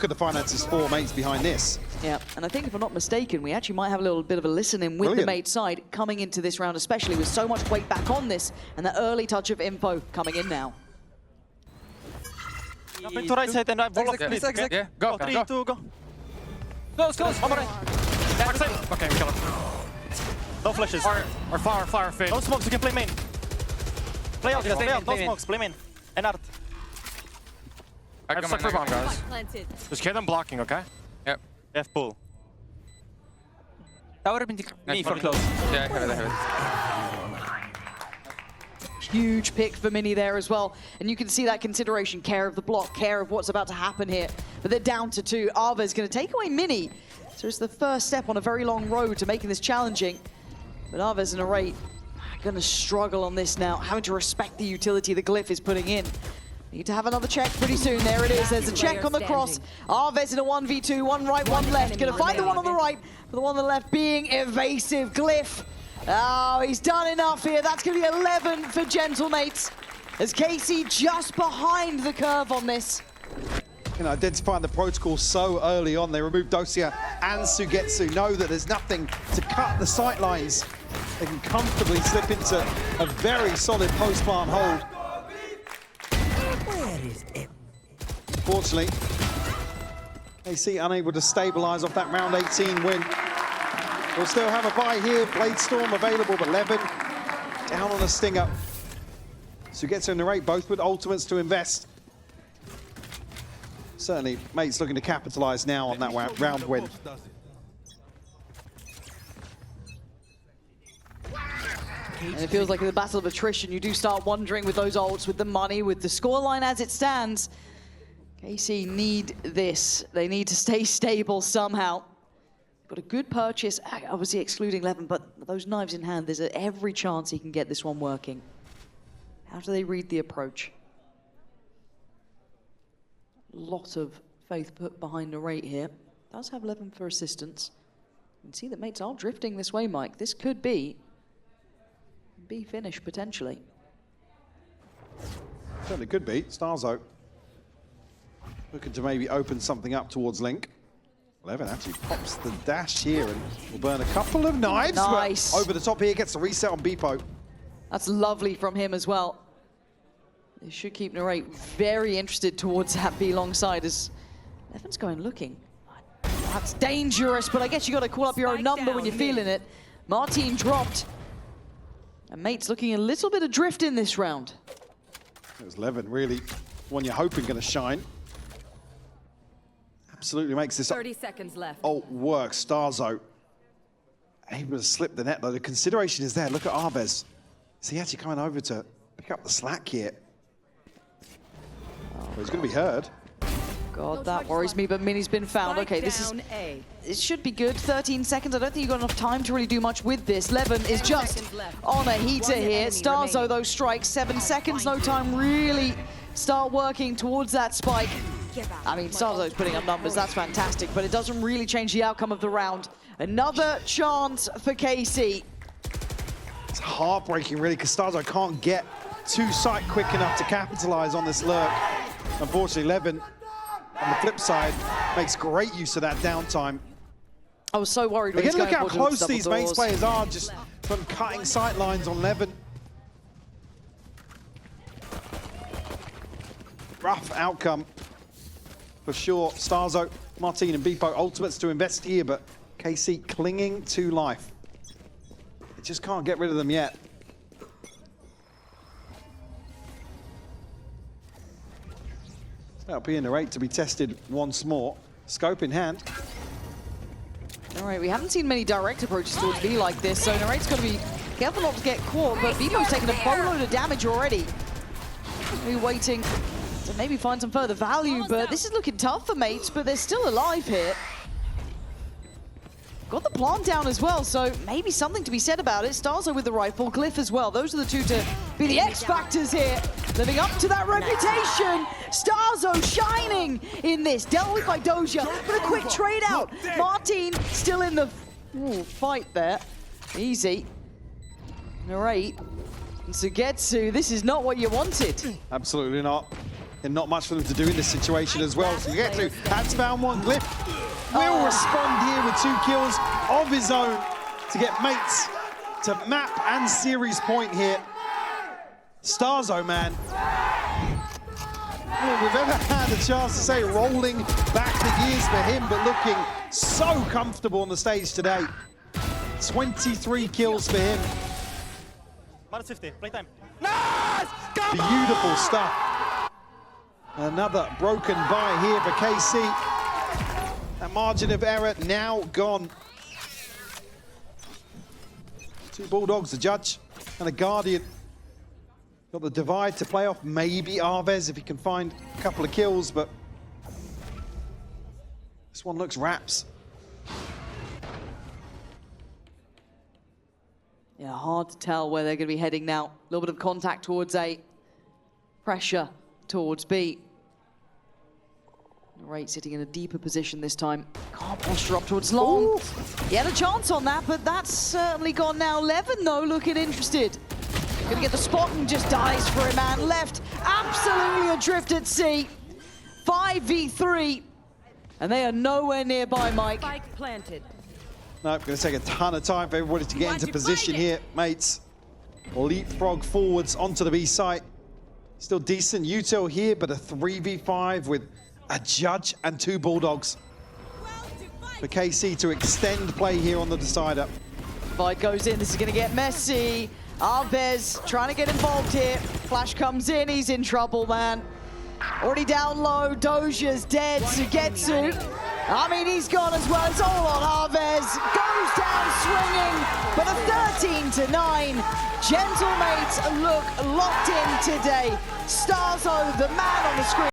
at the finances, 4 mates behind this. Yeah, and I think if I'm not mistaken, we actually might have a little bit of a listen-in with the mate side coming into this round, especially with so much weight back on this, and the early touch of info coming in now. Jumping to right side and wall of split, okay? Yeah, go, 3, go. 2, go. Close, one more right. Back side. Okay, we kill him. No flashes. Or fire, fade. No smokes, you can play main. Play out, no smokes, play main. And art. I got for bomb, guys. Planted. Just get them blocking, okay? Yep. F pull. That would have been me for close. Yeah, I have it. Huge pick for Mini there as well. And you can see that consideration, care of the block, care of what's about to happen here. But they're down to 2. Arva's going to take away Mini. So it's the first step on a very long road to making this challenging. But Arva's and Array are going to struggle on this now, having to respect the utility the Glyph is putting in. Need to have another check pretty soon. There it is. There's a check on the cross. Arves in a 1v2, one right, one left. Going to find the one on the right, but the one on the left being evasive. Glyph. Oh, he's done enough here. That's going to be 11 for Gentlemates. As KC just behind the curve on this. You know, identifying the protocol so early on. They removed Docia and Sugetsu. Know that there's nothing to cut the sight lines. They can comfortably slip into a very solid post-plant hold. Where is it? Fortunately, KC unable to stabilize off that round 18 win. We'll still have a buy here. Bladestorm available, but Levin down on a stinger. Sugetsu and Narrate both with ultimates to invest. Certainly, mates looking to capitalize now on that round win. And it feels like in the battle of attrition, you do start wondering with those ults, with the money, with the scoreline as it stands. KC need this. They need to stay stable somehow. Got a good purchase, obviously excluding Levin, but those knives in hand, there's every chance he can get this one working. How do they read the approach? Lot of faith put behind Narrate here. Does have Levin for assistance. You can see that mates are drifting this way, Mike. This could be B finish, potentially. Certainly could be. Starzo looking to maybe open something up towards Link. Levin actually pops the dash here and will burn a couple of knives. Nice. But over the top here, gets the reset on Beepo. That's lovely from him as well. They should keep Narrate very interested towards that B long side as Evan's going looking. That's dangerous, but I guess you got to call up your own number when you're feeling it. Martin dropped. And Mate's looking a little bit adrift in this round. It was Levin, really, one you're hoping going to shine. Absolutely makes this 30 seconds left. Oh, work. Starzo able to slip the net, though. The consideration is there. Look at Arvez. Is he actually coming over to pick up the slack here? Oh, he's going to be heard. God, that worries me, but Mini's been found. Okay, this should be good. 13 seconds. I don't think you've got enough time to really do much with this. Levin is just on a heater here. Starzo, though, strikes 7 seconds. No time really start working towards that spike. I mean, Starzo's putting up numbers. That's fantastic, but it doesn't really change the outcome of the round. Another chance for KC. It's heartbreaking, really, because Starzo can't get to site quick enough to capitalize on this lurk. Unfortunately, Levin, on the flip side, makes great use of that downtime. I was so worried. Again, look how close these main players are, just from cutting sight lines on Levin. Rough outcome, for sure. Starzo, Martin and Beepo ultimates to invest here, but KC clinging to life. They just can't get rid of them yet. That'll be in the rate to be tested once more. Scope in hand. All right, we haven't seen many direct approaches towards B like this, so Narrate's got to be careful not to get caught, but Beepo's taking a boatload of damage already. We're waiting to maybe find some further value, but this is looking tough for Mates, but they're still alive here. Got the plant down as well, so maybe something to be said about it. Starzo with the rifle, Glyph as well. Those are the two to be the X factors here. Living up to that reputation. Starzo shining in this. Dealt with by Doja with a quick trade out. Martin still in the fight there. Easy. Narrate. And Sugetsu, this is not what you wanted. Absolutely not. And not much for them to do in this situation as well. Sugetsu has found one. Glyph will respond here with 2 kills of his own to get Mates to map and series point here. Starzo, man. If we've ever had a chance to say rolling back the years for him, but looking so comfortable on the stage today. 23 kills for him. -50, playtime. Beautiful stuff. Another broken buy here for KC. That margin of error now gone. 2 Bulldogs, a Judge and a Guardian. Got the divide to play off. Maybe Arvez if he can find a couple of kills, but this one looks wraps. Yeah, hard to tell where they're going to be heading now. A little bit of contact towards A. Pressure towards B. Narrate sitting in a deeper position this time. Can't posture up towards long. Ooh. He had a chance on that, but that's certainly gone now. Levin, though, looking interested. Gonna get the spot and just dies for a man left. Absolutely adrift at C. 5v3. And they are nowhere nearby, Mike. Spike planted. No, going to take a ton of time for everybody to get into position here, Mates. Leapfrog forwards onto the B site. Still decent util here, but a 3v5 with a Judge and 2 Bulldogs. For KC to extend play here on the decider. Fight goes in, this is gonna get messy. Arvez trying to get involved here. Flash comes in, he's in trouble, man. Already down low, Doja's dead, Sugetsu. I mean, he's gone as well, it's all on Arvez. Goes down swinging, but a 13-9. Gentlemates look locked in today. Starzo, the man on the screen.